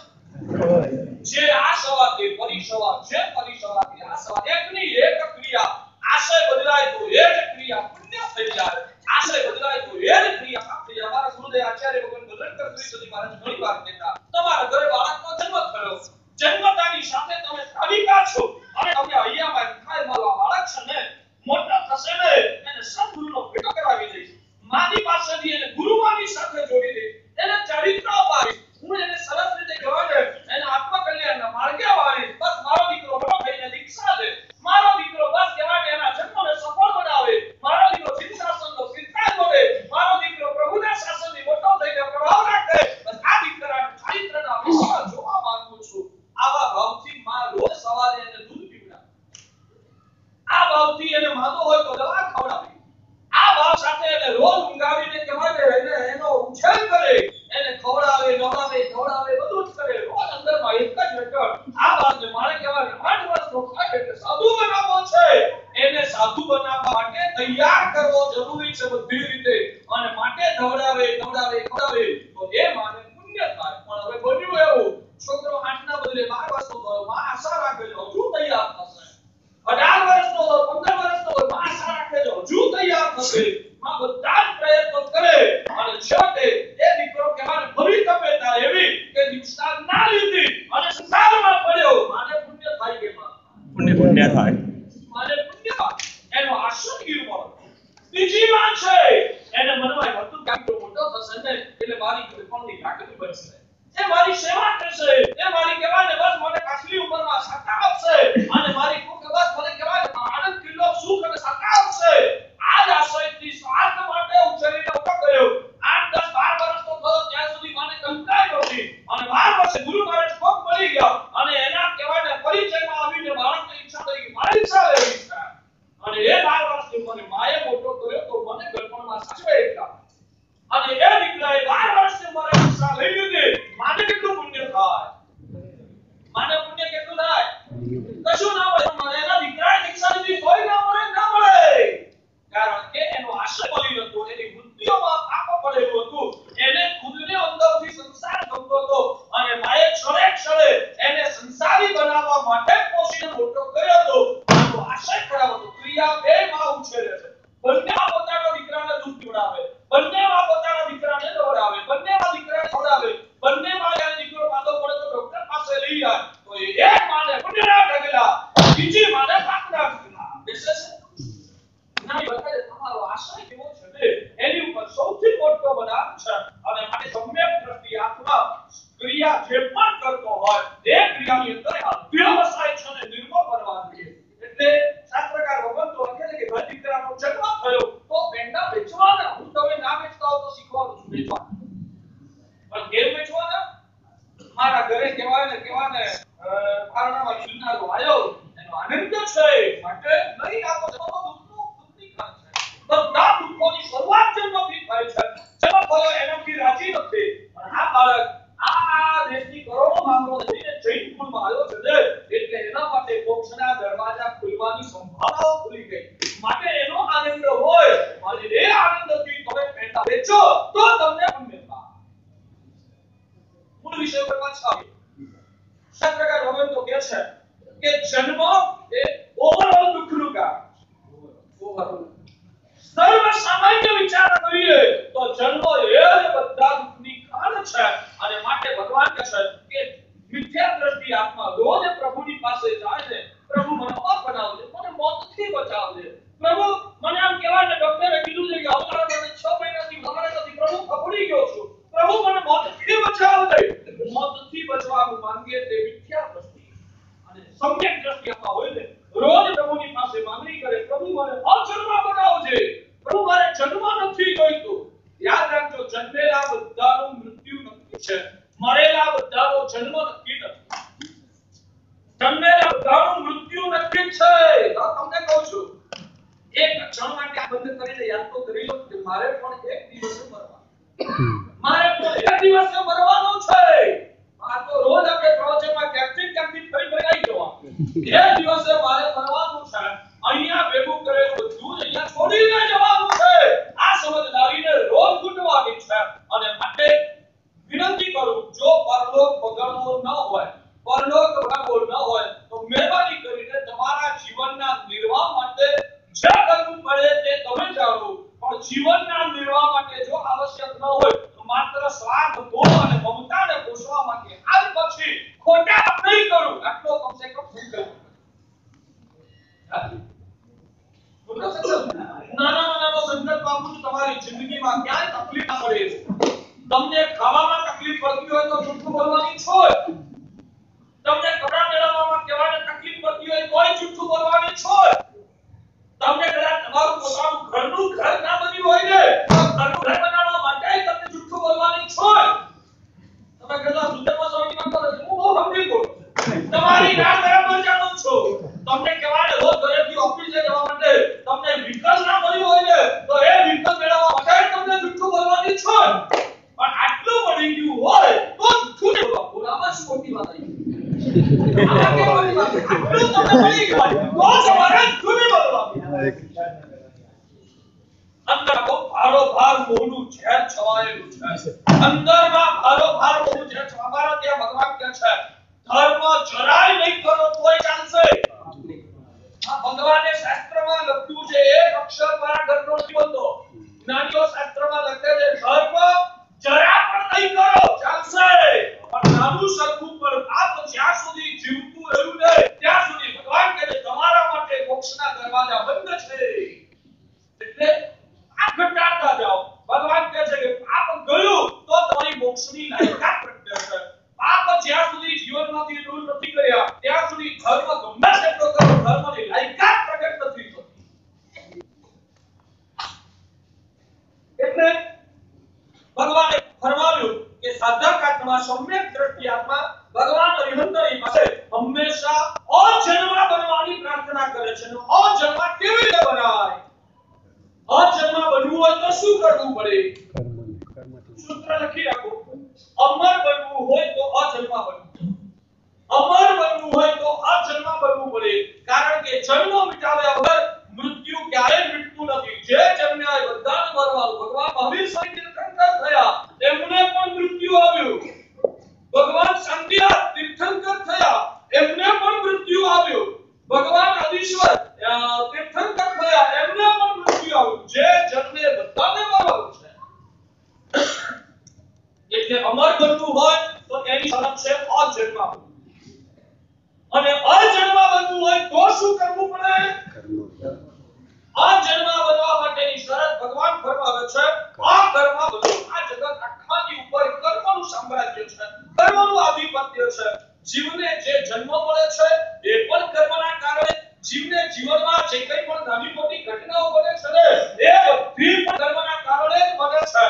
જે આ સવાથી પરી સવા, જે પરી સવાથી આ સવા, એકની એક ક્રિયા. આશય બદલાય તો એ જ ક્રિયા પુણ્ય થઈ જાય. આશય બદલાય તો એ જ ક્રિયા પાપ થઈ જાય. અમારા ગુરુદેવ આચાર્ય ભગવાન ભદ્રંકર શ્રી મહારાજ ઘણી વાર કહેતા, તમારા ઘરે બાળકનો જન્મ થયો, જન્મતાની સાથે તમે કાલિકા છો અને તમે અહીંયામાં થાય મારો બાળક છે ને મોટો થશે ને એને સદગુરુનો ભેટો કરાવી દઈશ. મારી પાસેથી એને ગુરુમાની સાથે જોડી દઈશ, એને ચરિત્ર અપાવીશ, હું એને સરસ રીતે કહેવાય એને આત્મકલ્યાણના માર્ગે વાળીશ. બસ મારો દીકરો મોટો થઈને દીક્ષા લે, મારો દીકરો બસ કહેવાય એના જન્મને સફળ બનાવે, મારો દીકરો સિંહાસનનો સિદ્ધાંત બને, મારો દીકરો પ્રભુના શાસનની મોટો થઈને પ્રભાવ રાખે. બસ આ દીકરાના ચારિત્રના વિષય જોવા માંગુ છું. આવા ભાવથી માં રોજ સવારે એને દૂધ પીવડાવે. આ ભાવથી એને માંદો હોય તો દવા ખવડાવે. આ ભાવ સાથે એને રોજ ઊંઘાવીને કહેવાય એને એનો ઉછેર કરે, એને ખવડાવે, નવડાવે, ખવડાવે, બધું જ કરે. રોજ અંદરમાં એક જ વેકર. આ વાતને મારે કહેવાય 8 વર્ષનો થાય એટલે સાધુ બનાવવો છે. એને સાધુ બનાવવા માટે તૈયાર કરવો જરૂરી છે બધી રીતે. અને માટે ખવડાવે, નવડાવે, ખવડાવે તો એ માને પુણ્ય થાય. પણ હવે બન્યું એવું, છોકરો 8 ના બદલે 12 વર્ષનો થયો, માં આશા રાખે છે હજુ તૈયાર થશે. 18 વર્ષનો થયો, 15 વર્ષનો થયો, માં આશા રાખે છે હજુ તૈયાર થશે. માં બધા જ પ્રયત્નો કરે અને છેવટે એ દીકરો કહેવાય ફરી તપેતા એવી કે દીક્ષા ના લીધી અને સંસારમાં પડ્યો. માને પુણ્ય થાય કે માં? પુણ્ય થાય. માને પુણ્ય થાય. એનો આશ્રય ગીરવો. બીજી વાત છે એને મનમાં હતું કે આટલો મોટો થશે ને એટલે મારી કૃપાની લાગણી બનશે, એ મારી સેવા કરશે, એ મારી કહેવાય ને બસ મને પાછલી ઉંમરમાં સત્તા આપશે અને મારી ખૂબ બસ મને કહેવાય આનંદ કિલ્લો સુખ અને સત્તા આપશે. આ જ આશયથી સ્વાર્થ માટે ઉછેરીને મોટો કર્યો. 8, 10, 12 વર્ષનો થયો ત્યાં સુધી મને કંટાળી નહોતી અને 12 વર્ષે ગુરુ મહારાજ કોક મળી ગયા અને એના કહેવાય ને પરિચયમાં આવીને બાળકની ઈચ્છા થઈ મારી ઈચ્છા લેવી છે અને એ 12 વર્ષની મને માએ મોટો કર્યો તો મને ગળપણમાં સાચવે એકલા અને એ દીકરાએ 12 વર્ષની મારી ઈચ્છા લઈ લીધી. માને કેટલું પુણ્ય થાય? માને પુણ્ય કેટલું થાય? કશું ના મળે. મને એના દીકરાએ દીક્ષા લીધી કોઈ ના મળે, ના મળે. કારણ કે એનો આશય બની હતો, એની બુદ્ધિઓમાં પાપ પડેલું હતું, એને ખુદને અંદરથી સંસાર ગમતો હતો અને માએ ક્ષણે ક્ષણે એને સંસારી બનાવવા માટે પોષીને મોટો કર્યો હતો. આનો આશય ખરાબ હતો. ક્રિયા બે માં ઉછેરે છે. બંનેમાં પોતાના દીકરાને દૂધ પીવડાવે, બંનેમાં પોતાના દીકરાને દોડાવે, બંનેમાં દીકરાને ખવડાવે, બંનેમાં જ્યારે દીકરો માંદો પડે તો ડોક્ટર પાસે લઈ જાય તો એક માને પુણ્યના ઢગલા, બીજી માને પાપના ઢગલા બેસે છે. ના બતાવે તમારો આશય કેવો છે ને એની ઉપર સૌથી મોટો બનાવ છે અને માટે સમ્યક દ્રષ્ટિ આત્મા ક્રિયા જે પણ કરતો હોય એ ક્રિયાની અંદર વ્યવસાય છે ને નિર્મળ બનવા જોઈએ. એટલે શાસ્ત્રકાર ભગવાન તો લખે છે કે ઘર દીકરાનો જન્મ થયો તો પેંડા વેચવાના. હું તમે ના વેચતા હો તો શીખવાનું છું વેચવા, પણ કેમ વેચવાના? મારા ઘરે કહેવાય ને પારણામાં જીવનારો આવ્યો એનો આનંદ છે માટે નહીં આપો તો દુઃખની કામ છે. બધા દુઃખોની શરૂઆત જન્મથી થાય છે. જન્મ થયો એનાથી રાજી નથી અને આ બાળક આ દેશની કરોડો માંગો લઈને જૈન કુળમાં આવ્યો છે એટલે એના માટે મોક્ષના દરવાજા ખુલવાની સંભાવનાઓ ખુલી ગઈ. માટે એનો આનંદ હોય અને એ આનંદથી તમે પેંડા વેચો તો તમને પુણ્ય થાય. મૂળ વિષય પર પાછા આવીએ. શાસ્ત્રકાર ભગવાન તો કહે છે કે જન્મ એ ઓવરઓલ દુઃખનું કારણ. ઓવરઓલ સર્વ સામાન્ય વિચાર કરીએ તો જન્મ એ જ બધા દુઃખની કારણ છે અને માટે ભગવાન કહે છે કે મિથ્યા દ્રષ્ટિ આત્મા રોજ પ્રભુની પાસે જાય છે, પ્રભુ મને મોત બનાવજો, મને મોત ક્ષણ માટે આ બંધ કરીને યાદ તો કરી લો કે મારે પણ એક દિવસે મરવાનું, મારે પણ એક દિવસે મરવાનું છે. આ તો રોજ આપણે પ્રવચનમાં ક્યાંકથી ફરી આવી જવા, એક દિવસે મારે મરવાનું છે. અહીંયા ભેગું કરેલું બધું જ અહીંયા છોડીને જવાનું છે. આ સમજદારીને રોજ ગુંટવાની છે. અને માટે વિનંતી કરું, જો પરલોક બગડવો ન હોય, પરલોક બગડવો ન હોય તો મહેરબાની કરીને તમારા જીવનના નિર્વાહ માટે જે કરવું પડે તે તમે જાણો, પણ જીવનના નિર્વાહ માટે જો આવશ્યક ન હોય તો માત્ર સ્વાર્થ, ભોગ અને મમતાને પોષવા માટે આજ પછી ખોટા નહીં કરું, આટલો કમસે કમ સંકલ્પ. નાનો સંકલ્પ આપું છું, તમારી જિંદગીમાં ક્યાંય તકલીફ ના પડે. તમને ખાવામાં તકલીફ પડતી હોય તો જૂઠું બોલવાની છોડ, તમને કપડાં મેળવવામાં કહેવાને તકલીફ પડતી હોય તોય જૂઠું બોલવાની છોડ, તમને કદાચ તમારું પોતાનું ઘરનું ઘર ના બન્યું હોય ને તો ઘરનું ઘર બનાવવા માટે તમને જૂઠું બોલવાની છોડ. તમે કદાચ સુધરમાં સમજીમાં કરો હું બહુ સમજી ગયો, તમારી ના બરાબર જાણું છું. તમને કહેવાને રોજ ઘરેથી ઓફિસે જવા માટે તમને વ્હીકલ ના મળ્યું હોય ને તો એ વ્હીકલ મેળવવા માટે તમને જૂઠું બોલવાની છોડ. પણ આટલું મળી ગયું હોય તો જૂઠું નહીં બોલવા. બોલામાં શું મોટી વાત આવી? આટલું તમને મળી ગયું તો તમારે જૂઠું નહીં બોલવાનું. અંદર બહુ ભારો ભાર મોઢું ઝેર છવાયેલું છે. અંદરમાં ભારો ભાર મોઢું ઝેર છવાયેલું. અમારા ત્યાં ભગવાન કહે છે ધર્મ જરાય નહીં કરો તોય ચાલશે. આ ભગવાને શાસ્ત્રમાં લખ્યું છે, એક અક્ષર મારા ઘરનો નથી બનતો. જ્ઞાનીઓ શાસ્ત્રમાં લખે છે ધર્મ જરા પણ નહીં કરો ચાલશે, પણ નાનું સરખું પણ પાપ જ્યાં સુધી જીવતું રહ્યું ને ત્યાં સુધી ભગવાન કહે છે તમારા માટે મોક્ષના દરવાજા બંધ છે. એટલે આ ઘટાડતા જાઓ. ભગવાન કહે છે કે પાપ ગયું તો તમારી મોક્ષની લાયકાત પ્રગટે છે. પાપ જ્યાં સુધી જીવનમાંથી દૂર નથી કર્યા ત્યાં સુધી ધર્મ ગમે તેટલો કરો, ધર્મની લાયકાત પ્રગટ નથી થતી. એટલે ભગવાને ફરમાવ્યું કે સાધક આત્મા સમ્યક દ્રષ્ટિ આત્મા ભગવાન હરિહંતરી પાસે હંમેશા અજન્મા બનવાની પ્રાર્થના કરે છે. અજન્મા કેવી રીતે બનાય? અજન્મા બનવું હોય તો શું કરવું પડે? સૂત્ર લખી રાખો. અમર બનવું હોય તો અજન્મા બનવું, અમર બનવું હોય તો અજન્મા બનવું પડે. કારણ કે જન્મ મિટાવ્યા વગર મૃત્યુ ક્યારેય મિટતું નથી. જે જન્મ્યા એ બધાને મરવાનું. ભગવાન મહાવીર સ્વામી તીર્થંકર થયા એમને પણ મૃત્યુ આવ્યું. ભગવાન શાંતિનાથ તીર્થંકર થયા એમને પણ મૃત્યુ આવ્યું. ભગવાન આદિશ્વર તીર્થંકર થયા એમને પણ મૃત્યુ આવ્યું. જે જન્મે બધાને મરવાનું છે. એટલે અમર બનવું હોય તો એની શરત છે અજન્મા. અને અજન્મા બનવું હોય તો શું કરવું પડે? અજન્મા બનવા માટેની શરત ભગવાન ફરમાવે છે અકર્મા બનો. આ જગત આખાની ઉપર કર્મનું સામ્રાજ્ય છે, કર્મનું આધિપત્ય છે. જીવને જે જન્મ મળે છે એ પણ કર્મના કારણે, જીવને જીવનમાં જે કંઈ પણ નાની મોટી ઘટનાઓ બને છે ને એ બધી પણ કર્મના કારણે જ બને છે.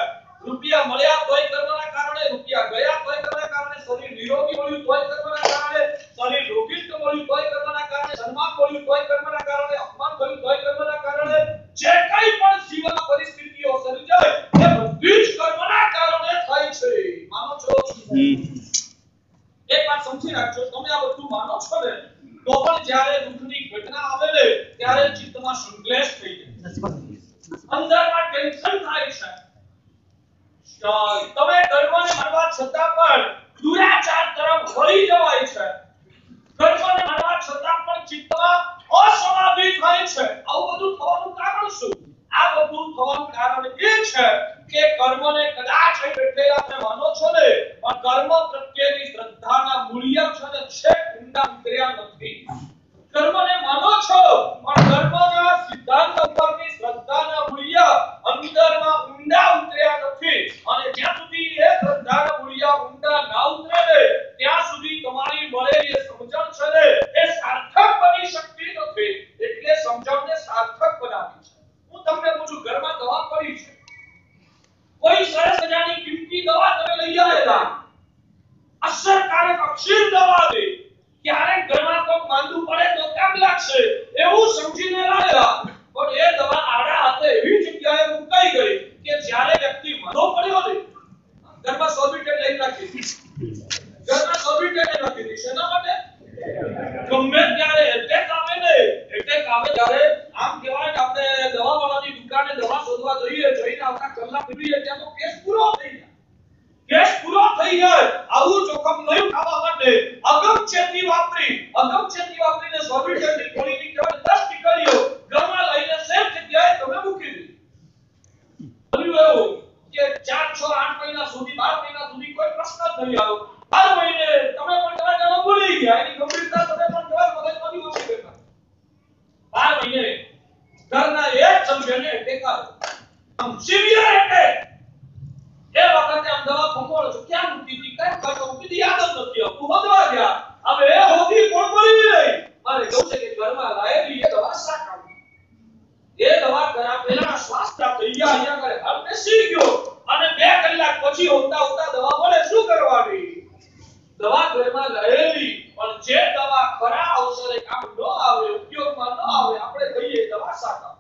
રૂપિયા મળ્યા તોય કર્મના કારણે, રૂપિયા ગયા તોય કર્મના કારણે, શરીર નિરોગી મળ્યું તોય કર્મના કારણે, શરીર રોગિષ્ટ મળ્યું તોય કર્મના કારણે, સન્માન મળ્યું તોય કર્મના કારણે, અપમાન થયું તોય કર્મના કારણે. જે કંઈ પણ જીવનમાં પરિસ્થિતિઓ સર્જાય એ બધી જ કર્મના કારણે થાય છે. માનો છો? એક વાત સમજી રાખજો, તમે આ બધું માનો છો ને તો પણ જ્યારે દુઃખની ઘટના આવે ને ત્યારે ચિત્તમાં સંકલેશ થઈ જાય, અંદરમાં ટેન્શન થાય છે. તમે કર્મને માનવા છતાં પણ દુરાચાર તરફ વળી જવાય છે. કર્મને માનવા છતાં પણ ચિત્તમાં અસમાધિ થાય છે. આવું બધું થવાનું કારણ શું? આ બધું થવાનું કારણ એ છે કે કર્મને કદાચ બેઠેલા તમે માનો છો ને પણ કર્મ પ્રત્યેની શ્રદ્ધાના મૂલ્ય છે ને છેક ઊંડા ઉતર્યા નથી. કર્મને માનો છો પણ કર્મના સિદ્ધાંત ઉપરની શ્રદ્ધાના મૂલ્ય અંદરમાં ઊંડા ઉતર્યા નથી. અને જ્યાં સુધી એ શ્રદ્ધાના મૂલ્ય ઊંડા ના ઉતરે ને ત્યાં સુધી તમારી મળેલી સમજણ છે ને એ સાર્થક બની શકતી નથી. એટલે સમજણને સાર્થક બનાવી છે. હું તમને પૂછું, ઘરમાં દવા પડી છે, કોઈ સરસ મજાની જ્યારે આમ કહેવાય કે આપણે દવાવાળાની દુકાને દવા શોધવા જઈએ, જઈને આપણા કલાક નીકળીએ ત્યાં તો કેસ પૂરો થઈ જાય. કેસ પૂરો થઈ જાય. આવું જોખમ નહીં ખાવા માટે અગમચેતી વાપરીને સોલ્યુશનની ગોળીની કહેવાય 10 ટીકડીઓ ઘરમાં લઈને સેફ જગ્યાએ તમે મૂકી દીધી. બન્યું એવું કે 4, 6, 8 મહિના સુધી 12 મહિના સુધી કોઈ પ્રશ્ન જ નહીં આવ્યો. 12 મહિને તમે પણ કહેવાય ભૂલી ગયા. એની ગંભીરતા તમે પણ કહેવાય મગજમાંથી ઓછી ગઈ. 12 મહિને ઘરના એક સભ્યને ટેકા આમ સિવિયર એટેક. એ વખતે આમ દવા ફંગોળો છો ક્યાં મૂકી હતી, કઈ ખર્ચો મૂકી હતી, યાદ જ નથી આવતું. હોદવા ગયા. હવે એ હોદી કોણ બોલી રહી. મારે કહું છે કે ઘરમાં લાયેલી એ દવા શા કામની? એ દવા કરા પહેલા સ્વાસ્થ્ય થઈ ગયા, અહીંયા કરે હાલ બેસી ગયો અને 2 કલાક પછી હોતા દવા બોલે શું કરવાની? દવા ઘરમાં લાયેલી પણ જે દવા ખરા અવસરે કામ ન આવે, ઉપયોગમાં ન આવે, આપણે કહીએ દવા શા કામ?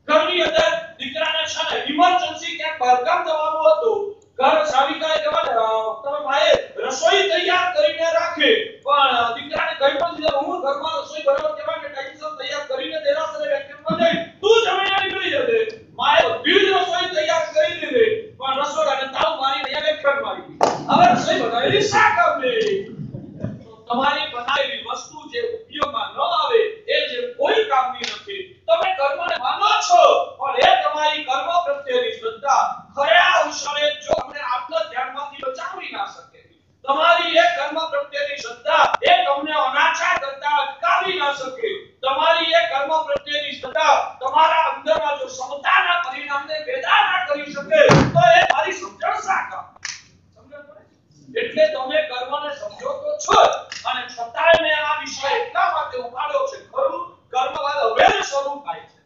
ઘરની અંદર દીકરાને છે ને ઇમરજન્સી ક્યાંક બહારગામ જવાનું હતું. ઘર સાવિકાએ કહેવાય તમે માએ રસોઈ તૈયાર કરીને રાખી પણ દીકરાને કહી પણ દીધું હું ઘરમાં રસોઈ બરાબર કહેવાય કે ટાઈમસર તૈયાર કરીને દેરાસરે વેકેશનમાં જઈ તું જમીને નીકળી જશે. માએ બધી જ રસોઈ તૈયાર કરી દીધી પણ રસોડાને તાળું મારીને અહીંયા વેકેશન મારી દીધી. હવે રસોઈ બનાવેલી શા કામની? તમારી બનાવેલી વસ્તુ જે ઉપયોગમાં ન આવે એ જે કોઈ કામની નથી. તમે કર્મને માનો છો પણ એ તમારી કર્મ પ્રત્યેની શ્રદ્ધા ખરા અવસરે જો તમને આટલા ધ્યાનમાંથી બચાવી ના શકે. તમારી એ કર્મ પ્રત્યેની શ્રદ્ધા એ તમને અનાચાર કરતા અટકાવી ના શકે. તમારી એ કર્મ પ્રત્યેની શ્રદ્ધા તમારા અંદરના જો સમતાના પરિણામને પેદા ના કરી શકે તો એ મારી સમજણ શા કામ? એટલે તમે કર્મને સમજો તો છો અને છતાંય મેં આ વિષય એટલા માટે ઉપાડ્યો છે. ખરું કર્મવાદ હવે શરૂ થાય છે.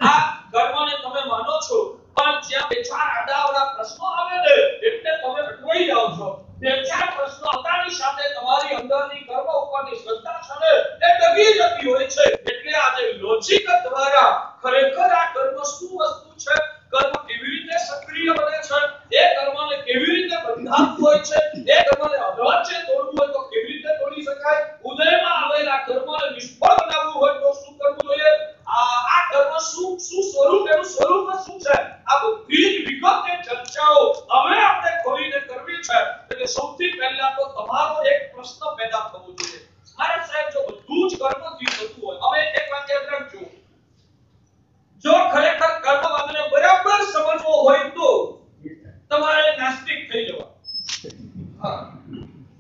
આ કર્મને તમે માનો છો પણ જ્યાં 2-4 આડાઅવળા પ્રશ્નો આવે ને એટલે તમે અટવાઈ જાવ છો. 2-4 પ્રશ્નો આવતાની સાથે તમારી અંદરની કર્મ ઉપરની શ્રદ્ધા છે ને એ ડગી જતી હોય છે. એટલે આજે લોજિક દ્વારા ખરેખર આ કર્મ શું વસ્તુ છે, કર્મ કેવી રીતે સક્રિય બને છે, એ કર્મને કેવી રીતે બંધાતું હોય છે, એ કર્મને અધવચ્ચે તોડવું હોય તો કેવી રીતે તોડી શકાય, ઉદયમાં આવેલા કર્મને નિષ્ફળ બનાવવું હોય તો શું કરવું જોઈએ, આ કર્મ શું સ્વરૂપ, એનું સ્વરૂપ શું છે, આ બધી જ વિગતે ચર્ચાઓ હવે આપણે ખોલીને કરવી છે. એટલે સૌથી પહેલા તો તમારો એક પ્રશ્ન પેદા થવો જોઈએ. મારા સાહેબ જો બધું જ કર્મથી થતું હોય, હવે એક વાત યાદ રાખજો, જો ખરેખર કર્મવાદને બરાબર સમજવો હોય તો તમારે નાસ્તિક થઈ જવા.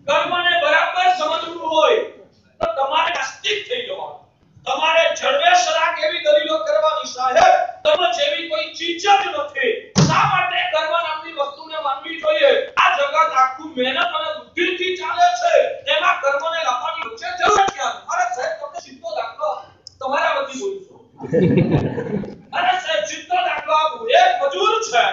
કર્મને બરાબર સમજવું હોય તો તમારે નાસ્તિક થઈ જવા. તમારે જડવે સરાક એવી દલીલો કરવાની સાહેબ કર્મ જેવી કોઈ ચીજ જ નથી. શા માટે કર્મ નામની વસ્તુને માનવી જોઈએ? આ જગત આખું મહેનત અને બુદ્ધિથી ચાલે છે, તેમાં કર્મને લાવવાની વચ્ચે જરૂર ક્યાં? અરે સાહેબ તમને સીધો દાખલો તમારા વતી બોલું છું. અરે સાહેબ સીધો દાખલો આપું. એક મજૂર છે,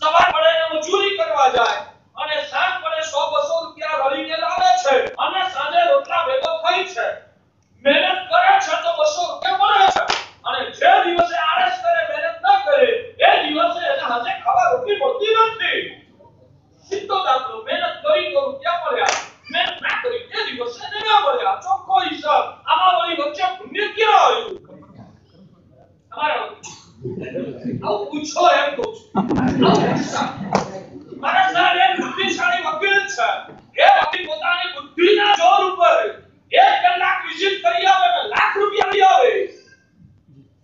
સવાર પડે ને મજૂરી કરવા જાય અને સાંજ પડે 100-200 રૂપિયા રળીને લાવે છે અને સાંજે રોટલા ભેગો ખાય છે. મહેનત કરે છે તો 200 રૂપિયા મળે છે અને જે દિવસે આળસ કરે, મહેનત ન કરે, એ દિવસે એને હાજે ખાવા રોટલી મળતી નથી. સીધો દાખલો. મહેનત કરી તો રૂપિયા મળ્યા, મહેનત ના કરી તે દિવસે ના મળ્યા. ચોખ્ખો હિસાબ. આમાં વળી વચ્ચે પુણ્ય ક્યાં આવ્યું? તમારા આવું પૂછો એમ કહું છું. મારા સાહેબ એક બુદ્ધિશાળી વકીલ છે. એ વકીલ પોતાની બુદ્ધિના જોર ઉપર 1 કલાક વિઝિટ કરી આવે ને લાખ રૂપિયા લઈ આવે.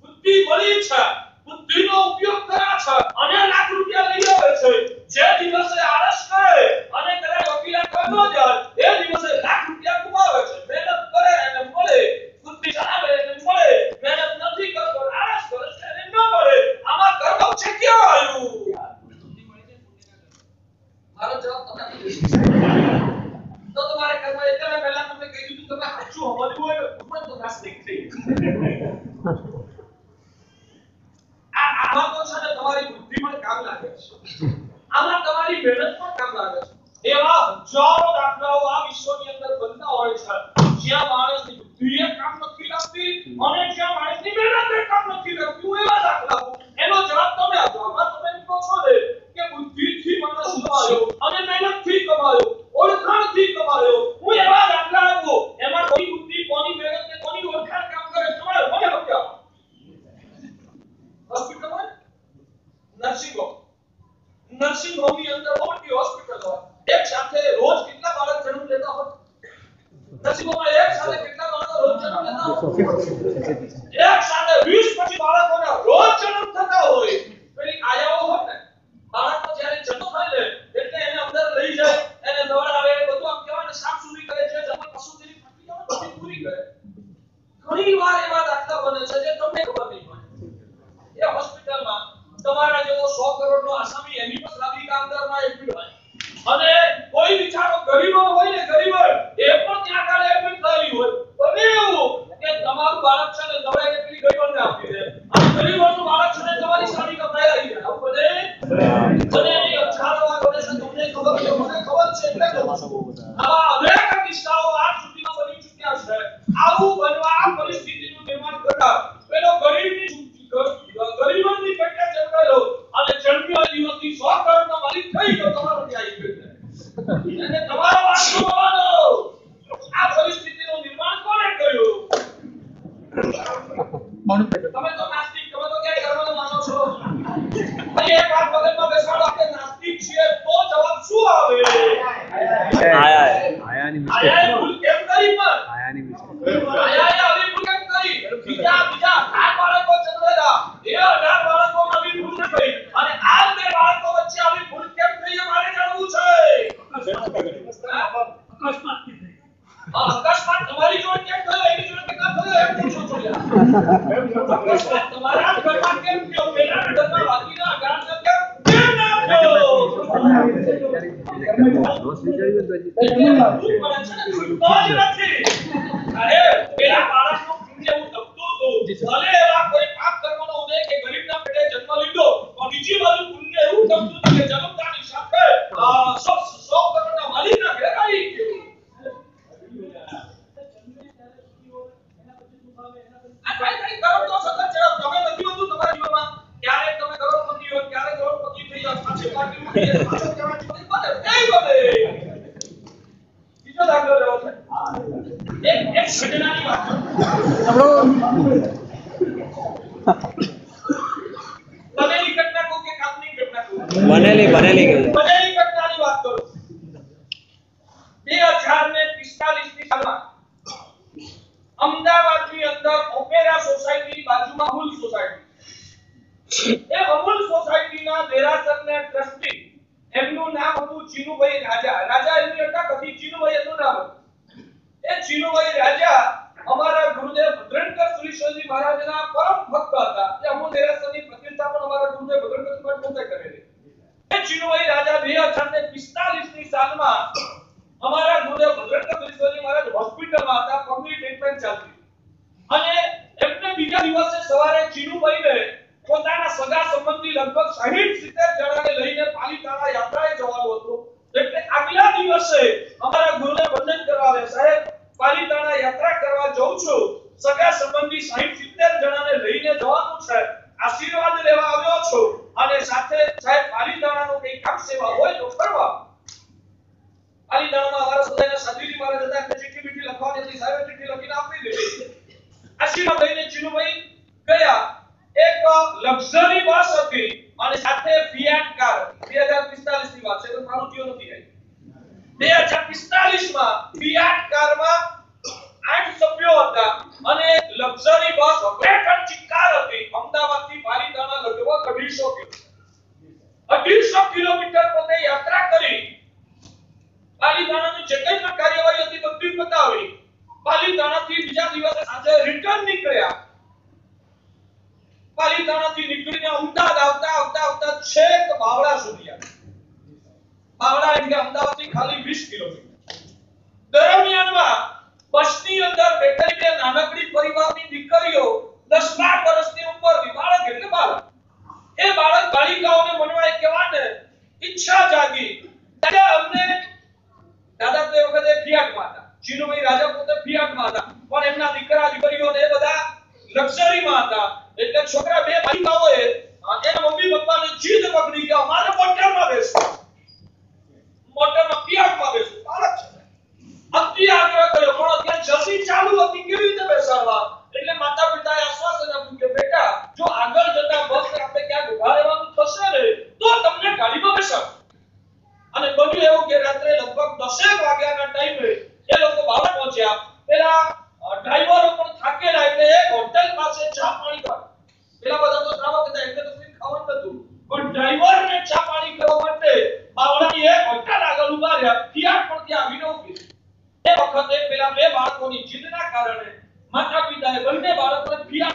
બુદ્ધિ મળી છે, બુદ્ધિનો ઉપયોગ કરે છે અને લાખ રૂપિયા લઈ આવે છે. જે દિવસે આળસ કરે અને કદાચ વકીલા ન જાય એ દિવસે લાખ રૂપિયા ગુમાવે છે. મહેનત કરે એને મળે, બુદ્ધિ ચલાવે એને મળે, મહેનત નથી કરતો આળસ કરે છે એને ન મળે. આમાં કર્મ છે ક્યાં આવ્યું? મારો જવાબ તમને તો તમારે કર્મ એટલે પહેલા તમને કહી દીધું તમે સાચું સમજવું હોય પણ તો નાસ્તિક થઈ. આમાં તો છે ને તમારી બુદ્ધિ પણ કામ લાગે છે, આમાં તમારી મહેનત પણ કામ લાગે છે. એવા હજારો દાખલાઓ આ વિશ્વની અંદર બનતા હોય છે જ્યાં માણસની બુદ્ધિએ કામ નથી લાગતી અને જ્યાં માણસની મહેનતે કામ નથી લાગતું. એવા દાખલાઓ એનો જવાબ તમે આપો. આમાં તમે કહો છો ને કે બુદ્ધિથી માણસ કમાયો અને મહેનતથી કમાયો, ઓળખાણથી કમાયો. હું એવા દાખલા આપો એમાં કોની બુદ્ધિ, કોની મહેનત ને કોની નર્સિંગ હોમની અંદર બહુ મોટી હોસ્પિટલ હોય, એક સાથે રોજ કેટલા બાળક જન્મ લેતા હોય? નર્સિંગ હોમમાં એક સાથે કેટલા બાળકો રોજ જન્મ લેતા હોય? એક સાથે 20-25 બાળકોના રોજ જન્મ થતા હોય. પેલી આયાઓ હોય ને, બાળકનો જ્યારે જન્મ થાય ને એટલે એને અંદર લઈ જાય, એને દોડાવે, બધું આમ કહેવાય ને સાફ સુરી કરે છે, જન્મ પશુની પ્રક્રિયા બધી પૂરી કરે. ઘણી વાર એવા દાખલા બને છે જે તમને ખબર નહીં હોય. એ હોસ્પિટલમાં તમારા જેવો 100 કરોડનો આસામી એનિમલ લાવી કામદારમાં એડમિટ હોય અને કોઈ બિચારો ગરીબો હોય ને, ગરીબો એ પણ ત્યાં આગળ એડમિટ થયેલી હોય. બને એવું કે તમારું બાળક છે ને દવાઈને પેલી ગરીબોને આપી દે અને ગરીબોનું બાળક છે ને તમારી સાડી કપડાઈ આવી જાય. આવું બને એની હજારો વાર બને છે. તમને ખબર છે, મને ખબર છે એટલે કહું છું. આવા અનેક કિસ્સાઓ આજ સુધીમાં બની ચૂક્યા છે. આવું બનવા આ પરિસ્થિતિનું નિર્માણ કરતા પેલો ગરીબોની પેટે જન્મેલો અને જન્મ્યો દિવસથી 100 કરોડનો માલિક થઈ ગયો તમારો ત્યાં આવી ગયો. અને તમારો વાત જોવાનો આ પરિસ્થિતિનું નિર્માણ કોણે કર્યું? તમે તો નાસ્તિક, તમે તો ક્યાંય કરવાનું માનો છો? ભાઈ એક વાત મગજમાં બેસાડો, આપણે નાસ્તિક છીએ તો જવાબ શું આવે? આયા ભૂલ કેમ કરી? પણ આયા આવી ભૂલ કેમ કરી? બીજા 8 બાળકો જન્મેલા, એ 18 બાળકોમાં આવી ભૂલ ન કરી અને આ 2 બાળકો વચ્ચે આવી ભૂલ કેમ થઈ? મારે જાણવું છે. અકસ્માત તમારી જોડે કેમ થયો? એની જોડે કેમ થયો? એમ પૂછો છો યાર. અકસ્માત તમારા ઘરમાં કેમ થયો? પેલાના ઘરમાં વાગીના ગાળના કેમ ના થયો? અરે પેલા બાળકનું પુણ્ય હું તપતું હતું. ભલે એવા કોઈ પાપ કરવાનો ઉદય કે ગરીબના પેટે જન્મ લીધો, પણ બીજી બાજુ પુણ્ય એવું તપતું હતું કે જન્મતાની સાથે 100 કરોડના માલિકના ઘરે આવી ગયો. આ કઈ કરો તો સતત ચડાવ. તમે નથી હોતું તમારા જીવનમાં ક્યારેક તમે કરોડપતિ હો, ક્યારેક કરોડપતિ થઈ જાવ, પાછી પાર્ટી ઉઠી જાય, પાછો કહેવાય બને નહીં બને. બીજો દાખલો લેવો છે. એક ઘટનાની વાત કરું. બનેલી ઘટના કહું કે કાલ્પનિક ઘટના કહું? બનેલી બનેલી ઘટનાની વાત કરું. 2045ની સાલમાં અમદાવાદની અંદર ઓપેરા સોસાયટી બાજુમાં અમૂલ સોસાયટી, એ અમૂલ સોસાયટીના દેરાસરના ટ્રસ્ટી, એમનું નામ હતું ચીનુભાઈ રાજા. રાજા એમની અટક હતી, ચીનુભાઈ એમનું નામ હતું. એ ચીનુભાઈ રાજા અમારા ગુરુદેવ ભદ્રંકર સુરીશ્વરજી મહારાજના પરમ ભક્ત હતા. એ અમૂલ દેરાસરની પ્રતિષ્ઠા પણ અમારા ગુરુદેવ ભદ્રંકર પોતે કરેલી. એ ચીનુભાઈ રાજા 2045ની સાલમાં અમારા ગુરુદેવ ભદ્રંકર સુરીશ્વરજી મહારાજ હોસ્પિટલમાં હતા, પગની ટ્રીટમેન્ટ ચાલતી અને એમને બીજા દિવસે સવારે ચીનુભાઈને પોતાના સગા સંબંધી લગભગ 60-70 જણાને લઈને પાલીતાણા યાત્રાએ જવાનું હતું. એટલે આગલા દિવસે અમારા ગુરુદેવ વંદન કરવા આવે, સાહેબ પાલીતાણા યાત્રા કરવા જઉં છું, સગા સંબંધી 60-70 જણાને લઈને જવાનું છે, આશીર્વાદ લેવા આવ્યો છું અને સાથે સાહેબ પાલીતાણાનું કંઈ કામ સેવા હોય તો કરવા. પાલીતાણામાં અમારા સદાયના સાધુજી મહારાજ હતા, એટલે ચિઠ્ઠી લખવાની હતી, સાહેબ ચિઠ્ઠી લખીને આપી દીધી. આશીર્વાદ લઈને ચીનુભાઈ ગયા. એક લક્ઝરી બસ હતી અને સાથે ફિયાટ કાર. 2045ની વાત છે, તો મારુતિઓ નથી આવી. 2045માં ફિયાટ કારમાં 8 સભ્યો હતા અને લક્ઝરી બસ ઓપરેટર કાર હતી. અમદાવાદથી પાલીતાણા લગભગ 250 કિલોમીટર પોતે યાત્રા કરી. પાલીતાણાની જે કંઈ પણ કાર્યવાહી હતી બધી પતાવી. પાલીતાણાથી બીજા દિવસે સાંજે રિટર્ન નીકળ્યા. પાલીતાણાથી નીકળીને અમદાવાદ આવતા છેક બાવળા સુધી આવ્યા. બાવળા એટલે અમદાવાદથી ખાલી 20 કિલોમીટર. દરમિયાનમાં બસની અંદર બેઠેલી બે નાનકડી પરિવારની દીકરીઓ 10-12 વર્ષની ઉંમરની, બાળક એટલે બાળક, એ બાળક બાળિકાઓને મનમાં એક કહેવાને ઈચ્છા જાગી, દાદા અમને, દાદા તે વખતે ફિયાટમાં હતા, ચીનુભાઈ રાજા પોતે ફિયાટમાં હતા, પણ એમના દીકરા દીકરીઓને એ બધા લક્ઝરીમાં હતા. એટલે છોકરા બે બાળિકાઓએ એના મમ્મી પપ્પાને જીદ પકડી કે અમારે મોટરમાં બેસવું, મોટરમાં ફિયાટમાં બેસવું. બાળક છે અતિ આગ્રહ કર્યો, પણ અત્યારે જલ્દી ચાલુ હતી, કેવી રીતે બેસાડવા? એટલે માતા પિતાએ આશ્વાસન આપ્યું કે બેટા જો આગળ જતા બસ આપણે ક્યાંક ઉભા રહેવાનું થશે ને તો તમને ગાડીમાં બેસાડો.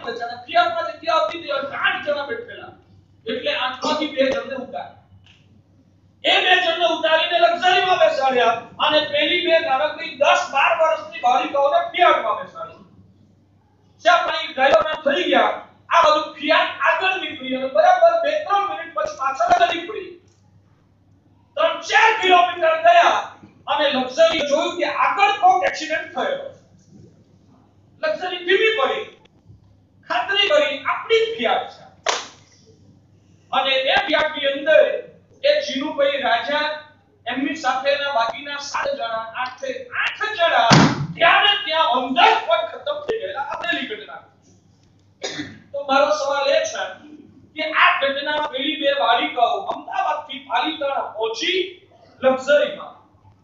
બેસાડ્યા. ફિયાટમાં જગ્યા આવતી હતી અને 8 જણા બેઠેલા. એટલે 8માંથી 2 જણને ઉતાર્યા. એ 2 જણને ઉતારીને લક્ઝરીમાં બેસાડ્યા અને પેલી 2 નાનકડી 10-12 વર્ષની બાળીઓને ફિયાટમાં બેસાડી. ચાપણી ડ્રાઈવરના થઈ ગયા. આ બધું ફિયાટ આગળ નીકળી અને બરાબર 2-3 મિનિટ પછી પાછળ નીકળી. 3-4 કિલોમીટર ગયા અને લક્ઝરી જોયું કે આગળ કોઈક એક્સિડન્ટ થયો. લક્ઝરી ધીમી પડી. ખાતરી કરી આપણી જ ફિયાટ છે. અને એ ફિયાટની અંદર એ જીનુભાઈ રાજા એમની સાથેના બાકીના 7 જણા 8 જણા ત્યાં ને ત્યાં ઓન ધ સ્પોટ ખતમ થઈ ગયેલા. આપેલી ઘટના. તો મારો સવાલ એ છે કે આ ઘટના પેલી 2 બાળિકાઓ અમદાવાદથી પાલીતાણા પહોંચી લક્ઝરીમાં,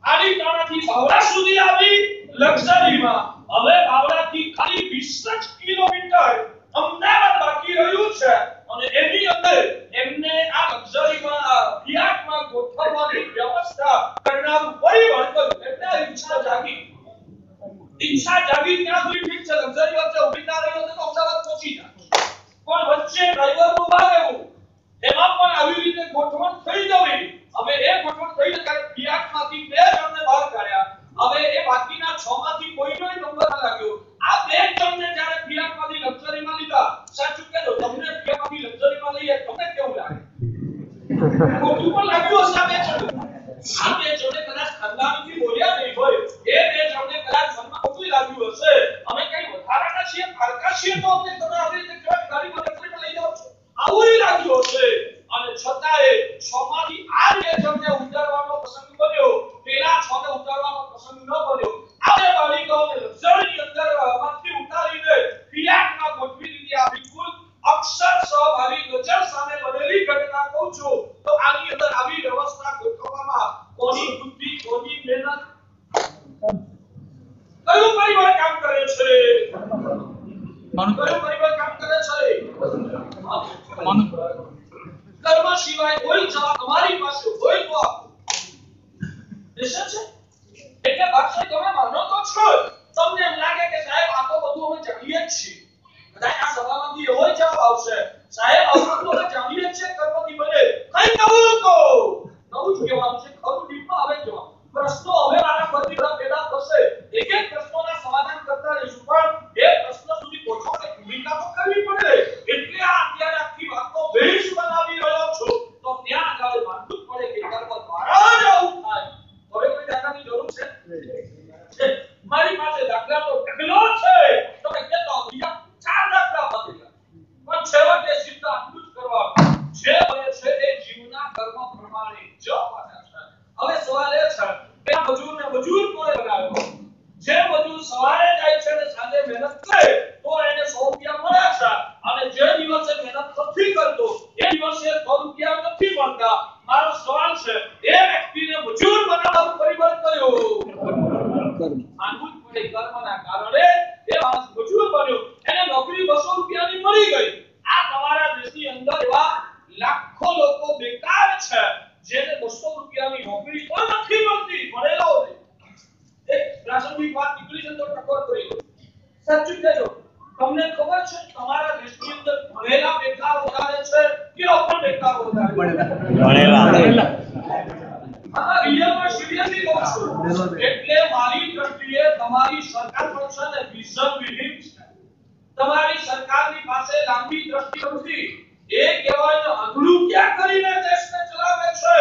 પાલીતાણાથી બાવળા સુધી આવી લક્ઝરીમાં, હવે બાવળાથી ખાલી 20 કિલોમીટર અમદાવાદ બાકી રહ્યું છે અને એની અંદર એમને આ લક્ઝરીમાં ફિયાટમાં ગોઠવવાની વ્યવસ્થા કરનારું પરિબળ કર્યું. એટલે ઈચ્છા જાગી ત્યાં સુધી ઠીક છે, લક્ઝરી વચ્ચે ઊભી ના રહી તો અમદાવાદ પહોંચી જાય. પણ વચ્ચે ડ્રાઈવરનું ઉભા રહેવું, એમાં પણ આવી રીતે ગોઠવણ થઈ જવી. હવે એ ગોઠવણ થઈ ત્યારે ફિયાટમાંથી 2 જણને બહાર કાઢ્યા. હવે એ બાકીના 6 માંથી કોઈનો નંબર ના લાગ્યો. આ 2 જણને જ્યારે ફિયાટમાંથી લક્ઝરીમાં લીધા, સાચું કહેજો, તમને ફિયાટમાંથી લક્ઝરીમાં લઈએ તમને કેવું લાગે? ખોટું પણ લાગ્યું હશે. આ 2 જણને કદાચ ખાનદાનથી બોલ્યા નહીં હોય, એ 2 જણને કદાચ મનમાં ખોટું લાગ્યું હશે. અમે કઈ વધારાના છીએ, પારકા છીએ તો અમને તમે આવી રીતે ગાડીમાં લક્ઝરીમાં લઈ જાવ છો, આવું લાગ્યું હશે. અને છતાંય 6 માંથી આ 2 જણને ઉતારવાનો પ્રસંગ બન્યો, પેલા 6 ને ઉતારવાનો પ્રસંગ ન બન્યો. આ 2 બાળિકાઓને લક્ઝરીની અંદર માંથી ઉતારીને ફિયાટમાં ગોઠવી દીધી. આ બિલકુલ અક્ષરશઃ મારી નજર સામે બનેલી ઘટના કહું છું. તો આની અંદર આવી વ્યવસ્થા ગોઠવવામાં કોની બુદ્ધિ, કોની મહેનત, કયું પરિબળ કામ કરે છે? કયું પરિબળ કામ કરે છે? કર્મ સિવાય કોઈ જવાબ તમારી પાસે હોય તો આપો. નિશ્ચય છે. એટલે ભાષા તમે માનો તો છો. તમને એમ લાગે કે સાહેબ આ તો બધું અમે જાણીએ જ છીએ. કદાચ આ સભામાંથી એવો જવાબ આવશે, સાહેબ આ તો અમે જાણીએ જ છીએ, કર્મથી બને કઈ નવું કહો. નવું જ કહેવાનું છે. ખરું ડીપમાં આવે જવાબ. પ્રશ્નો હવે આના પરથી ઘણા પેદા થશે. એક એક પ્રશ્નોના સમાધાન કરતા રહીશું, પણ એ પ્રશ્ન સુધી પહોંચવાની ભૂમિકા તો કરવી પડે. એટલે આ અત્યારે આખી વાતનો બેઝ બનાવી રહ્યો છું. તો ત્યાં આગળ માનવું પડે કે કર્મ દ્વારા જ આવું થાય. હવે કોઈ દાખલાની જરૂર છે? મારી પાસે દાખલાનો ઢગલો છે. તમે કહેતો બીજા 4 દાખલા બતાવ્યા, પણ છેવટે સિદ્ધ આટલું જ કરવાનું. જે બને છે એ જીવના કર્મ પ્રમાણે જ બને છે. હવે સવાલ એ છે કે આ મજૂરને મજૂર કોણે બનાવ્યો? જે મજૂર સવારે જાય છે અને સાંજે મહેનત કરે તો એને 100 રૂપિયા મળે છે, અને જે દિવસે મહેનત નથી કરતો એ દિવસે 100 રૂપિયા નથી મળતા. મારો સવાલ છે, એ વ્યક્તિને મજૂર બનાવવાનું પરિબળ કયું? માનવું જ પડે કર્મના કારણે એ માણસ મજૂર બન્યો. એને નોકરી 200 રૂપિયાની મળી ગઈ. આ તમારા દેશની અંદર એવા લાખો લોકો બેકાર છે જેને 200 રૂપિયાની નોકરી પણ નથી મળતી. ભણેલો એક પ્રાસંગિક વાત નીકળી છે તો ટકોર કરી દો. સાચું કહેજો, તમને ખબર છે તમારા દેશની અંદર ભણેલા બેકાર વધારે છે કે અપણ બેકાર વધારે? ભણેલા. હા, રિયલમાં સિરિયસલી કહું છું. એટલે મારી દ્રષ્ટિએ તમારી સરકાર પણ છે ને વિઝન વિહીન છે. તમારી સરકારની પાસે લાંબી દ્રષ્ટિ નથી. એ કહેવાય ને અધૂરું ક્યાં કરીને દેશને ચલાવે છે.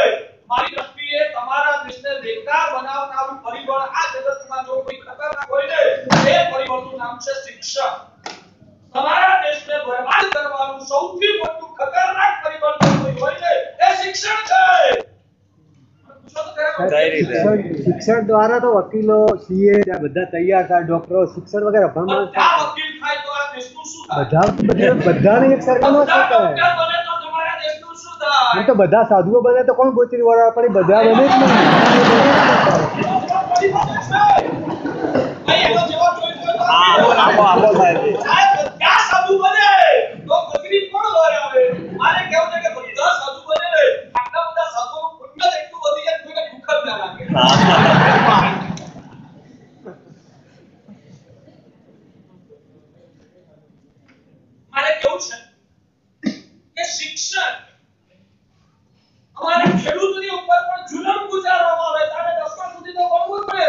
મારી દ્રષ્ટિએ તમારા દેશને બેકાર બનાવનારું પરિબળ આ જગતમાં જો કોઈ ખતરનાક હોય ને, એ પરિબળનું નામ છે શિક્ષણ. તમારા દેશને બરબાદ કરવાનું સૌથી મોટું ખતરનાક પરિબળ કોઈ હોય ને, એ શિક્ષણ છે. શિક્ષણ દ્વારા તો વકીલો, સીએ બધા તૈયાર થાય, ડોક્ટરો, શિક્ષણ વગેરે બધા વકીલ થાય તો આ દેશનું શું થાય? બધાને એક સરખા ન બધા થતા ડોક્ટર બને તો તમારા દેશનું શું થાય? તો બધા સાધુઓ બને તો કોણ ગોચરી વાળા પડે? બધા બને જ નહીં. ભાઈ એવો જવાબ જોઈતો હોય તો આપો સાહેબ. સાહેબ બધા સાધુ બને તો ગોચરી કોણ આવે? મારે કહેવું છે કે બધા સાધુ બને ને, આટલા બધા સાધુઓનું પુણ્ય એટલું વધી જાય કોઈને દુઃખ જ ના લાગે. કેવું છે કે શિક્ષણ અમારા ખેડૂતની ઉપર પણ જુલમ ગુજારવામાં આવે. તારે 10મા સુધી તો ભણવું જ પડે,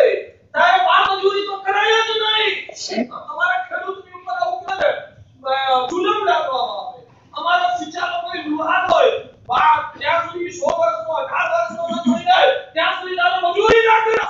તારે બાળમજૂરી તો કરાય જ નહીં. અમારા ખેડૂતની ઉપર આવું કરે જુલમ લાગવામાં આવે. અમારો બિચારો કોઈ લુહાર હોય, ત્યાં સુધી 100 વર્ષનો 18 વર્ષનો ન થઈ જાય ત્યાં સુધી તારે મજૂરી ના કરે.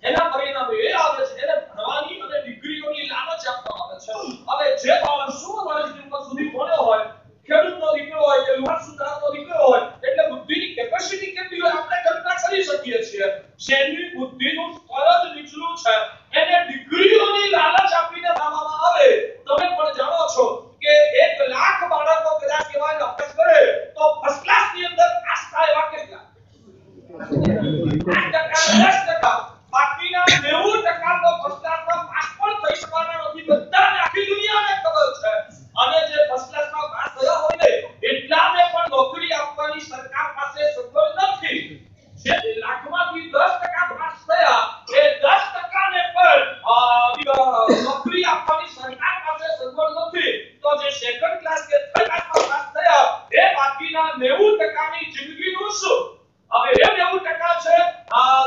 એના પરિણામે એ આવે છે એને ભણવાની અને ડિગ્રીઓની લાલચ આપવામાં આવે છે. હવે જે બાળક 100 વર્ષની ઉંમર સુધી ભણ્યો હોય, ખેડૂતનો દીકરો હોય કે લુહાર સુધારનો દીકરો હોય, એટલે બુદ્ધિની કેપેસિટી કેટલી હોય આપણે કલ્પના કરી શકીએ છીએ. જેની બુદ્ધિનું સ્તર જ નીચલું છે એને ડિગ્રીઓની લાલચ આપીને ભણવામાં આવે. તમે પણ જાણો છો કે 1 લાખ બાળકો કદાચ કેવાય અભ્યાસ કરે તો ફર્સ્ટ ક્લાસની અંદર પાસ થાય એવા કેટલા? 10%. બાકીના 90% તો ફર્સ્ટ ક્લાસમાં પાસ પણ થઈ શકવાના નથી. બધાને આખી દુનિયાને ખબર છે. અને જે ફર્સ્ટ ક્લાસમાં પાસ થયા હોય ને એટલાને પણ નોકરી આપવાની સરકાર પાસે સગવડ નથી. જે લાખમાંથી 10% પાસ થયા એ 10% ને પણ નોકરી આપવાની સરકાર પાસે સગવડ નથી. તો જે સેકન્ડ ક્લાસ કે થર્ડ ક્લાસમાં પાસ થયા એ બાકીના 90% ની જિંદગીનું શું? હવે એ 90% છે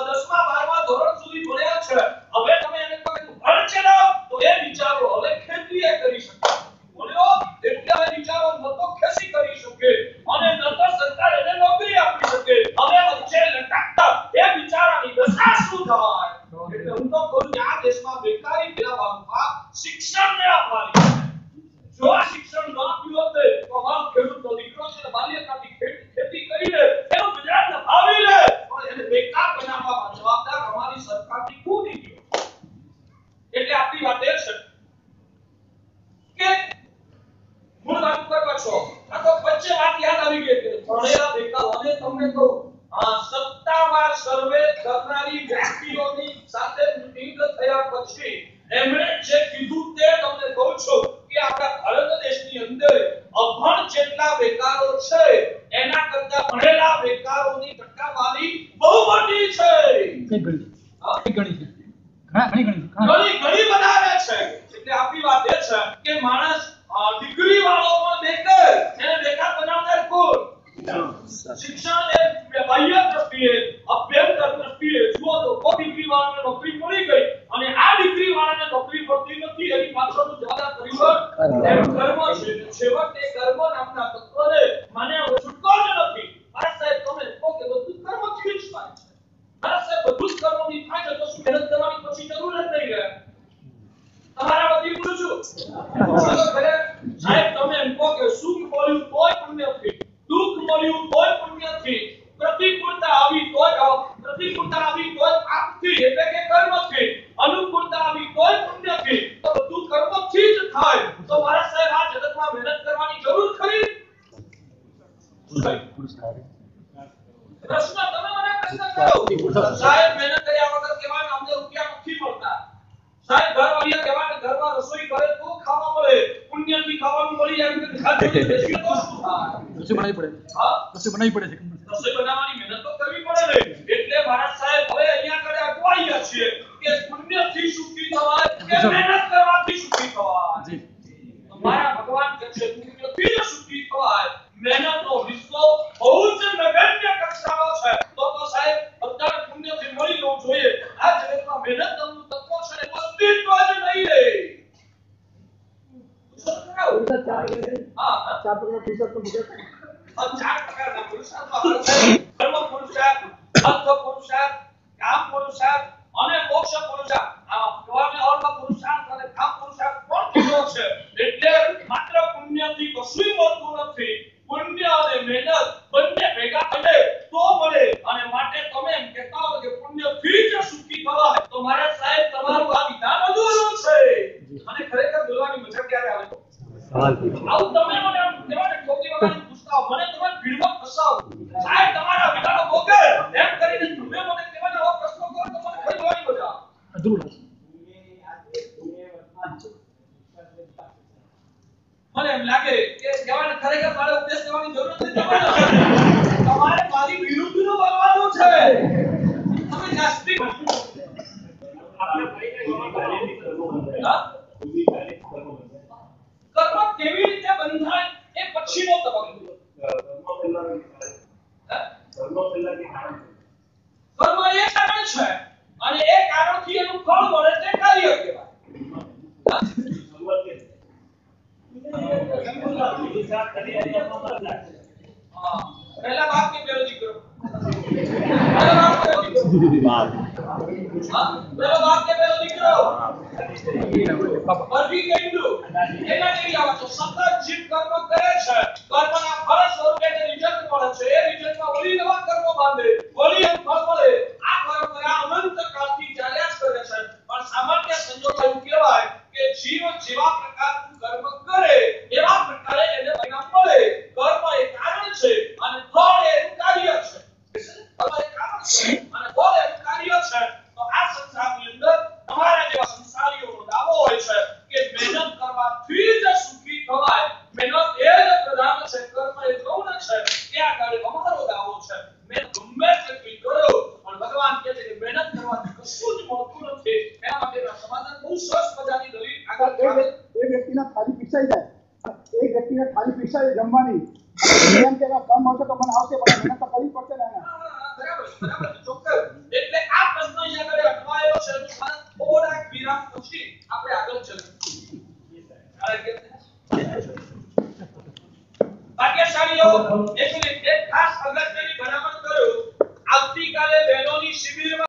10મા 12મા ધોરણ સુધી ભણ્યા છે. હવે તમે એને કહો કે ભણ ચલાવ તો એ વિચારો હવે ખેતીએ કરી શકે. બોલ્યો એટલે હવે વિચારો ન તો ખેતી કરી શકે અને ન તો સરકાર એને નોકરી આપી શકે. હવે વચ્ચે લટકતા એ વિચારાની દશા શું થાય? એટલે હું તો કહું કે આ દેશમાં બેકારી ફેરવવામાં શિક્ષણને આપવાની. જો આ શિક્ષણ ન આપ્યું હોત તો અમારો ખેડૂતનો દીકરો છે ને બાલ્યકાળથી ખેતી કરીને એનું ગુજરાત નભાવી લે, પણ એને બેકાર બનાવવામાં જવાબદાર અમારી સરકારની ખૂબ નીતિઓ. એટલે આપણી વાત એ છે કે મૂળ વાત ઉપર પાછો આ તો વચ્ચે વાત યાદ આવી ગઈ કે ભણેલા બેકારોને તમને કહું સત્તાવાર સર્વે કરનારી વ્યક્તિઓની સાથે મીટિંગ થયા પછી એમણે જે કીધું તે તમને કહું છું કે આપણા ભારત દેશની અંદર અભણ જેટલા બેકારો છે એના કરતા ભણેલા બેકારોની ટકાવારી બહુ મોટી છે. ઘણી વધારે છે. એટલે આપણી વાત એ છે કે માણસ ડિગ્રી વાળો પણ બેકાર, એને બેકાર બનાવનાર કોણ? શિક્ષણ એ બાહ્ય દ્રષ્ટિએ અભ્યંતર દ્રષ્ટિએ જુઓ તો કોઈ ડિગ્રી વાળાને નોકરી મળી ગઈ અને આ ડિગ્રી વાળાને નોકરી મળતી નથી એની પાછળનું જવાબદાર પરિબળ કર્મ છે. છેવટે કર્મ નામના તત્વને માને છૂટકો જ નથી. મારા સાહેબ તમે કહો કે બધું કર્મથી જ થાય છે. મારા સાહેબ બધું જ કર્મથી થાય છે તો શું મહેનત કરવાની પછી જરૂર જ નહીં રહે? તમારા વતી પૂછું સાહેબ તમે એમ કહો કે સુખ મળ્યું તોય પુણ્યથી, દુઃખ મળ્યું તોય પુણ્યથી, પ્રતિકૂળતા આવી તોય પાપથી એટલે કે કર્મથી, અનુકૂળતા આવી તોય પુણ્યથી, તો બધું કર્મથી જ થાય. તો મારા સાહેબ આ જગતમાં મહેનત કરવાની જરૂર ખરી? પ્રશ્ન તમે મને પ્રશ્ન કરો. સાહેબ મહેનત કર્યા વગર કેવા અમને રૂપિયા નથી મળતા. સાહેબ ઘરવાળા કહેવાય કે ઘરમાં રસોઈ કરે તો ખાવા મળે, પુણ્યથી ખાવાનું મળી જાય કે ખાધું બેસી તો શું થાય? રસોઈ બનાવવી પડે. રસોઈ બનાવવી પડે છે. રસોઈ બનાવવાની મહેનત તો કરવી પડે ને. એટલે મારા સાહેબ હવે અહીંયા કરે અટવાયા છીએ કે પુણ્યથી સુખી થવાય કે મહેનત કરવાથી સુખી થવાય. જી મારા ભગવાન કહે છે પુણ્યથી જ સુખી થવાય. મહેનતનો વિશ્વ બહુ જ નગણ્ય કક્ષાનો છે. તો સાહેબ બધાને પુણ્યથી મળી લેવું જોઈએ. આ જગતમાં મહેનત નામનું તત્વ છે ને અસ્તિત્વ જ નહીં રહે. ચાર પ્રકારના પુરુષાર્થ ધર્મ પુરુષાર્થ, અર્થ પુરુષાર્થ, કામ પુરુષાર્થ અને મોક્ષ પુરુષાર્થ. આ ભગવાને અર્થ પુરુષાર્થ અને કામ પુરુષાર્થ પણ કીધો છે. એટલે માત્ર પુણ્યથી કશું મળતું નથી. પુણ્ય અને મહેનત બંને ભેગા થશે તો મળે. અને માટે તમે એમ કહેતા હો કે પુણ્યથી જ સુખી થવાય તો મારા સાહેબ તમારું આ વિધાન અધૂરું છે. અને ખરેખર બોલવાની મજા ક્યારે આવે? આવું તમે મને કહેવાય ને ખોટી વાળાને પૂછતા મને તમે ભીડમાં ફસાવો. સાહેબ તમારા વિધાનો ભોગે એમ કરીને તમે મને કહેવાય આવો પ્રશ્ન કરો તો મને ખરી બોલવાની મજા આવે. અધૂરું મને એમ લાગે કે કહેવાય ખરેખર મારે ઉપદેશ દેવાની જરૂર નથી. તમારે મારી વિરુદ્ધનું બોલવાનું છે. તમે નાસ્તિક કર્મ કેવી રીતે હા, પહેલા બાપ કે પહેલો દીકરો? પહેલો બાપ કે પહેલો દીકરો? બાપ. હા, પહેલો બાપ કે પહેલો દીકરો? વર્ગી કેન્દ્ર એના જેવી આવે છે. સતત જીવ કર્મ કરે છે, કર્મના ફળ સ્વરૂપે જે રિઝલ્ટ મળે છે, એ રિઝલ્ટમાં વળી નવા કર્મો બાંધે, વળી એમ ફળ મળે. આ પરંપરા અનંત કાળથી ચાલ્યા જ કરે છે. પણ સામાન્ય સંજોગો એવું કહેવાય કે જીવ જેવા પ્રકારનું કર્મ કરે એવા પ્રકારે એને પરિણામ મળે. કર્મ એ કારણ છે અને ફળ એ એનું કાર્ય છે. કર્મ એ કારણ છે અને ફળ એનું કાર્ય છે. તો આ સંસારની અંદર તમારા જેવા સંસારીઓનો દાવો હોય છે કે મહેનત કરવાથી જ સુખી થવાય, મહેનત એ જ પ્રધાન છે, કર્મ એ ગૌણ છે. ત્યાં આગળ અમારો દાવો છે મહેનત ગમે તેટલી કરો, પણ ભગવાન કહે છે કે મહેનત કરવાથી કશું જ મળતું નથી. એના માટેના સમાધાન બહુ સરસ મજાની દલીલ આગળ આવે. એ વ્યક્તિના થાળી પીસાઈ જાય, એ વ્યક્તિને થાળી પીસાઈ જમવાની એમ કે કામ આવશે તો મને આવશે, પણ મહેનત તો કરવી પડશે ને એને. બરાબર ચોક્કસ. એટલે આ પ્રશ્ન અહીંયા આગળ અટવાયેલો છે. એનું સમાધાન થોડા વિરામ પછી આપણે આગળ ચલીશું. ભાગ્યશાળીઓ એક